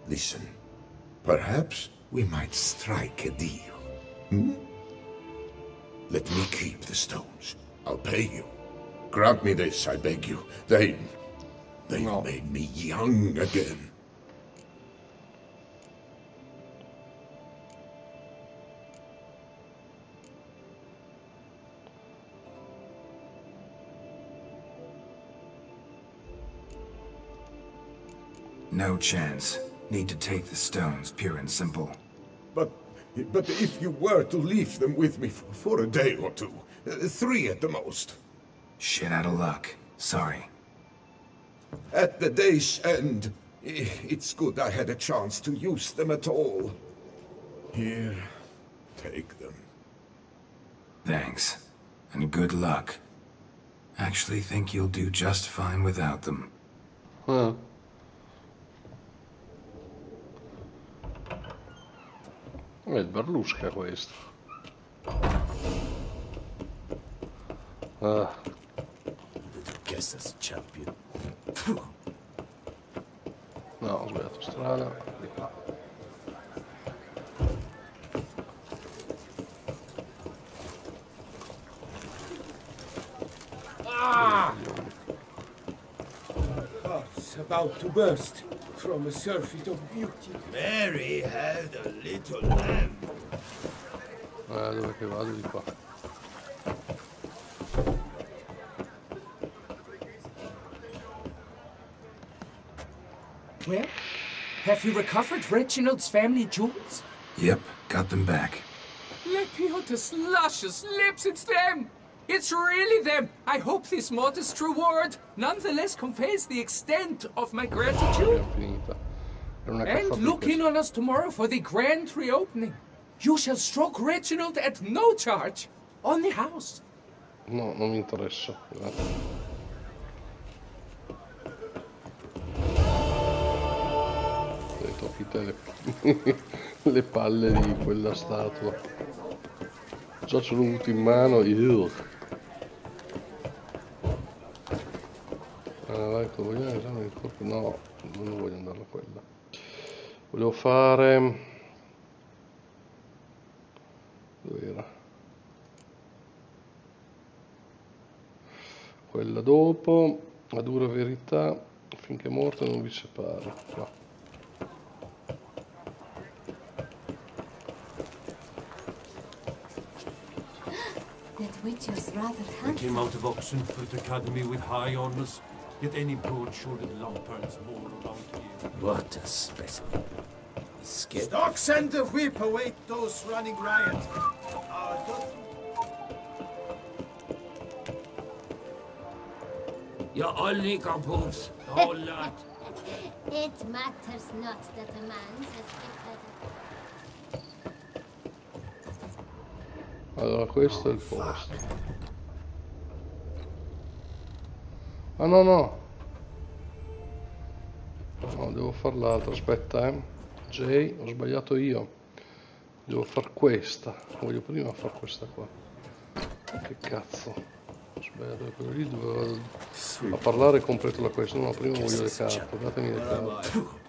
D: Listen, perhaps we might strike a deal. Hmm? Let me keep the stones. I'll pay you. Grant me this, I beg you. They've made me young again.
B: No chance. Need to take the stones, pure and simple.
D: But if you were to leave them with me for a day or two, 3 at the most.
B: Shit out of luck. Sorry.
D: At the day's end, it's good I had a chance to use them at all. Here, take them.
B: Thanks. And good luck. Actually think you'll do just fine without them.
A: Huh. È il Berlusca questo. Ah.
C: Guess that's champion.
A: No, ho sbagliato strada. Di qua.
H: Ah! Heart's about to burst from a surfeit of beauty.
J: Mary had a little lamb.
A: Dove che vado? Di qua.
Q: Well, have you recovered Reginald's family jewels?
B: Yep, got them back.
Q: Lepiotus luscious lips, it's them! It's really them! I hope this modest reward nonetheless conveys the extent of my gratitude. And look in on us tomorrow for the grand reopening. You shall stroke Reginald at no charge on the house.
A: No, non mi interessa. Grazie. Tocchi te le palle di quella statua. Già ce l'ho avuto in mano. Vai, vogliamo esame del corpo? No, non voglio andare a quella. Volevo fare... Dove era? Quella dopo, la dura verità, finché morte non vi separi. Qua.
L: That witch is rather
G: I came
L: handsome.
G: out of Oxenford Academy with high honors, yet any broad-shouldered lumper's more around here.
C: What a specimen.
J: Stock send the whip, await those running riot.
C: You're all nincompoofs, the whole lot.
L: It matters not that a man has
A: Allora, questo è il posto. Ah no, no. No, devo far l'altro, aspetta, J, ho sbagliato io. Devo far questa. Voglio prima far questa qua. Che cazzo. Ho sbagliato quello lì, dovevo a parlare e completo la questa. No, prima voglio le carte, datemi le carte.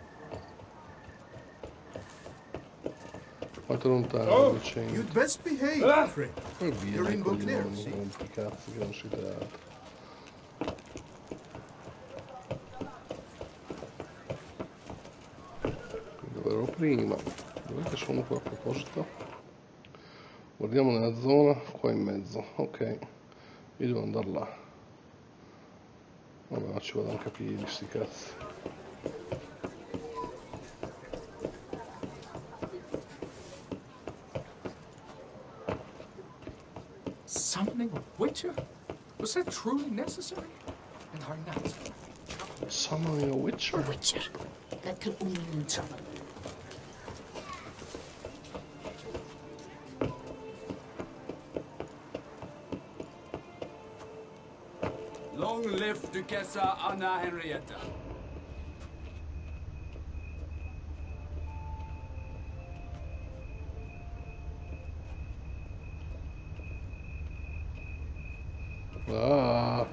A: Quanto lontano? 200.
J: You'd best behave, friend.
A: Poi via,
J: You're in
A: coglioni,
J: Beauclair, see?
A: rompi cazzi che non si tratta. Dove ero prima? Dov'è che sono qua a proposito? Guardiamo nella zona, qua in mezzo. Ok, io devo andare là. Vabbè, ma ci vado anche a piedi, sti cazzi.
Q: Summoning a Witcher? Was that truly necessary? And are not.
A: Summoning a Witcher?
R: A Witcher. Dat kan only summon.
S: Long live Duchessa Anna Henrietta.
A: Ah.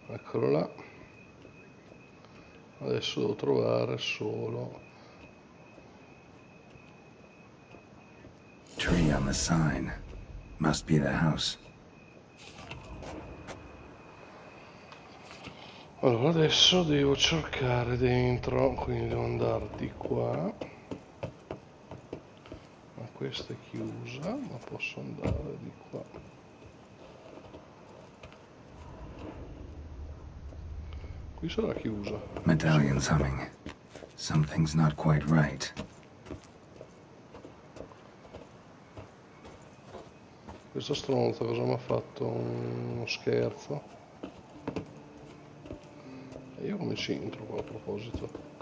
A: Eccolo là. Adesso devo trovare solo
B: Tree on the sign. Must be the house.
A: allora adesso devo cercare dentro, quindi devo andare di qua, ma questa è chiusa, ma posso andare di qua. Qui sarà chiusa.
B: Medallion's humming. Something's not quite right.
A: Questa stronza cosa mi ha fatto? Uno scherzo? E io come ci entro qua a proposito?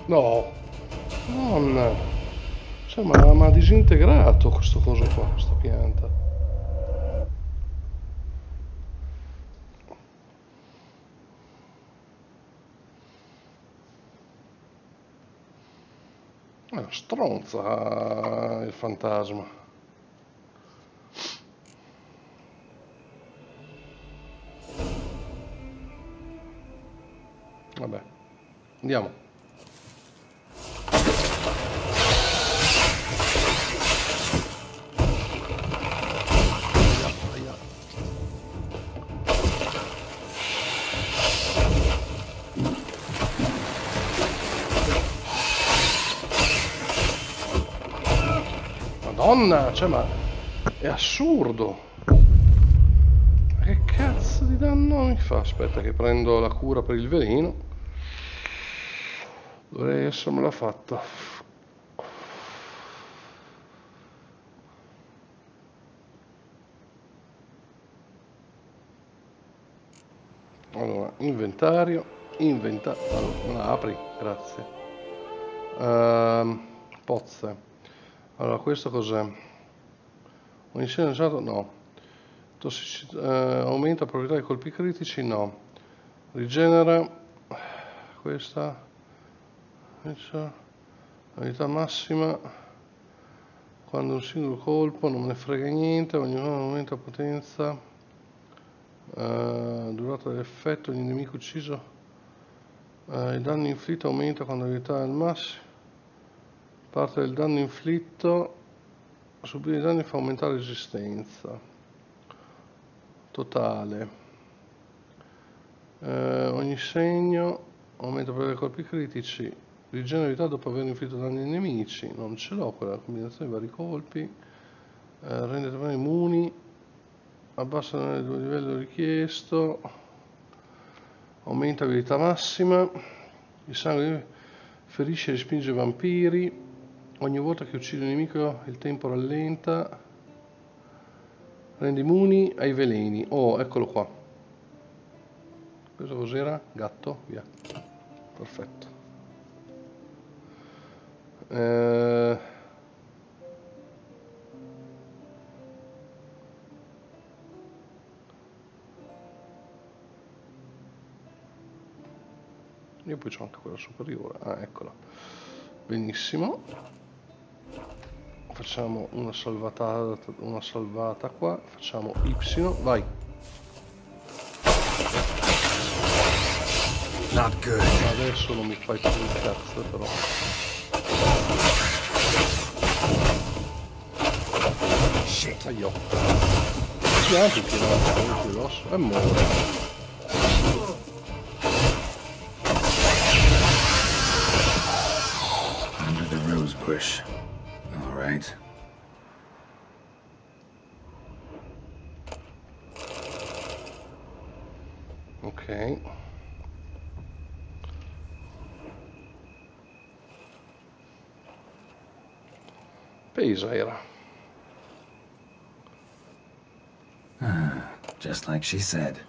A: No, nonna, cioè, ma ha disintegrato questo coso qua, questa pianta. È una stronza il fantasma. Vabbè, andiamo. Madonna, cioè, ma è assurdo. Che cazzo di danno mi fa? Aspetta che prendo la cura per il veleno. Dovrei essermela fatta. Allora, inventario. Allora, me la apri, grazie. Pozze. Allora, questo cos'è? Ogni segno usato? No. Aumenta la probabilità di colpi critici? No. Rigenera. Questa. Abilità massima. Quando un singolo colpo, non me ne frega niente. Ogni volta aumenta la potenza. Durata dell'effetto. Ogni nemico ucciso. Il danno inflitto aumenta quando l'abilità è al massimo. Parte del danno inflitto, subire i danni fa aumentare la resistenza totale. Ogni segno aumenta per i colpi critici, rigenerabilità dopo aver inflitto danni ai nemici. Non ce l'ho quella combinazione di vari colpi. Rende i immuni, abbassa il livello richiesto, aumenta abilità massima, il sangue ferisce e respinge vampiri, ogni volta che uccide un nemico il tempo rallenta, rende immuni ai veleni. Oh, eccolo qua. Questo cos'era? Gatto? Via. Perfetto. Io poi c'ho anche quella superiore. Ah, eccola. Benissimo. Facciamo una salvata qua. Facciamo Y. Vai.
B: Not good.
A: Adesso non mi fai più il cazzo, però.
B: Shit.
A: Aio. Pianti che non ho l'osso. E muore.
B: Under the rose bush. All right.
A: Ok. Pesa era.
B: Just like she said.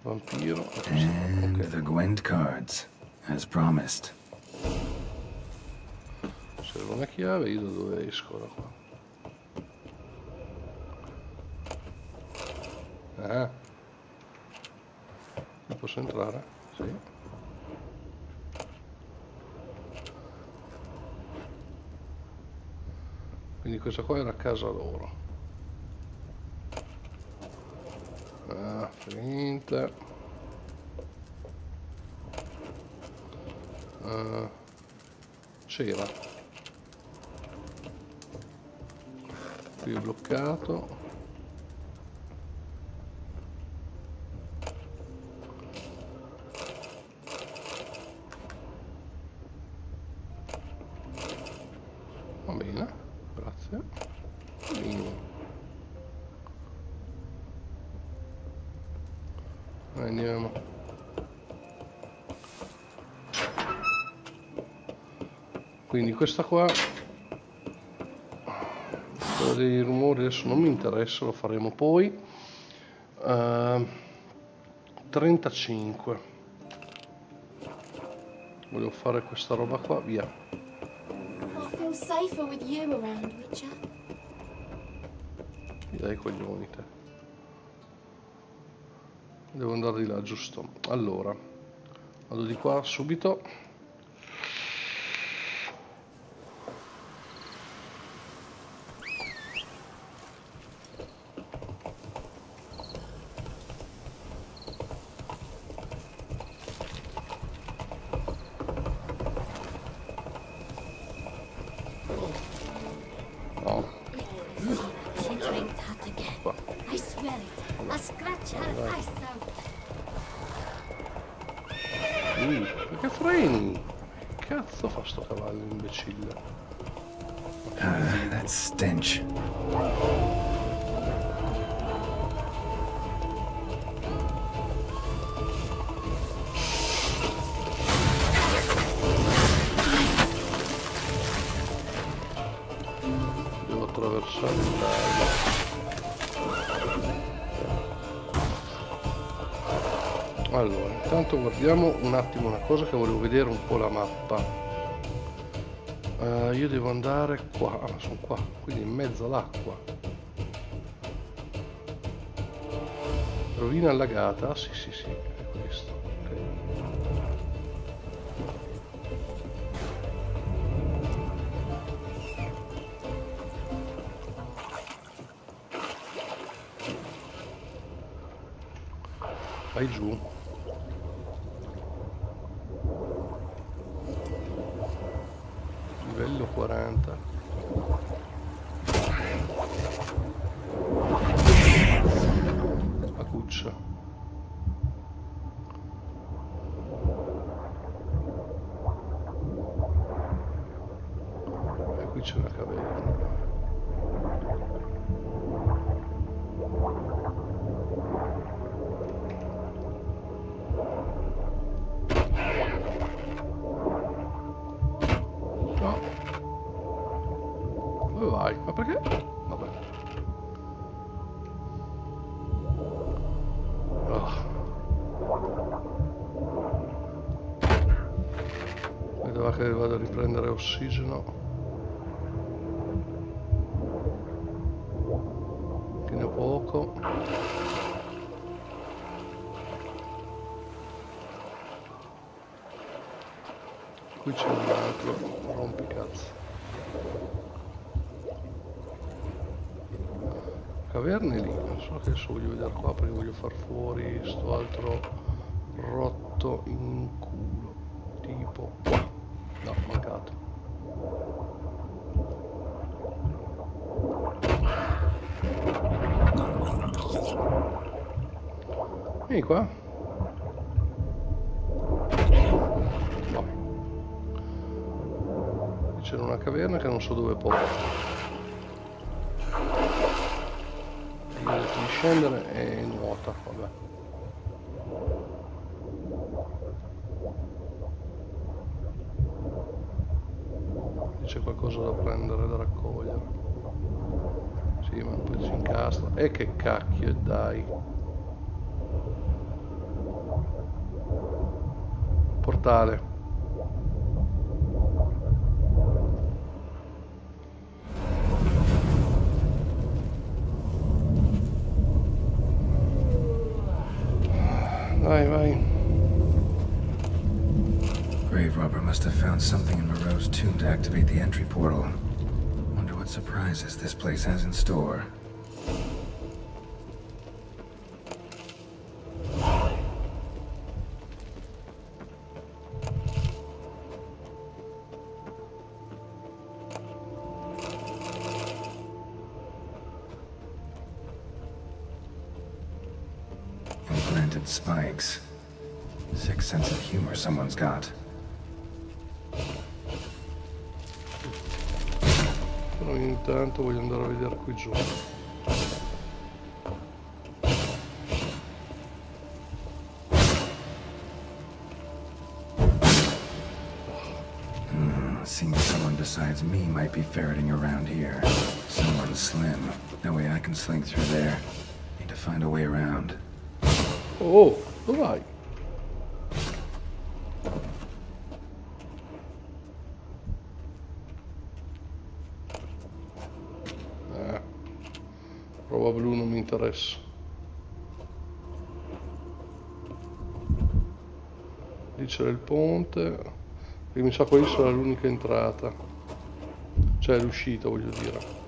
A: Vampiro.
B: And the Gwent cards, as promised.
A: Serve una chiave, io da dove esco da qua? Ah. Non posso entrare? Sì. Quindi questa qua era a casa loro. Ah, finita. C'era. Qui è bloccato. Va bene, grazie. Bene. Andiamo. Quindi questa qua, quello dei rumori adesso non mi interessa, lo faremo poi. 35. Volevo fare questa roba qua, via.
L: I feel safer with you around, Witcher.
A: Mi dai i coglioni te. Devo andare di là, giusto? Allora, vado di qua subito. Perché freni? Che cazzo fa sto cavallo imbecille?
B: That stench.
A: Devo attraversare il lago. Allora, intanto guardiamo un attimo una cosa che volevo vedere un po' la mappa. Io devo andare qua, sono qua, quindi in mezzo all'acqua. Rovina allagata, sì, è questo. Okay. Vai giù. Livello 40. La cuccia. E qui c'è una caverna. che vado a riprendere ossigeno. Che ne ho poco. Qui c'è un altro rompicazzo. Caverne lì, non so che adesso voglio vedere qua perché voglio far fuori sto altro rotto in culo. Tipo qua. No, mancato. Vieni qua. Vabbè. C'era una caverna che non so dove porta. Io ho detto di scendere e nuota, vabbè. C'è qualcosa da prendere, da raccogliere. Sì, ma poi si incastra. E che cacchio, dai. Portale. Vai, vai.
B: Grave robber must have found something in Moreau's tomb to activate the entry portal. Wonder what surprises this place has in store. Implanted spikes. Sick sense of humor someone's got.
A: Però intanto voglio andare a vedere qui giù.
B: Seems someone besides me might be ferreting around here. Someone slim. No way I can slink through there. Need to find a way around.
A: Oh, dove vai? Roba blu non mi interessa. Lì c'era il ponte. E mi sa quella sarà l'unica entrata. Cioè l'uscita, voglio dire.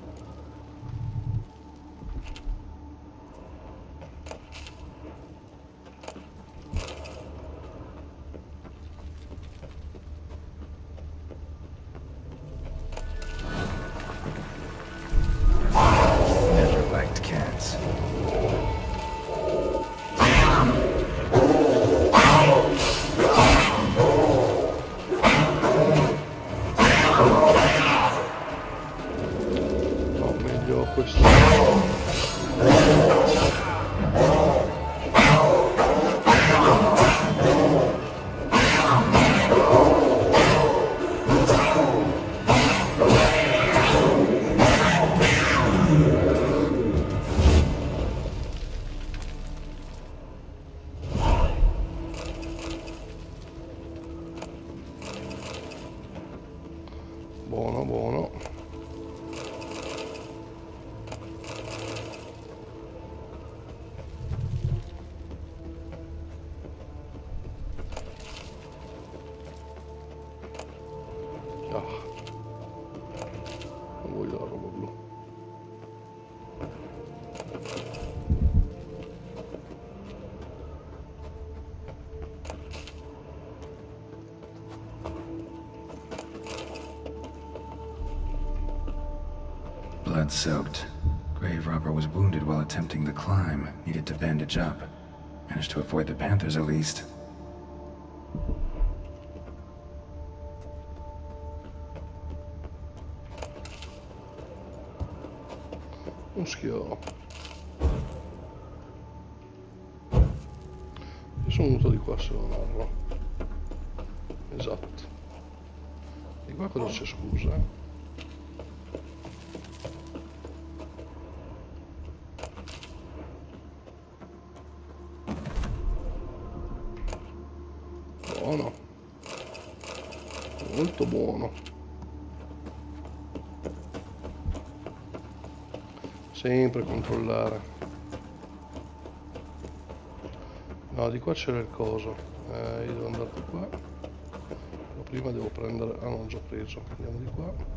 A: Buono, buono. Ah. Non voglio la roba blu.
B: Blood-soaked. Grave robber was wounded while attempting the climb. Needed to bandage up. Managed to avoid the panthers at least.
A: Un schiavo. Io sono venuto di qua se non erro. Esatto. Di qua cosa c'è, scusa? Buono. molto buono. Sempre controllare. No, di qua c'era il coso. Io devo andare di qua. Ma prima devo prendere... Ah no, ho già preso. Andiamo di qua.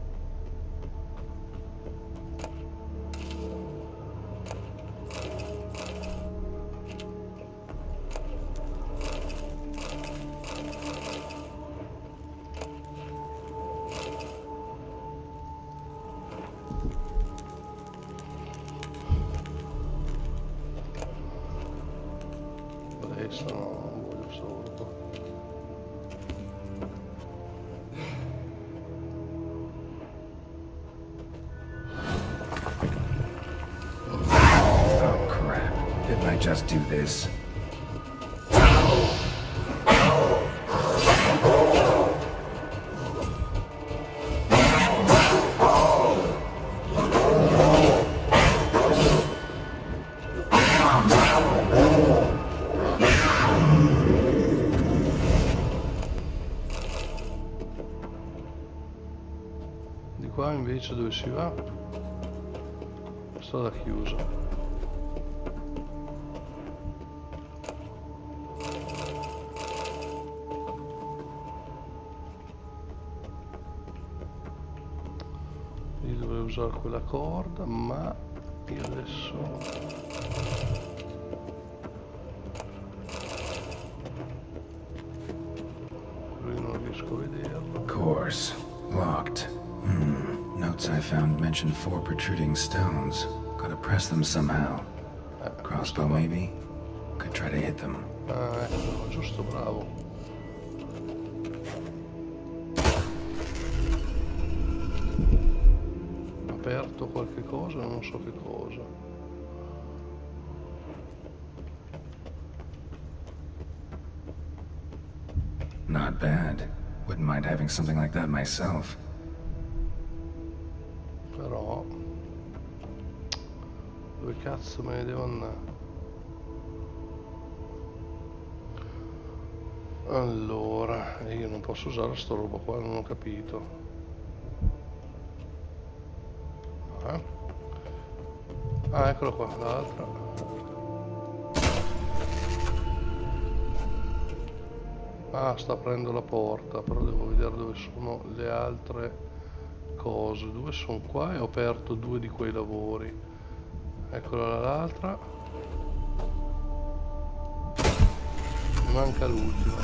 A: Adesso no, non voglio solo qua.
B: Oh crap. Didn't I just do this?
A: Di qua invece dove si va? Strada chiusa. Io dovrei usare quella corda, ma io adesso... Lui non riesco a vederlo.
B: Course. Locked. Notes I found mention 4 protruding stones. Gotta press them somehow. Crossbow maybe? Could try to hit them.
A: Ah, ecco, giusto, bravo. Aperto qualche cosa, non so che cosa.
B: Not bad. Wouldn't mind having something like that myself.
A: Però... Dove cazzo me ne devo andare? Allora, io non posso usare sta roba qua, non ho capito. Ah, eccolo qua, l'altra. Ah, sta aprendo la porta, però devo vedere dove sono le altre cose. Dove sono qua e ho aperto 2 di quei lavori. Eccola l'altra. Mi manca l'ultima,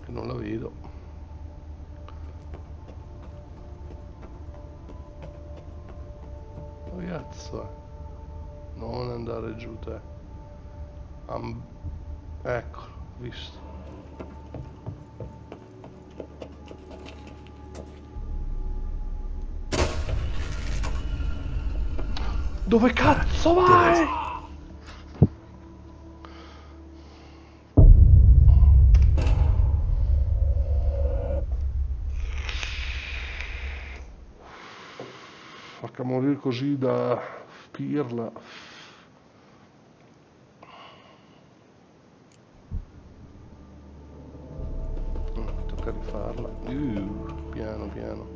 A: che non la vedo. Ragazzo, non andare giù te. Ecco, visto. Dove cazzo vai? Faccia morire così da pirla. Tocca rifarla. Piano piano.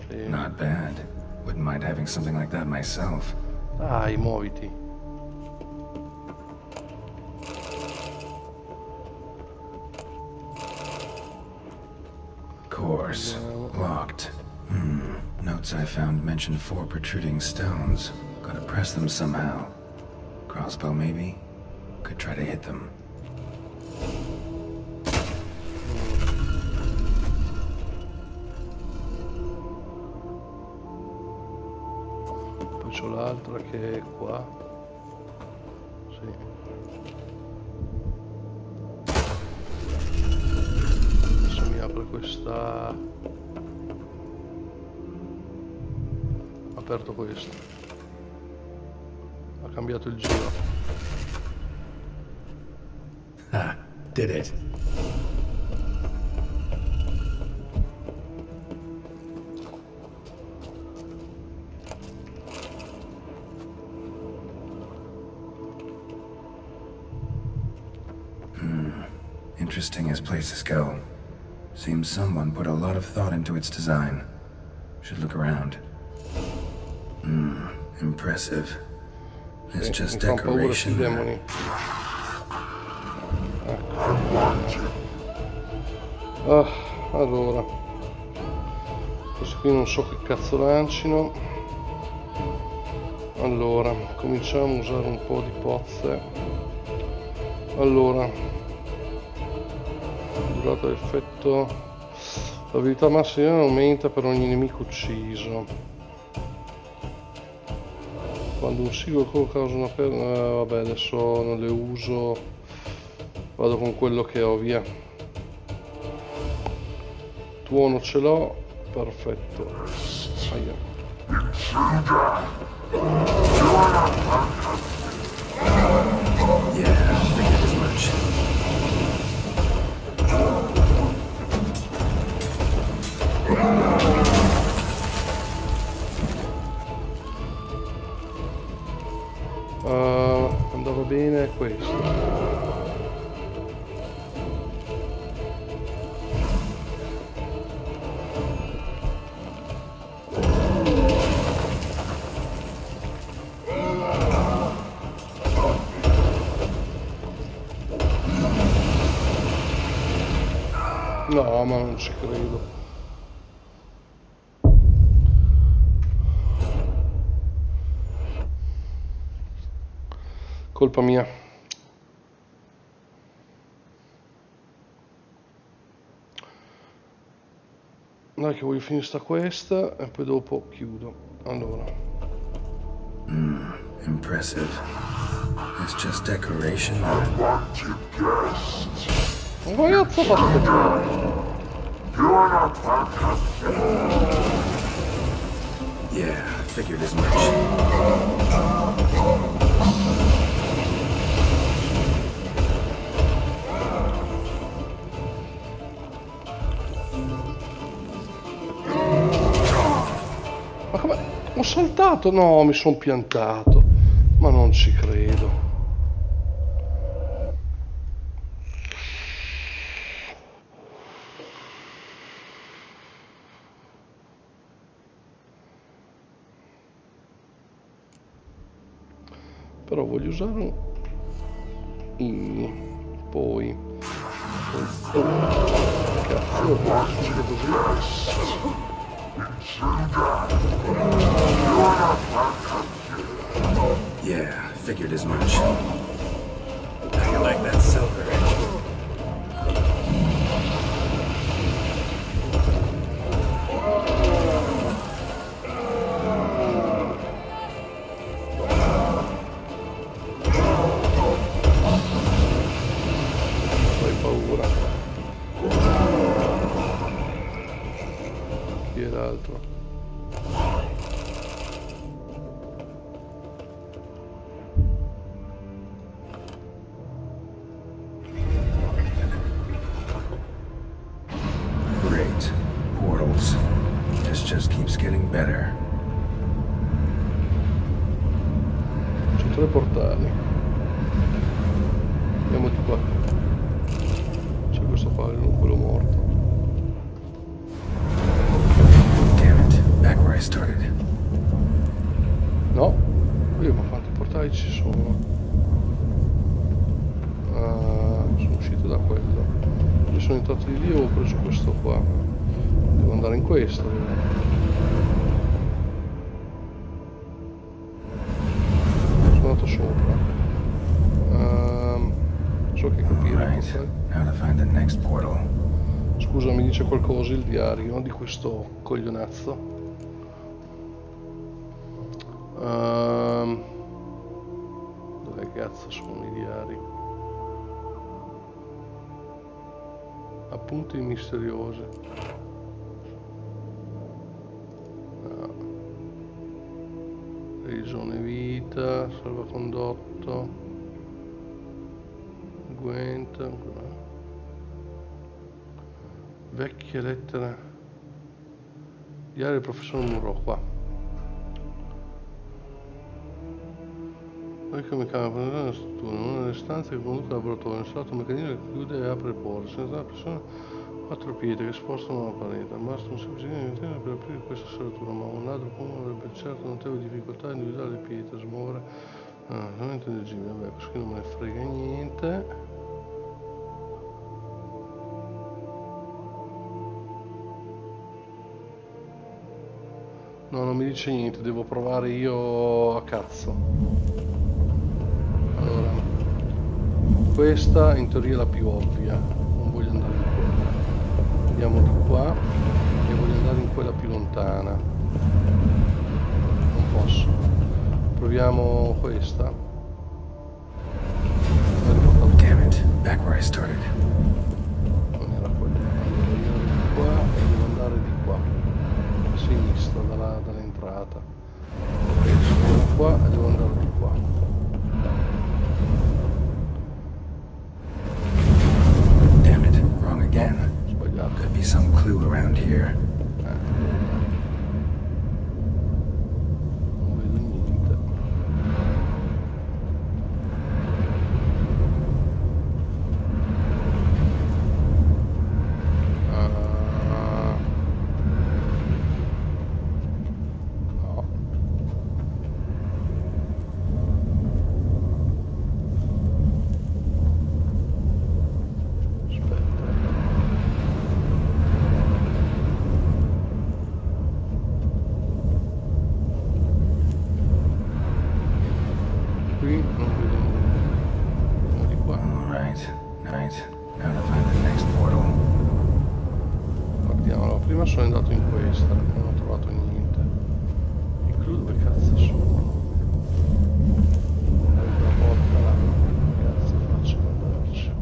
A: Sì.
B: Not bad. Wouldn't mind having something like that myself.
A: Dai, muoviti.
B: Course. Locked. Notes I found mention 4 protruding stones. Gotta press them somehow. Crossbow maybe? Could try to hit them.
A: Poi c'ho l'altra che è qua. Sì. Adesso mi apre questa... Ha aperto questo. Ha cambiato il giro.
B: Ah, did it. Interesting as places go. Seems someone put a lot of thought into its design. Should look around. Impressive. It's just decoration.
A: Allora, questo qui non so che cazzo lancino. Allora, cominciamo a usare un po' di pozze. Allora, durata l'effetto, l'abilità massima aumenta per ogni nemico ucciso. Quando un singolo colpo causa una perdita, vabbè, adesso non le uso, vado con quello che ho, via. Tuono ce l'ho, perfetto. Aia.
B: Yeah, I figured as much.
A: Andava bene questo. No, ma non ci credo. Colpa mia. Dai che voglio finire questa e poi dopo chiudo. Allora.
B: Impressive. It's just decoration.
A: Ma che cazzo fa
B: Yeah, figured as much.
A: Ma come? Ho saltato? No, mi sono piantato. Ma non ci credo. Però voglio usare un inni, poi cazzo,
B: Yeah, figured as much. How you like that silver?
A: Chi è l'altro?
B: Great. Portals. This just keeps getting better.
A: C'ho 3 portali. Andiamo di qua. C'è questo qua, quello morto.
B: Damn it. Back where I started.
A: No? Io ma quanti portali ci sono? Sono uscito da quello. Io sono entrato di lì e ho preso questo qua. Devo andare in questo. Sono andato sopra. So che capire.
B: Now to find the next portal.
A: Scusa, mi dice qualcosa il diario di questo coglionazzo? Dove cazzo sono i diari? Appunti misteriosi. No. Religione vita, salvacondotto. Gwent, vecchie lettere, diario del professor Murro, qua. Poi come cambia la struttura, una delle stanze che conduce al laboratorio, un salto meccanismo che chiude e apre le porte, senza la persona 4 pietre che spostano la parete. Basta un semplice interno per aprire questa serratura, ma un ladro comune avrebbe certo notevoli difficoltà a individuare le pietre, smuovere. Veramente leggibile, vabbè, questo qui non me ne frega niente. No, non mi dice niente, devo provare io a cazzo. Allora, questa in teoria è la più ovvia, non voglio andare in quella. Andiamo di qua e voglio andare in quella più lontana. Non posso. Proviamo questa.
B: Damn it, back where I started.
A: Non era quella. Allora io ero di qua e devo andare di qua. A sinistra dall'entrata. Ok, sono qua e devo andare di qua.
B: Damn it, wrong again. Could be some clue around here.
A: Non vedo niente. No. Qui non vedo nulla. Andiamo di qua.
B: Alright. Now to find the next portal.
A: Guardiamolo, prima sono andato in questa, non ho trovato niente. I clou dove cazzo sono? La porta là, che cazzo faccio ad andarci?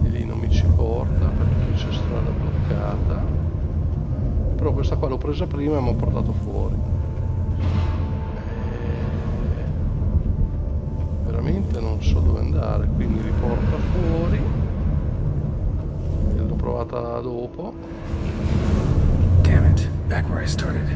A: Di lì non mi ci porta perché qui c'è strada bloccata. Però questa qua l'ho presa prima e mi ha portato fuori. Veramente non so dove andare, quindi mi riporta fuori e l'ho provata dopo.
B: Damn it, back where I started.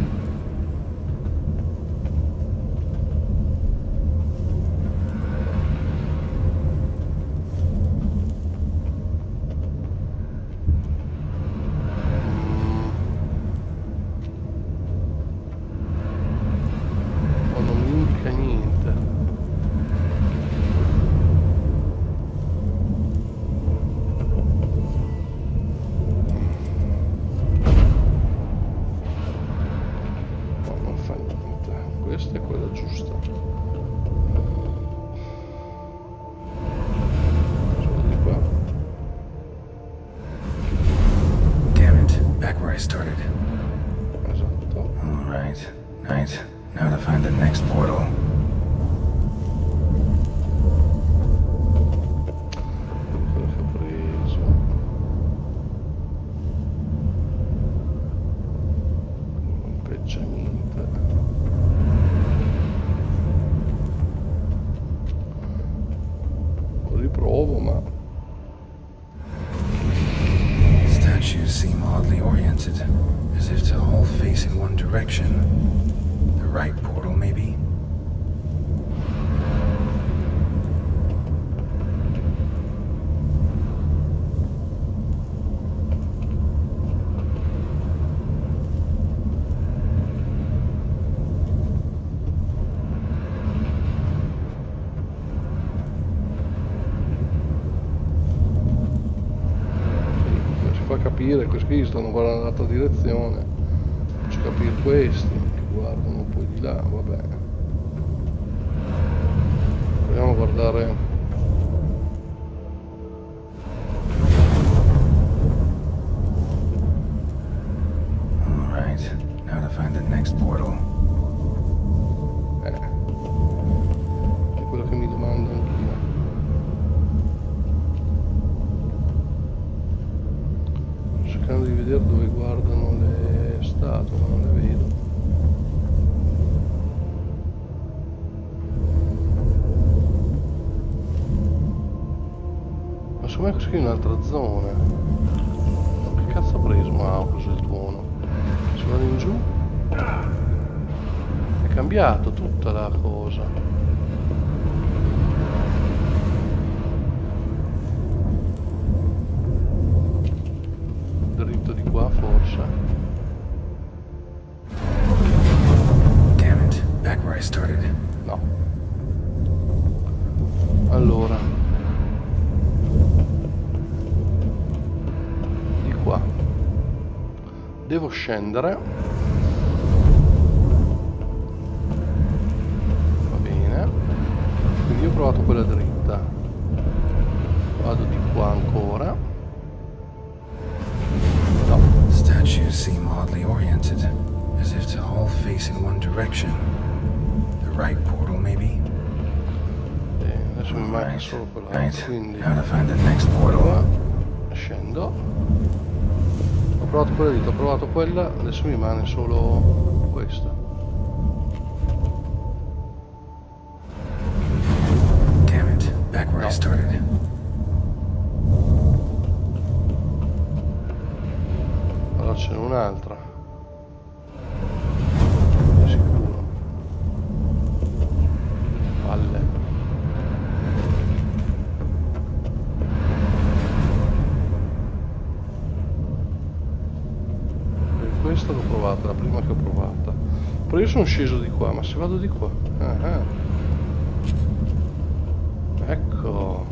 A: O non mi indica niente. Questa è quella giusta. Sono di qua.
B: Damn it, back where I started.
A: Esatto.
B: Alright. Now to find the next portal.
A: Quello che ho preso. Non peggia niente. Lo riprovo, ma
B: Statues seem oddly oriented, as if to all face in one direction. The right portal, maybe?
A: fa capire, questi stanno guardando nell'altra direzione, faccio capire questi che guardano un po' di là, vabbè. Proviamo a guardare.
B: Alright, now to find the next portal.
A: È quello che mi domando anch'io. Cercando di vedere dove guardano le statue, ma non le vedo. Ma secondo me questa qui è un'altra zona. Che cazzo ha preso? Ah, ho preso il tuono. Se vado in giù è cambiato tutta la cosa. Allora, di qua devo scendere, va bene, quindi io ho provato quella dritta, vado di qua ancora. No.
B: Statues seem oddly oriented, as if to all face in one direction. The right portal, maybe?
A: Adesso mi manca solo quella, quindi
B: Now to find the next portal.
A: qua scendo. Ho provato quella lì, ho provato quella, adesso mi rimane solo questa.
B: Damn it, back where I started.
A: Allora ce n'è un'altra. Sicuro. Palle. Questa l'ho provata, la prima che ho provata. Però io sono sceso di qua, ma se vado di qua. Ecco.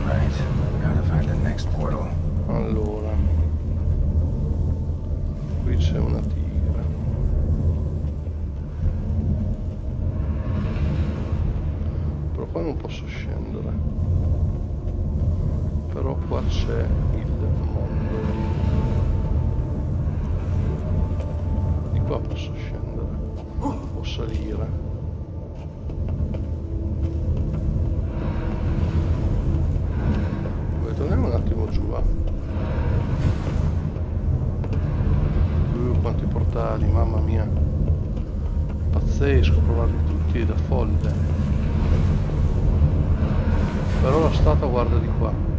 B: Right, now to find the next portal.
A: Allora. Qui c'è una tigre. Però qua non posso scendere. Però qua c'è il mondo. Di qua posso scendere o salire. Poi torniamo un attimo giù, va. Quanti portali, mamma mia, pazzesco, provarli tutti da folle. Però la statua guarda di qua.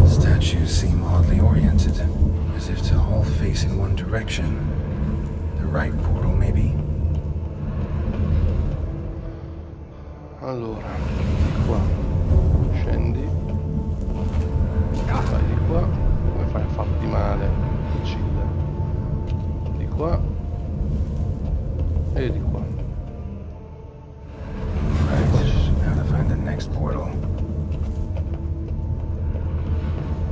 B: Statues seem oddly oriented, as if to all face in one direction. The right portal, maybe?
A: Allora, di qua, scendi, vai di qua, come fai a farti male, imbecille. Di qua e di qua.
B: Right, now to find the next portal.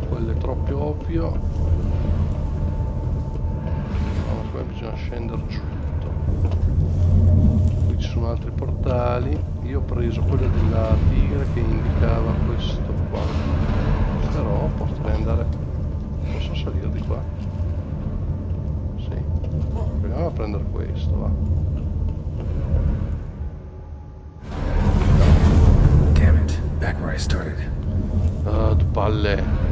A: Quello è troppo ovvio. No, qua bisogna scendere giù. Qui ci sono altri portali. Io ho preso quello della tigre che indicava questo qua. Però potrei andare. Posso salire di qua? Sì. Proviamo a prendere questo, va.
B: Damn it, back where I started.
A: Ah, tu palle.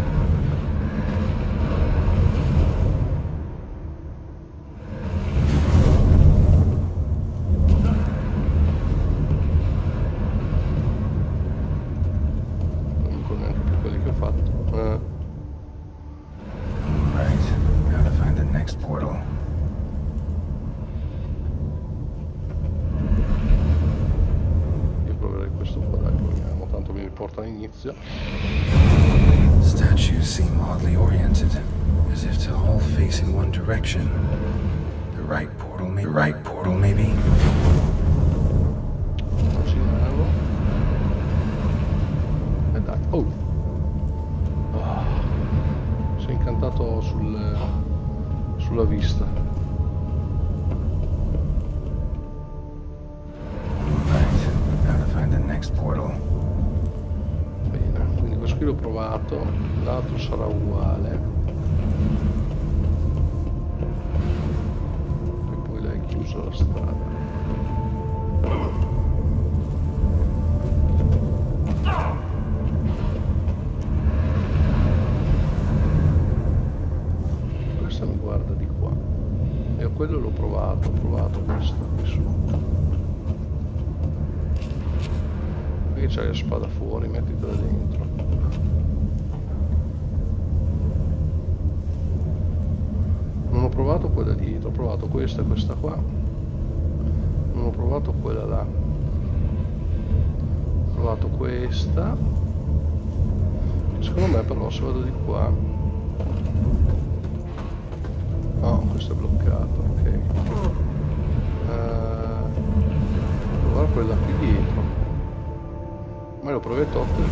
B: Statues seem oddly oriented, as if to all face in one direction. The right portal, maybe?
A: E dai, oh! Sei incantato sulla vista.
B: Right, now to find the next portal.
A: Qui l'ho provato, l'altro sarà uguale e poi l'hai chiuso la strada. Questa mi guarda di qua e a quello l'ho provato, ho provato questa qui su. Qui c'hai la spada fuori, mettitela dentro. Non ho provato quella dietro, ho provato questa e questa qua. Non ho provato quella là. Ho provato questa. Secondo me però se vado di qua questo è bloccato, ok. Guarda quella qui dietro. Ma lo provo a togliere.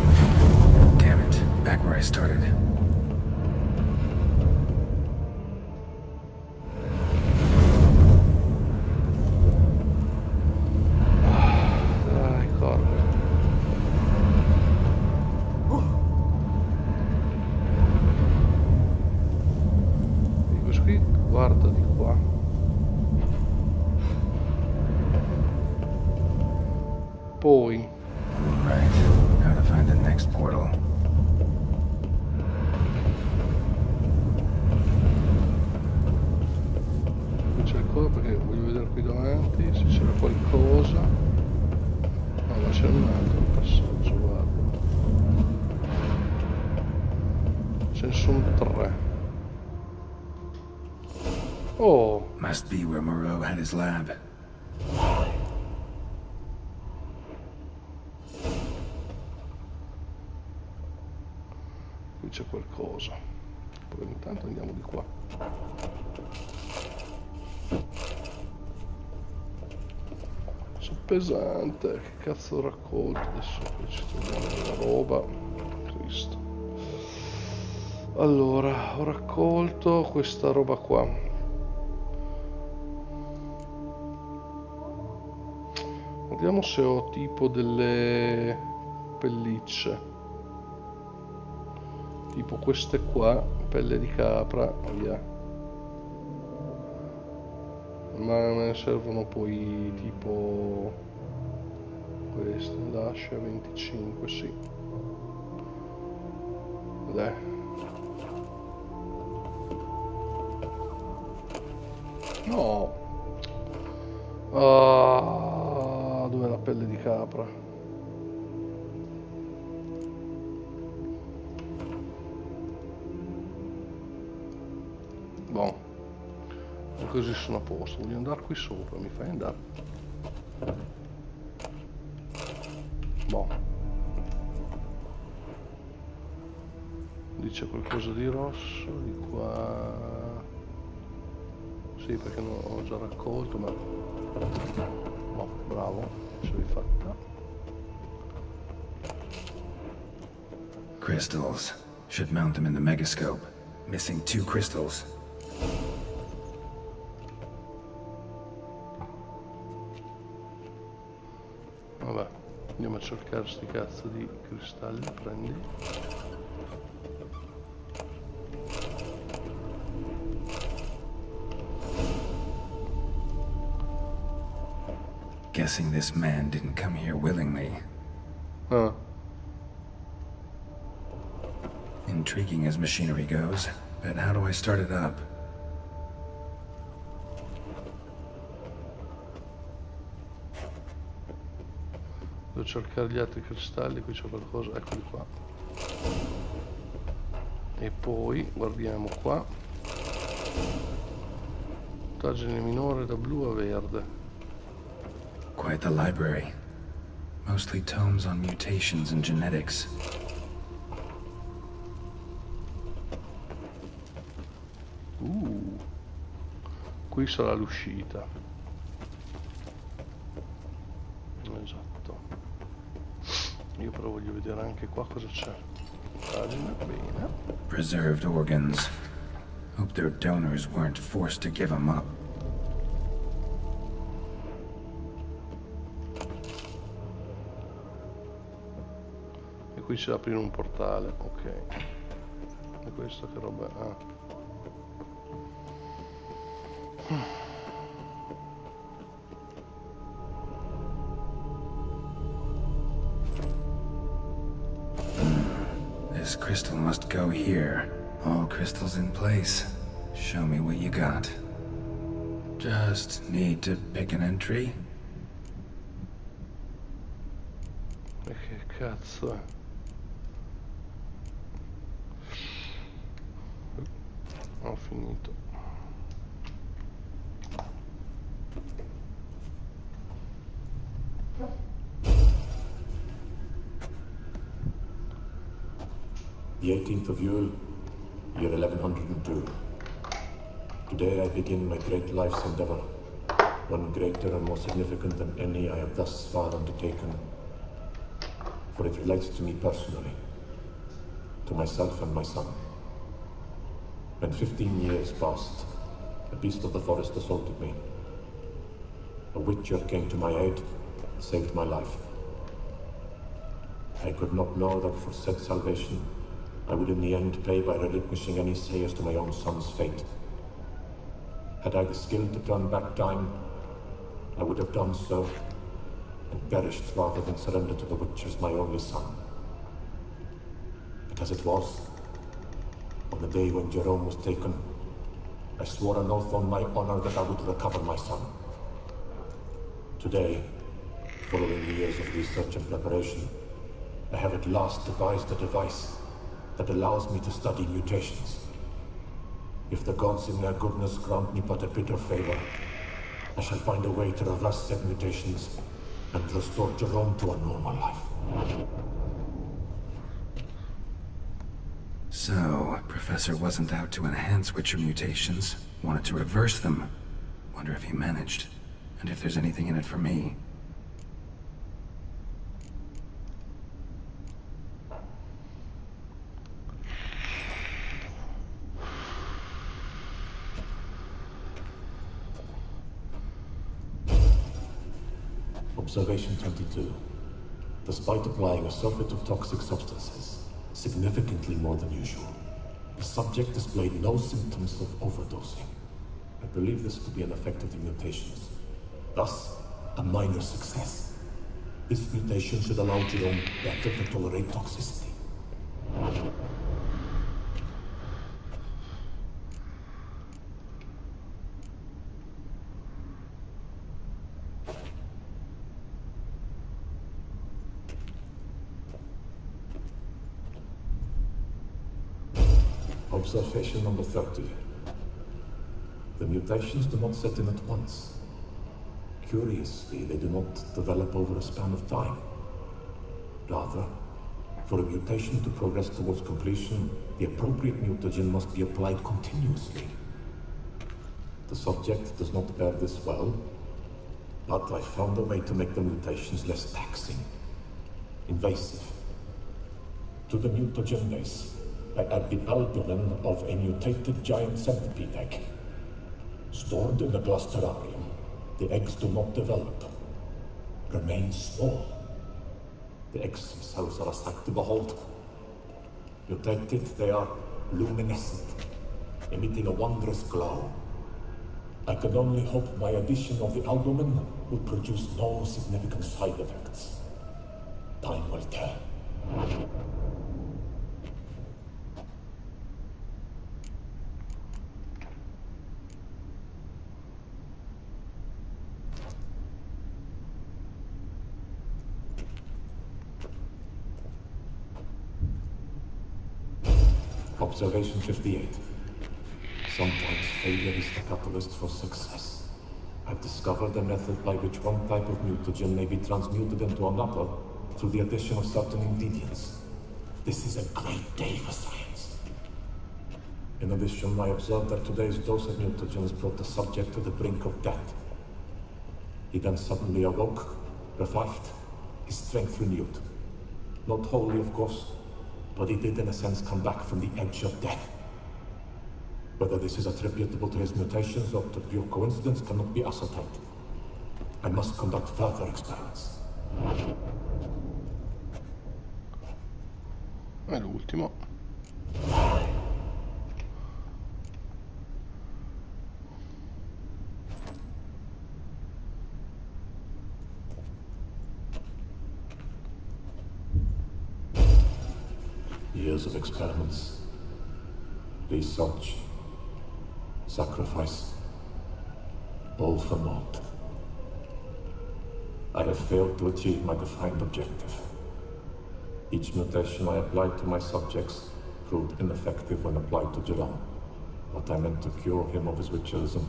B: Damn it, back where I started.
A: Dai, corre. E questo qui guarda di qua. Poi
B: Right, how to find the next portal.
A: qui c'è il coso perché voglio vedere qui davanti se c'era qualcosa. No, ma c'è un altro passaggio, guarda. Ce ne sono 3. Oh!
B: Must be where Moreau had his lab.
A: Qui c'è qualcosa. Poi intanto andiamo di qua. Sono pesante, che cazzo ho raccolto? Adesso qui ci togliamo della roba. Cristo. Allora, ho raccolto questa roba qua. Vediamo se ho tipo delle pellicce. Tipo queste qua, pelle di capra, via. Ma me ne servono poi tipo queste, lascia 25, sì. Dai. No. Ah, dov'è la pelle di capra? Boh, così sono a posto. Voglio andare qui sopra, mi fai andare? Boh. Dice qualcosa di rosso, di qua. Sì, perché non ho già raccolto, ma. Boh, bravo, ce l'hai fatta.
B: Crystals. Should mount them in the megascope. Missing 2 crystals.
A: Vabbè, andiamo a cercare sti cazzo di cristalli, prendi.
B: Guessing this man didn't come here willingly.
A: Ah.
B: Intriguing as machinery goes, but how do I start it up?
A: Devo cercare gli altri cristalli, qui c'è qualcosa, eccoli qua. E poi guardiamo qua. Puntaggine minore da blu a verde.
B: Quite the library. Mostly tomes on mutations and genetics.
A: Qui sarà l'uscita. Esatto. Io però voglio vedere anche qua cosa c'è. Pagina, bene.
B: Preserved organs. Hope their donors weren't forced to give them up.
A: E qui c'è da aprire un portale, ok. E questo che roba è? Ah.
B: This crystal must go here. All crystals in place. Show me what you got. Just need to pick an entry.
A: E che cazzo è? Ho finito.
T: The 18th of Yule, year 1102. Today I begin my great life's endeavor, one greater and more significant than any I have thus far undertaken. For it relates to me personally, to myself and my son. When 15 years passed, a beast of the forest assaulted me. A witcher came to my aid, saved my life. I could not know that for said salvation, I would in the end pay by relinquishing any say as to my own son's fate. Had I the skill to turn back time, I would have done so, and perished rather than surrender to the witchers my only son. But as it was, on the day when Jerome was taken, I swore an oath on my honor that I would recover my son. Today, following years of research and preparation, I have at last devised a device that allows me to study mutations. If the gods in their goodness grant me but a bit of favor, I shall find a way to reverse said mutations and restore Jerome to a normal life.
B: So, Professor wasn't out to enhance Witcher mutations, wanted to reverse them. Wonder if he managed, and if there's anything in it for me.
T: Observation 22. Despite applying a surfeit of toxic substances, significantly more than usual, the subject displayed no symptoms of overdosing. I believe this to be an effect of the mutations. Thus, a minor success. This mutation should allow Jerome better to tolerate toxicity. Observation number 30. The mutations do not set in at once. Curiously, they do not develop over a span of time. Rather, for a mutation to progress towards completion, the appropriate mutagen must be applied continuously. The subject does not bear this well, but I found a way to make the mutations less taxing, invasive. To the mutagen base, I add the albumin of a mutated giant centipede egg. Stored in a glass terrarium, the eggs do not develop, remain small. The eggs themselves are a sight to behold. Mutated, they are luminescent, emitting a wondrous glow. I can only hope my addition of the albumin will produce no significant side effects. Time will tell. Observation 58. Sometimes failure is the catalyst for success. I've discovered a method by which one type of mutagen may be transmuted into another through the addition of certain ingredients. This is a great day for science. In addition, I observed that today's dose of mutagens brought the subject to the brink of death. He then suddenly awoke, revived, his strength renewed. Not wholly, of course, but he did in a sense come back from the edge of death. Whether this is attributable to his mutations or to pure coincidence cannot be ascertained. I must conduct further experiments.
A: È l'ultimo.
T: Years of experiments, research, sacrifice, all for naught. I have failed to achieve my defined objective. Each mutation I applied to my subjects proved ineffective when applied to Jerome. What I meant to cure him of his witcherism,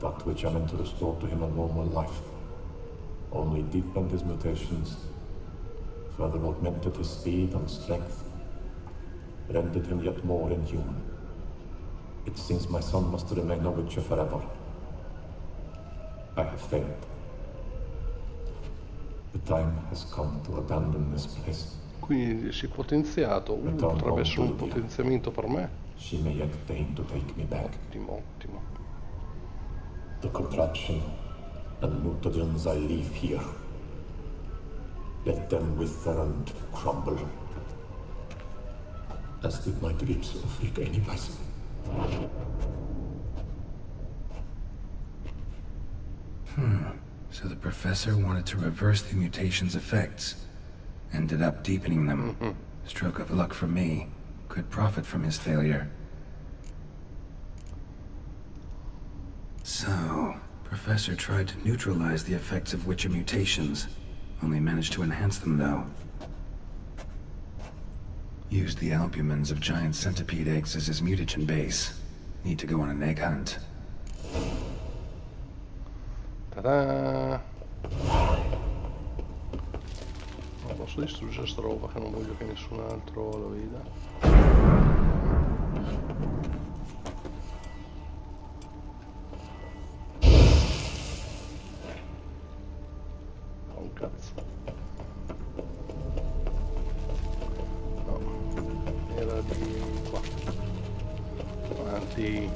T: that which I meant to restore to him a normal life, only deepened his mutations, further augmented his speed and strength, rendered him yet more inhuman. It seems my son must remain a witcher forever. I have failed. The time has come to abandon this place.
A: Quindi si è potenziato. Potrebbe essere un potenziamento per me.
T: She may yet deign to take me back.
A: Ottimo, ottimo.
T: The contraption and mutagens I leave here. Let them wither and crumble. As did my dreams of regaining myself.
B: So the professor wanted to reverse the mutation's effects. Ended up deepening them. Stroke of luck for me. Could profit from his failure. So, Professor tried to neutralize the effects of witcher mutations. Only managed to enhance them, though. Used the albumins of giant centipede eggs as his mutagen base. Need to go on an egg hunt.
A: Ta-da! Non posso distruggere sta roba che non voglio che nessun altro lo veda. Un cazzo. No, era di qua. Avanti.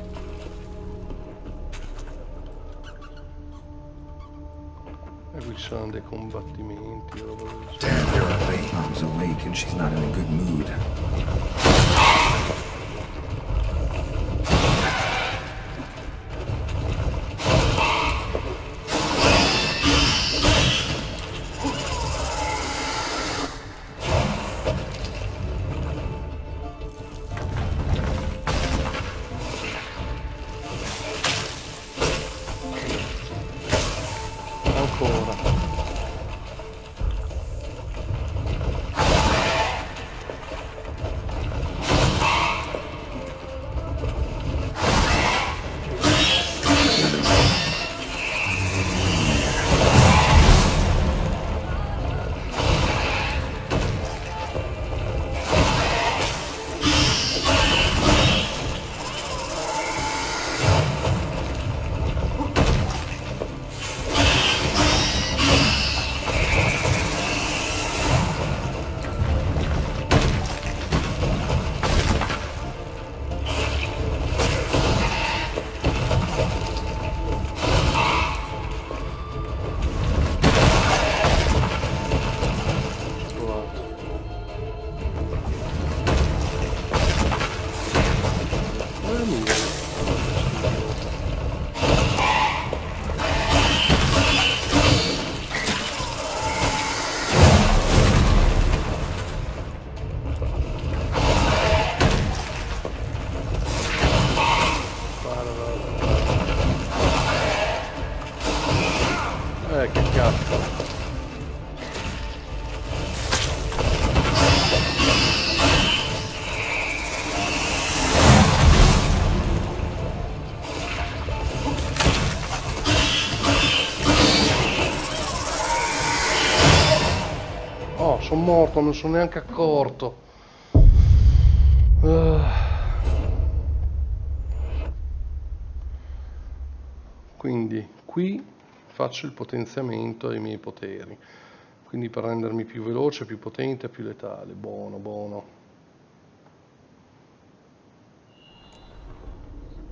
A: E qui ci sono dei combattimenti.
B: Damn, you're awake. Mom's awake and she's not in a good mood.
A: Che cazzo. Oh, sono morto, non sono neanche accorto. Quindi qui faccio il potenziamento ai miei poteri, quindi per rendermi più veloce, più potente, più letale. Buono, buono.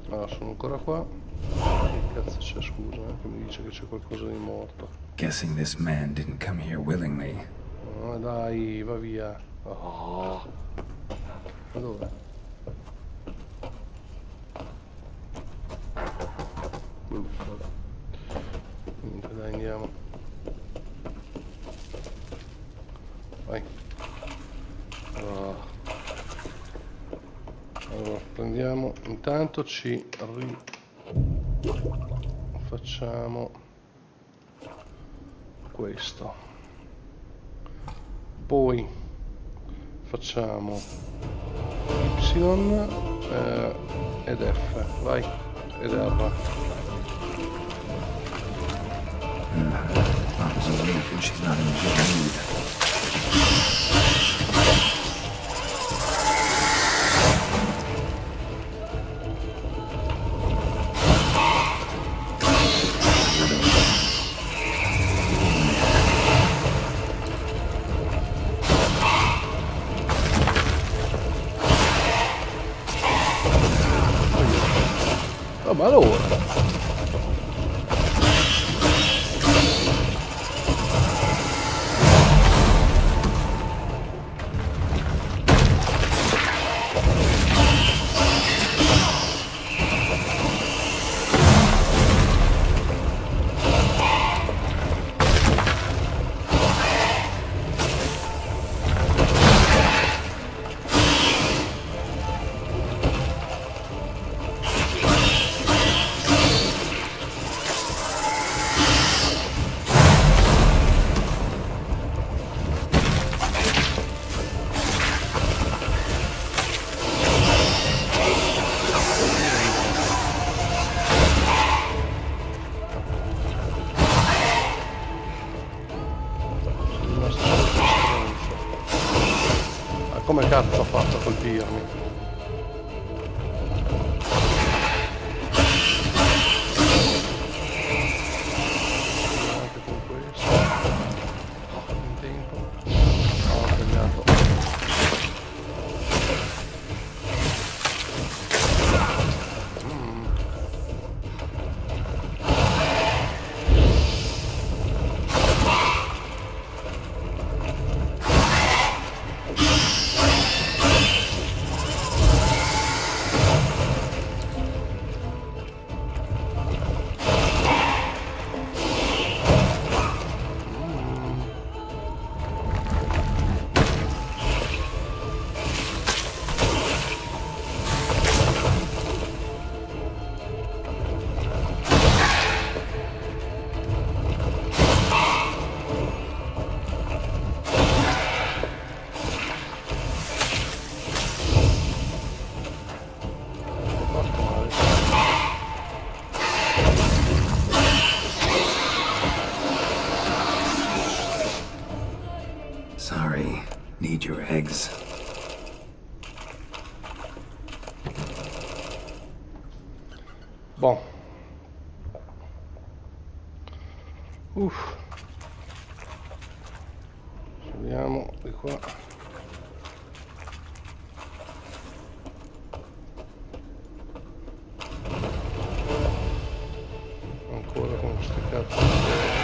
A: Allora, sono ancora qua. Che cazzo c'è, scusa, che mi dice che c'è qualcosa di morto.
B: Guessing this man didn't come here willingly.
A: No, dai, va via. Oh. Ma dove? Niente, dai, andiamo. Vai. Allora, prendiamo, intanto ci facciamo questo, poi facciamo Y ed F, vai, ed R.
B: Mom's awake and she's not in a good mood.
A: Oh, ma allora. Come cazzo ha fatto a colpirmi? Anche con questo. In tempo. Ho sbagliato.
B: Sorry, need your eggs.
A: Bon. Uff. Vediamo di qua. Ancora con queste cazzo.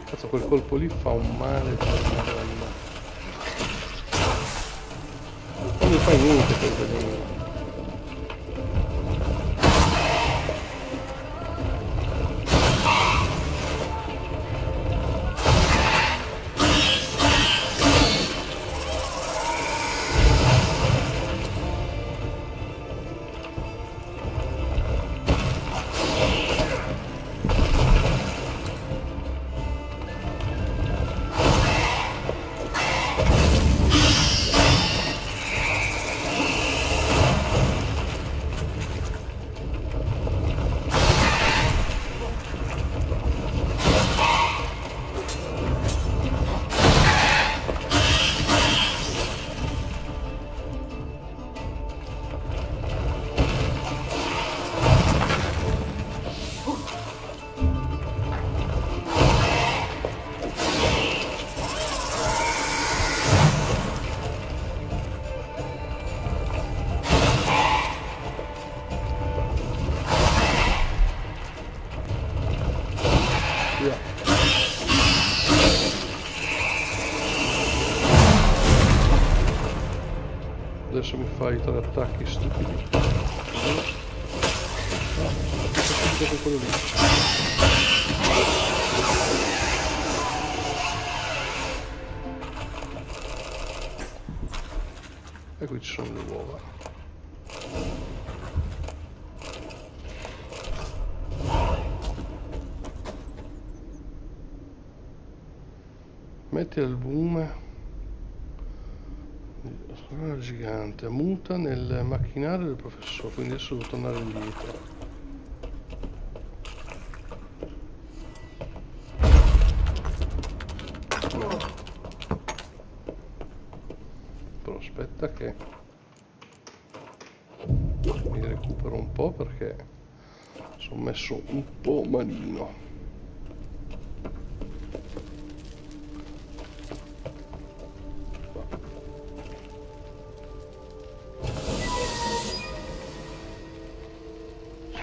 A: Cazzo, quel colpo lì fa un male per madonna. Non mi fai niente quel veleno. Adesso mi fai 3 attacchi stupidi. No, tutto quello lì. E qui ci sono le uova. Metti l'albume. La gigante muta nel macchinario del professore, quindi adesso devo tornare indietro. Però aspetta che mi recupero un po' perché Sono messo un po' malino.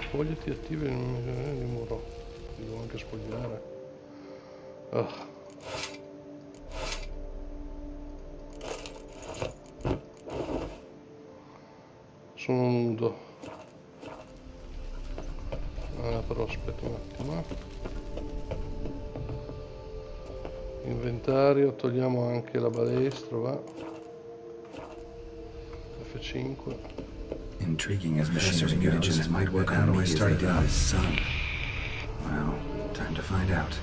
A: Spogliati attive di muro. Devo anche spogliare. Sono nudo. Però aspetta un attimo. Inventario, togliamo anche la balestra, va. F5.
B: Intriguing as Professor's mutagens might work on me as they did on his son. Well, time to find out.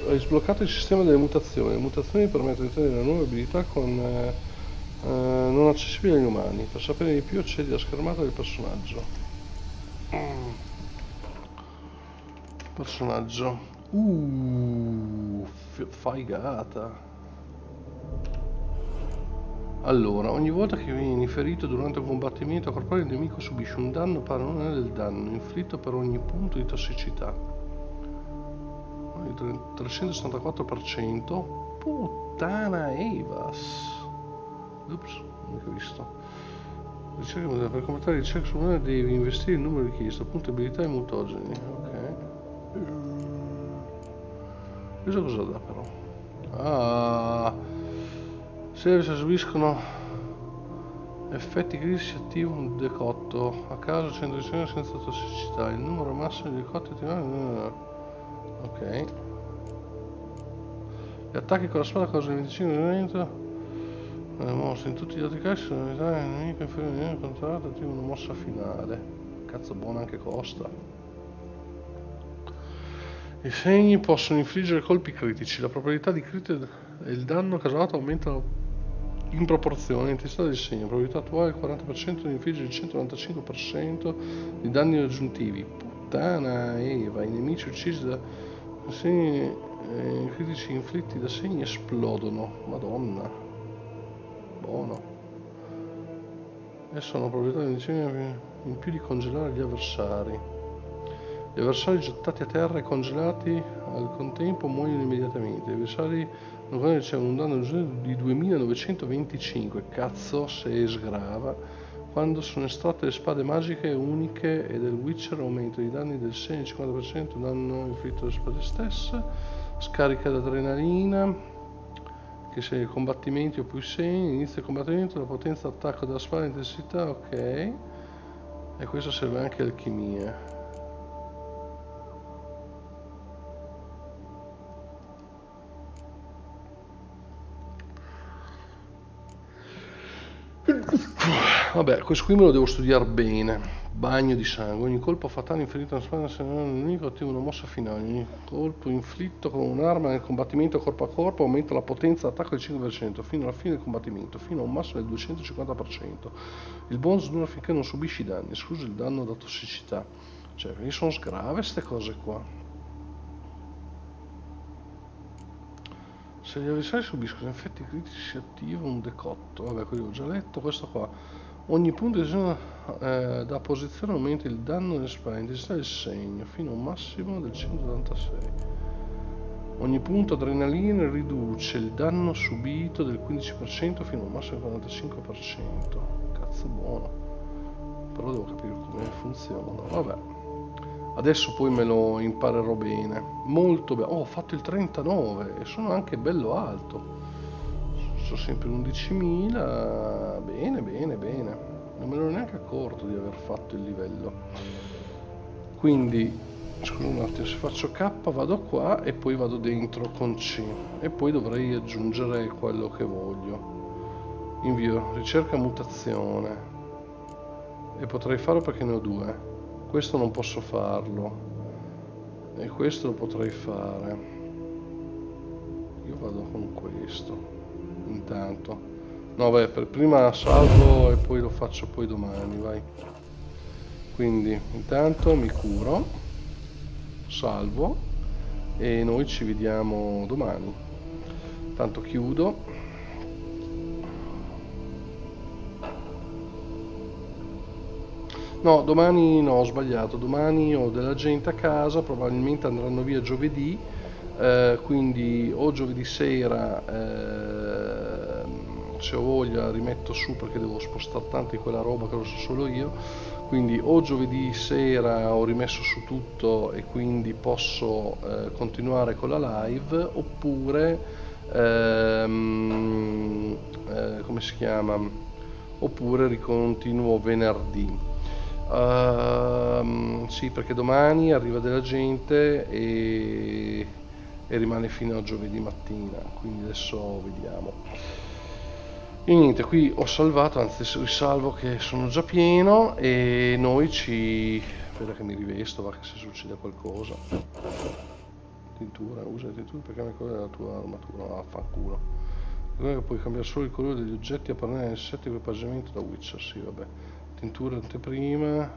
A: Hai sbloccato il sistema delle mutazioni. Le mutazioni permettono di ottenere nuove abilità non accessibili agli umani. Per sapere di più accedi alla schermata del personaggio. Figata. Allora, ogni volta che vieni ferito durante un combattimento corporale, il nemico subisce un danno pari a 1 del danno inflitto per ogni punto di tossicità. 364%. Puttana Evas. Ups, non ho visto. Per combattere il ricerca sull'umano devi investire il numero richiesto, appunto abilità e mutageni. Ok. Questo cosa dà però? Se subiscono effetti critici attiva un decotto. A caso 110 senza tossicità. Il numero massimo di decotti attivati. Ok. Gli attacchi con la spada causano 25% mostri in tutti gli altri casi sono unità nemico inferiore controllato attiva una mossa finale. Cazzo buona anche costa. I segni possono infliggere colpi critici, la probabilità di critico e il danno causato aumentano in proporzione all'intensità del segno. La probabilità attuale è il 40% di infliggere il 195% di danni aggiuntivi. Puttana Eva, i nemici uccisi da segni critici inflitti da segni esplodono. Madonna. Buono. E sono probabilità in più di congelare gli avversari. Gli avversari gettati a terra e congelati al contempo muoiono immediatamente. Gli avversari non ricevono un danno di 2925. Cazzo se sgrava. Quando sono estratte le spade magiche uniche e del Witcher aumento i danni del segno 50%, danno inflitto alle spade stesse, scarica d'adrenalina, che se combattimenti o più segni, inizia il combattimento, la potenza d'attacco della spada, intensità, ok, e questo serve anche alchimia. Vabbè, questo qui me lo devo studiare bene. Bagno di sangue. Ogni colpo fatale inflitto alla spada se non è un nemico attiva una mossa finale. Ogni colpo inflitto con un'arma nel combattimento corpo a corpo aumenta la potenza d'attacco del 5% fino alla fine del combattimento, fino a un massimo del 250%. Il bonus dura finché non subisci danni, escluso il danno da tossicità. Cioè, quindi sono sgrave queste cose qua. Se gli avversari subiscono effetti critici si attiva un decotto. Vabbè, quello ho già letto. Questo qua. Ogni punto da posizione aumenta il danno delle spade, intensità del segno, fino a un massimo del 186. Ogni punto adrenalina riduce il danno subito del 15% fino a un massimo del 45%. Cazzo buono. Però devo capire come funzionano. Vabbè. Adesso poi me lo imparerò bene. Molto bene. Oh, ho fatto il 39 e sono anche bello alto. Sono sempre 11.000. Bene, bene, bene. Non me ne ero neanche accorto di aver fatto il livello. Quindi, scusa un attimo, se faccio K vado qua e poi vado dentro con C. E poi dovrei aggiungere quello che voglio. invio, ricerca mutazione, e potrei farlo perché ne ho 2. Questo non posso farlo e questo lo potrei fare. Io vado con questo intanto. No, beh, per prima salvo e poi lo faccio poi domani, vai. Quindi intanto mi curo, salvo e noi ci vediamo domani. Tanto chiudo. No, domani no, ho sbagliato. Domani ho della gente a casa, probabilmente andranno via giovedì, quindi o giovedì sera, se ho voglia, rimetto su perché devo spostare tanto di quella roba che lo so solo io. Quindi o giovedì sera ho rimesso su tutto e quindi posso continuare con la live, oppure come si chiama? Oppure ricontinuo venerdì. Sì, perché domani arriva della gente e rimane fino a giovedì mattina, quindi adesso vediamo. E niente, qui ho salvato, anzi risalvo che sono già pieno e noi ci... Aspetta che mi rivesto, va che se succede qualcosa. Tintura, usa le tinture per cambiare il colore della tua armatura, vaffanculo. Ricorda che puoi cambiare solo il colore degli oggetti a parlare di insetti equipaggiamento da Witcher, sì vabbè. Tintura anteprima,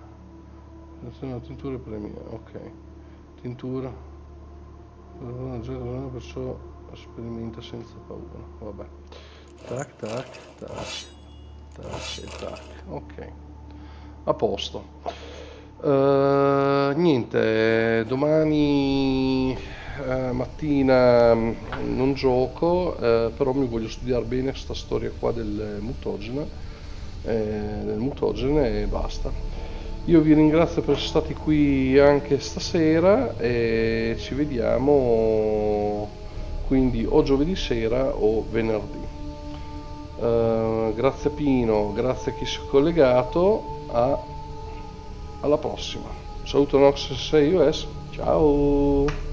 A: tintura premia, ok. Tintura, perciò sperimenta senza paura, vabbè. Tac, tac, tac, tac e tac, ok. A posto. Niente, domani mattina non gioco, però mi voglio studiare bene questa storia qua del mutagene e basta. Io vi ringrazio per essere stati qui anche stasera e ci vediamo quindi o giovedì sera o venerdì. Grazie a Pino, grazie a chi si è collegato, alla prossima. Saluto nox666us, ciao.